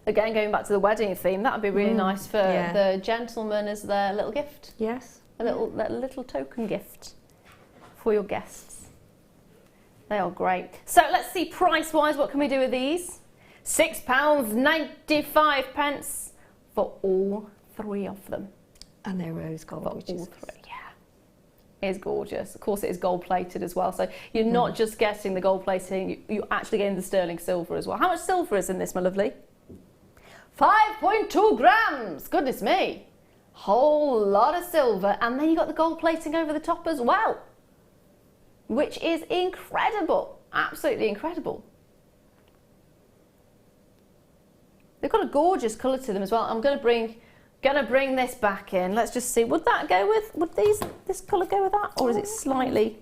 Again, going back to the wedding theme, that would be really nice for the gentleman as their little gift. Yes. A little token gift for your guests. They are great. So let's see price-wise, what can we do with these? £6.95 for all 3 of them. And they're rose gold, For which all is 3, It is gorgeous. Of course, it is gold plated as well. So you're not just getting the gold plating, you're actually getting the sterling silver as well. How much silver is in this, my lovely? 5.2 grams. Goodness me. Whole lot of silver. And then you got the gold plating over the top as well, which is incredible. Absolutely incredible. They've got a gorgeous colour to them as well. I'm going to bring this back in. Let's just see. Would that go with? Would this colour go with that, or is it slightly?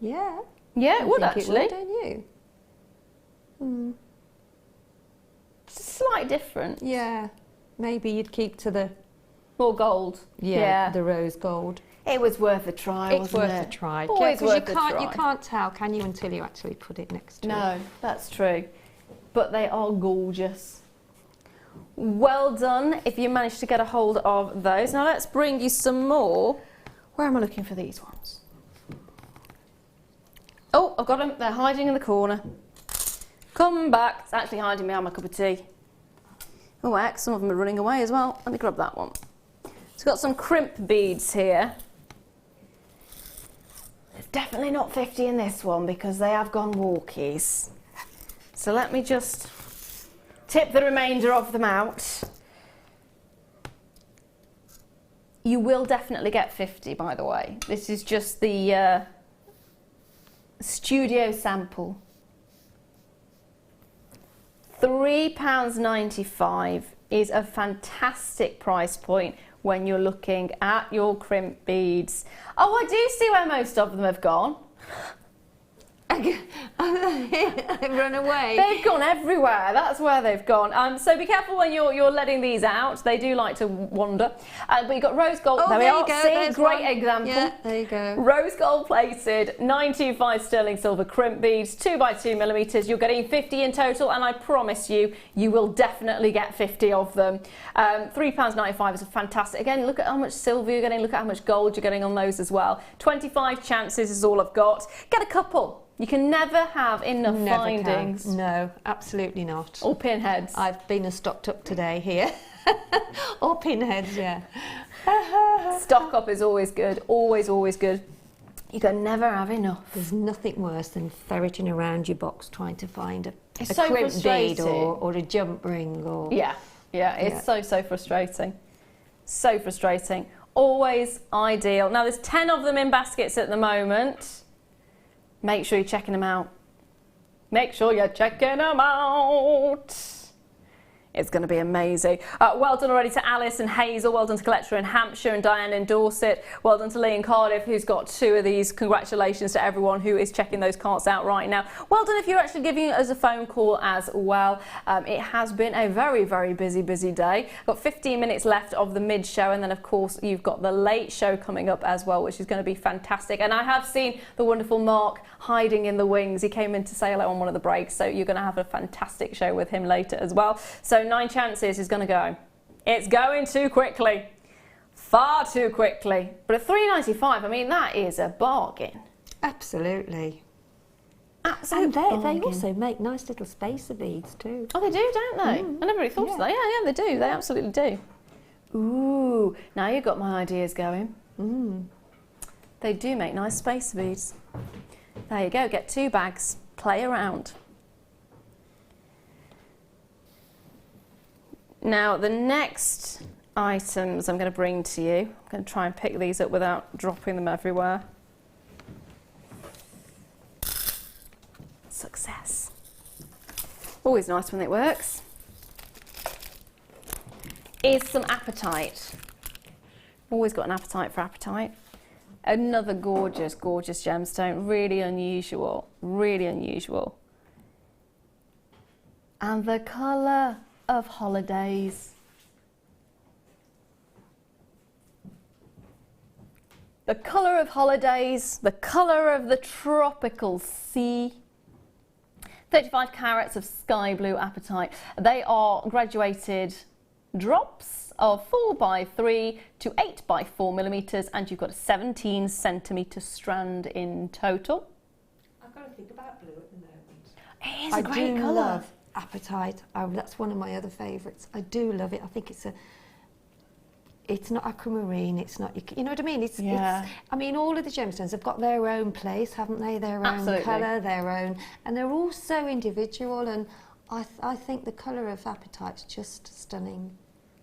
Yeah. Yeah, it would think actually. It would, don't you? It's slightly different. Yeah. Maybe you'd keep to the More gold. the rose gold. It was worth a try. It's worth a try. Always Because worth a try. you can't tell, can you, until you actually put it next to it. No, that's true. But they are gorgeous. Well done if you managed to get a hold of those. Now let's bring you some more. Where am I looking for these ones? Oh, I've got them. They're hiding in the corner. Come back. It's actually hiding behind my cup of tea. Oh heck, some of them are running away as well. Let me grab that one. So we've got some crimp beads here. There's definitely not 50 in this one because they have gone walkies. So let me just tip the remainder of them out. You will definitely get 50, by the way. This is just the studio sample. £3.95 is a fantastic price point when you're looking at your crimp beads. Oh, I do see where most of them have gone. They've run away. They've gone everywhere. That's where they've gone. So be careful when you're letting these out. They do like to wander. But you've got rose gold. Oh, there we are. go. See, There's great one. example. Yeah, there you go. Rose gold plated, 925 sterling silver crimp beads, 2x2mm. You're getting 50 in total, and I promise you, you will definitely get 50 of them. £3.95 is a fantastic. Again, look at how much silver you're getting. Look at how much gold you're getting on those as well. 25 chances is all I've got. Get a couple. You can never have enough findings. Can. No, absolutely not. Or pinheads. I've been stocked up today here. Or pinheads, yeah. Stock up is always good. Always, always good. You can never have enough. There's nothing worse than ferreting around your box trying to find a so crimp bead frustrating. or a jump ring. Or Yeah, it's so frustrating. So frustrating. Always ideal. Now there's 10 of them in baskets at the moment. Make sure you're checking them out. Make sure you're checking them out. It's going to be amazing. Well done already to Alice and Hazel. Well done to Collector in Hampshire and Diane in Dorset. Well done to Lee in Cardiff, who's got 2 of these. Congratulations to everyone who is checking those carts out right now. Well done if you're actually giving us a phone call as well. It has been a very, very busy day. Got 15 minutes left of the mid show, and then of course you've got the late show coming up as well, which is going to be fantastic. And I have seen the wonderful Mark hiding in the wings. He came in to say hello on one of the breaks, so you're going to have a fantastic show with him later as well. So 9 chances is going to go. It's going too quickly. Far too quickly. But at £3.95, I mean, that is a bargain. Absolutely. Absolute And they bargain. also make nice little spacer beads too. Oh, they do, don't they? I never really thought of that. Yeah, they do. They absolutely do. Ooh, now you've got my ideas going. They do make nice spacer beads. There you go. Get 2 bags. Play around. Now, the next items I'm going to bring to you, I'm going to try and pick these up without dropping them everywhere. Success. Always nice when it works. Is some apatite. Always got an appetite for apatite. Another gorgeous, gorgeous gemstone. Really unusual. Really unusual. And the colour of holidays. The colour of holidays, the colour of the tropical sea. 35 carats of sky blue apatite. They are graduated drops of 4x3 to 8x4mm, and you've got a 17cm strand in total. I've got to think about blue at the moment. It is a great colour. I love apatite. That's one of my other favourites. I do love it. I think it's not aquamarine, it's not, you know what I mean? It's, I mean, all of the gemstones have got their own place, haven't they? Their own colour, their own, and they're all so individual, and I think the colour of apatite's just stunning.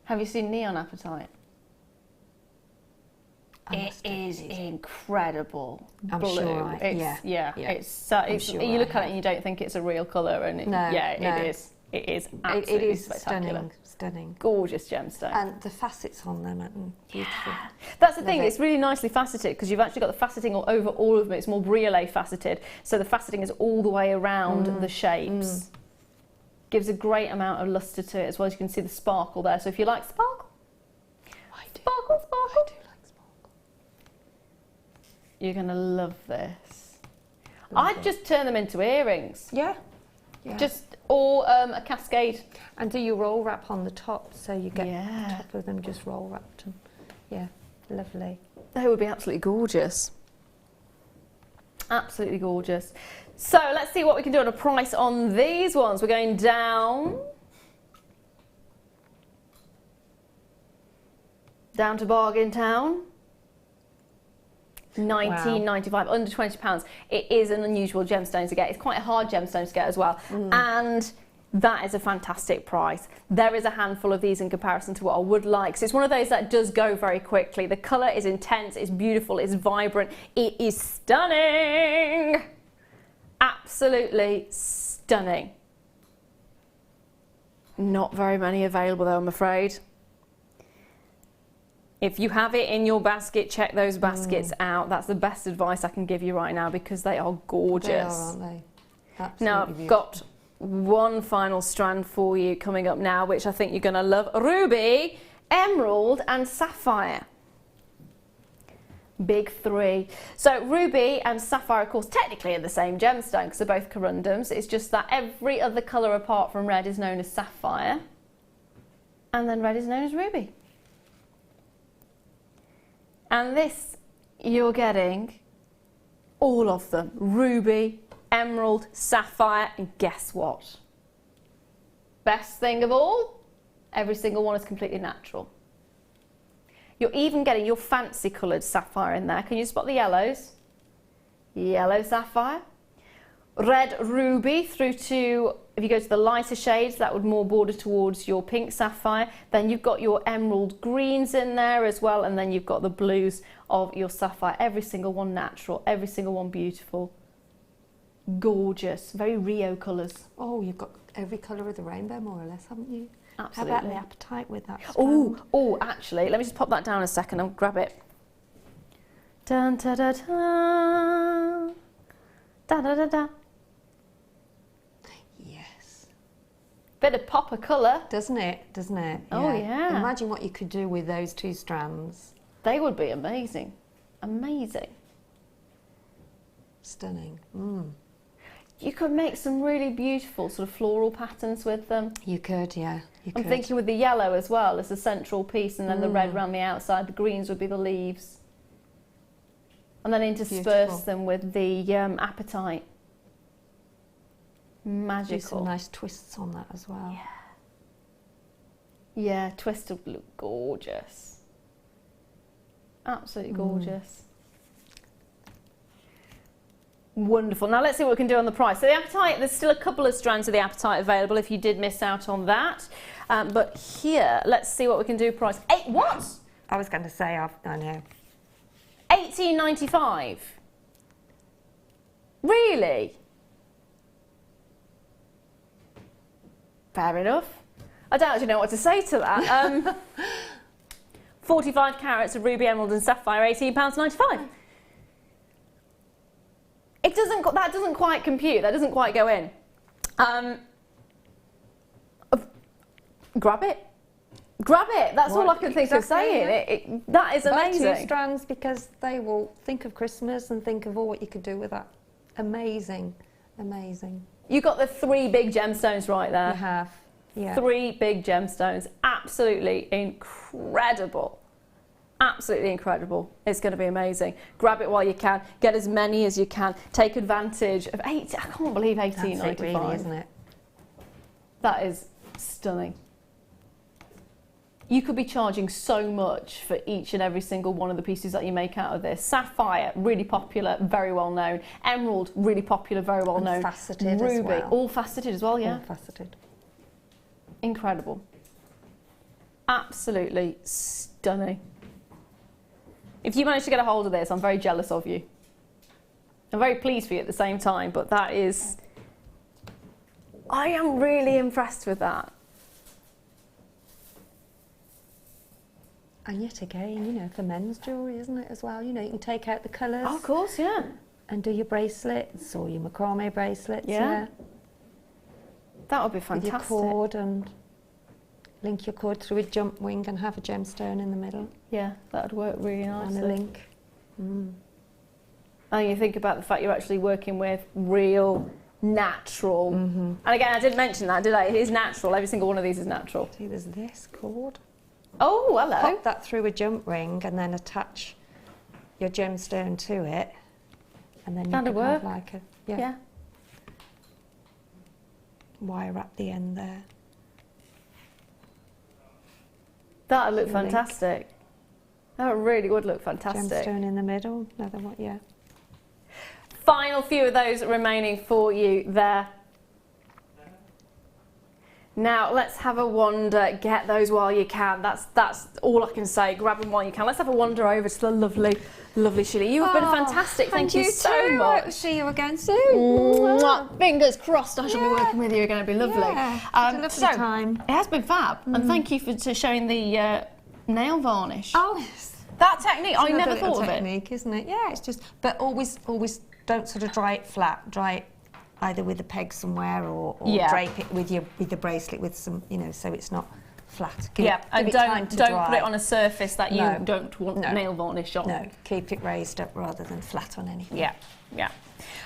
Have you seen neon apatite? It is incredible. I'm blue. sure It's sure you look at it and you don't think it's a real colour, and it is. It is absolutely spectacular. Stunning. Gorgeous gemstone. And the facets on them are beautiful. That's the thing, it's really nicely faceted because you've actually got the faceting over all of them. It's more briolet faceted, so the faceting is all the way around the shapes. Gives a great amount of lustre to it, as well as you can see the sparkle there. So if you like sparkle, I do like sparkle. You're going to love this. I'd just turn them into earrings. Yeah. Just, or a cascade. And do you roll wrap on the top, so you get the top of them just roll wrapped. And yeah, lovely. They would be absolutely gorgeous. Absolutely gorgeous. So let's see what we can do on a price on these ones. We're going down down to Bargain Town. £19.95, under £20. It is an unusual gemstone to get. It's quite a hard gemstone to get as well. And that is a fantastic price. There is a handful of these in comparison to what I would like. So it's one of those that does go very quickly. The colour is intense, it's beautiful, it's vibrant, it is stunning. Absolutely stunning. Not very many available though, I'm afraid. If you have it in your basket, check those baskets out. That's the best advice I can give you right now because they are gorgeous. They are, aren't they? Absolutely now, I've beautiful. got one final strand for you coming up now, which I think you're going to love. Ruby, emerald and sapphire. Big three. So ruby and sapphire, of course, technically are the same gemstone because they're both corundums. It's just that every other colour apart from red is known as sapphire. And then red is known as ruby. And this, you're getting all of them. Ruby, emerald, sapphire, and guess what? Best thing of all, every single one is completely natural. You're even getting your fancy coloured sapphire in there. Can you spot the yellows? Yellow sapphire. Red ruby through to, if you go to the lighter shades, that would more border towards your pink sapphire. Then you've got your emerald greens in there as well, and then you've got the blues of your sapphire. Every single one natural, every single one beautiful. Gorgeous, very Rio colours. Oh, you've got every colour of the rainbow more or less, haven't you? Absolutely. How about the appetite with that? Oh, actually, let me just pop that down a second and grab it. Dun, da, da, da. Da, da, da, da. Yes. Bit of pop of colour. Doesn't it? Doesn't it? Oh, yeah. Imagine what you could do with those two strands. They would be amazing. Amazing. Stunning. You could make some really beautiful sort of floral patterns with them. You could, yeah. I'm thinking with the yellow as well as the central piece, and then the red around the outside. The greens would be the leaves. And then intersperse them with the apatite. Magical. Do some nice twists on that as well. Yeah. Yeah, twist would look gorgeous. Absolutely gorgeous. Wonderful. Now let's see what we can do on the price. So the apatite, there's still a couple of strands of the apatite available if you did miss out on that. But here, let's see what we can do price. What? I was going to say, I know. £18.95. Really? Fair enough. I don't actually know what to say to that. 45 carats of ruby, emerald and sapphire, £18.95. It doesn't. That doesn't quite compute. That doesn't quite go in. Grab it. Grab it. That's all I can think of saying. That is amazing. Buy two strands because they will think of Christmas and think of all what you could do with that. Amazing. Amazing. You got the three big gemstones right there. You have. Yeah. Three big gemstones. Absolutely incredible. Absolutely incredible. It's going to be amazing. Grab it while you can. Get as many as you can. Take advantage of I can't believe £18.95. That's it really, isn't it? That is stunning. You could be charging so much for each and every single one of the pieces that you make out of this. Sapphire, really popular, very well known. Emerald, really popular, very well known. Faceted Ruby, as well. all faceted as well, yeah. All faceted. Incredible. Absolutely stunning. If you manage to get a hold of this, I'm very jealous of you. I'm very pleased for you at the same time, but that is... I am really impressed with that. And yet again, you know, for men's jewellery, isn't it, as well? You know, you can take out the colours. Oh, of course, yeah. And do your bracelets or your macrame bracelets. Yeah. That would be fantastic. With your cord and link your cord through a jump wing and have a gemstone in the middle. Yeah, that would work really nicely. And a link. And you think about the fact you're actually working with real, natural. And again, I didn't mention that, did I? It is natural. Every single one of these is natural. See, there's this cord. Oh, hello. Pop that through a jump ring and then attach your gemstone to it. And then you can have like a wire at the end there. That would look fantastic. That really would look fantastic. Gemstone in the middle, another one, yeah. Final few of those remaining for you there. Now let's have a wander. Get those while you can. That's all I can say. Grab them while you can. Let's have a wander over to the lovely, lovely Sheila. You have been fantastic. Thank you so much. See you again soon. Mwah. Fingers crossed. I shall be working with you. You're going to be lovely. Yeah, it's a lovely time. It has been fab, and thank you for showing the nail varnish. Oh, yes. That technique. I never Another thought of it. technique, isn't it? Yeah, it's just, but always don't sort of dry it flat. Dry it either with a peg somewhere or drape it with the bracelet with some, you know, so it's not flat. And don't put it on a surface that you don't want nail varnish on. No, keep it raised up rather than flat on anything. Yeah.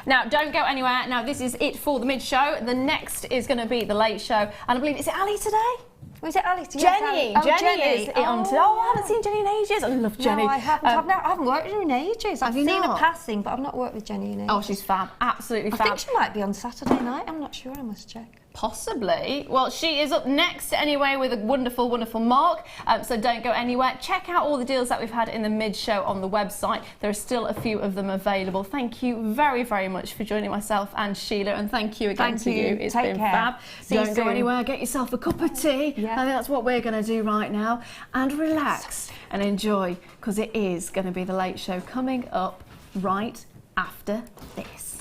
Now, don't go anywhere. Now, this is it for the mid-show. The next is going to be the late show, and I believe, is it Ali today? Was it Ali? Jenny. Jenny is it on today. Oh, I haven't seen Jenny in ages. I love Jenny. No, I haven't. I haven't worked with her in ages. I've seen her passing, but I've not worked with Jenny in ages. Oh, she's fab. Absolutely fab. I think she might be on Saturday night. I'm not sure. I must check. Possibly. Well, she is up next anyway with a wonderful, wonderful mark. So don't go anywhere. Check out all the deals that we've had in the mid-show on the website. There are still a few of them available. Thank you very, very much for joining myself and Sheila, and thank you again to you. It's been fab. Don't go anywhere. Get yourself a cup of tea. Yeah. I think that's what we're going to do right now, and relax and enjoy, because it is going to be the late show coming up right after this.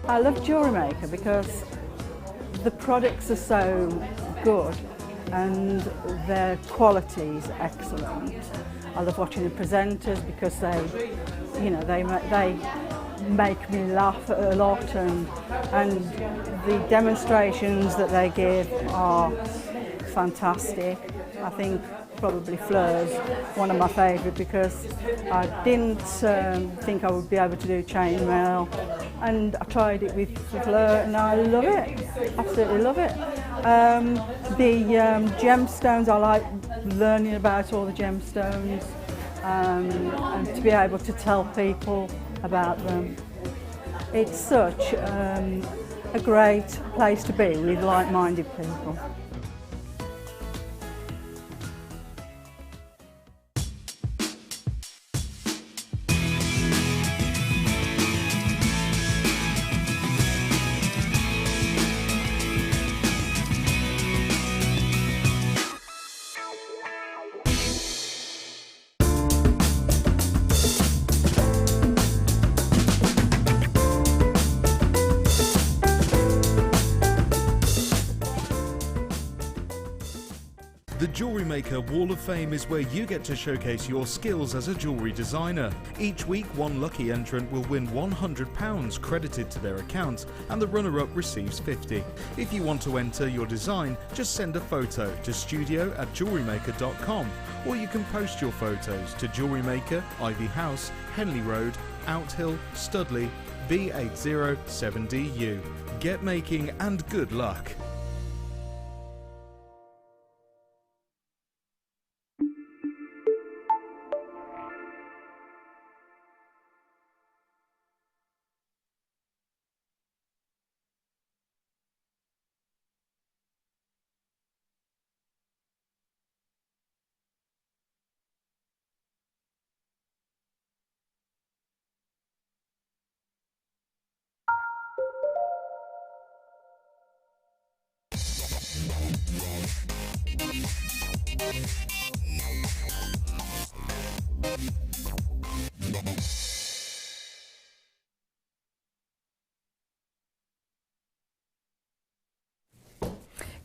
I love JewelleryMaker because the products are so good and their quality is excellent. I love watching the presenters because they make me laugh a lot, and the demonstrations that they give are fantastic. I think probably Fleur's one of my favourite because I didn't think I would be able to do chainmail, and I tried it with Fleur and I love it, absolutely love it. The gemstones, I like learning about all the gemstones and to be able to tell people about them. It's such a great place to be with like-minded people. The JewelleryMaker Wall of Fame is where you get to showcase your skills as a jewellery designer. Each week, one lucky entrant will win £100 credited to their account, and the runner-up receives £50. If you want to enter your design, just send a photo to studio@jewellerymaker.com, or you can post your photos to JewelleryMaker, Ivy House, Henley Road, Outhill, Studley, B807DU. Get making and good luck.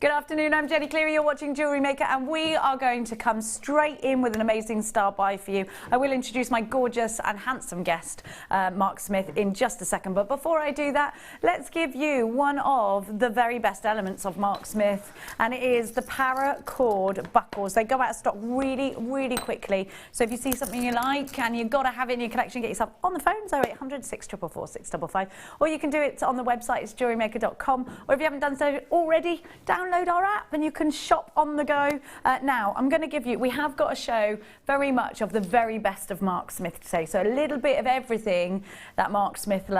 Good afternoon, I'm Jenny Cleary, you're watching Jewellery Maker, and we are going to come straight in with an amazing star buy for you. I will introduce my gorgeous and handsome guest, Mark Smith, in just a second, but before I do that, let's give you one of the very best elements of Mark Smith, and it is the paracord buckles. They go out of stock really, really quickly, so if you see something you like and you've got to have it in your collection, get yourself on the phone, 0800 644 655, or you can do it on the website, it's jewellerymaker.com, or if you haven't done so already, download our app and you can shop on the go. Now, I'm going to give you, we have got a show very much of the very best of Mark Smith today, so a little bit of everything that Mark Smith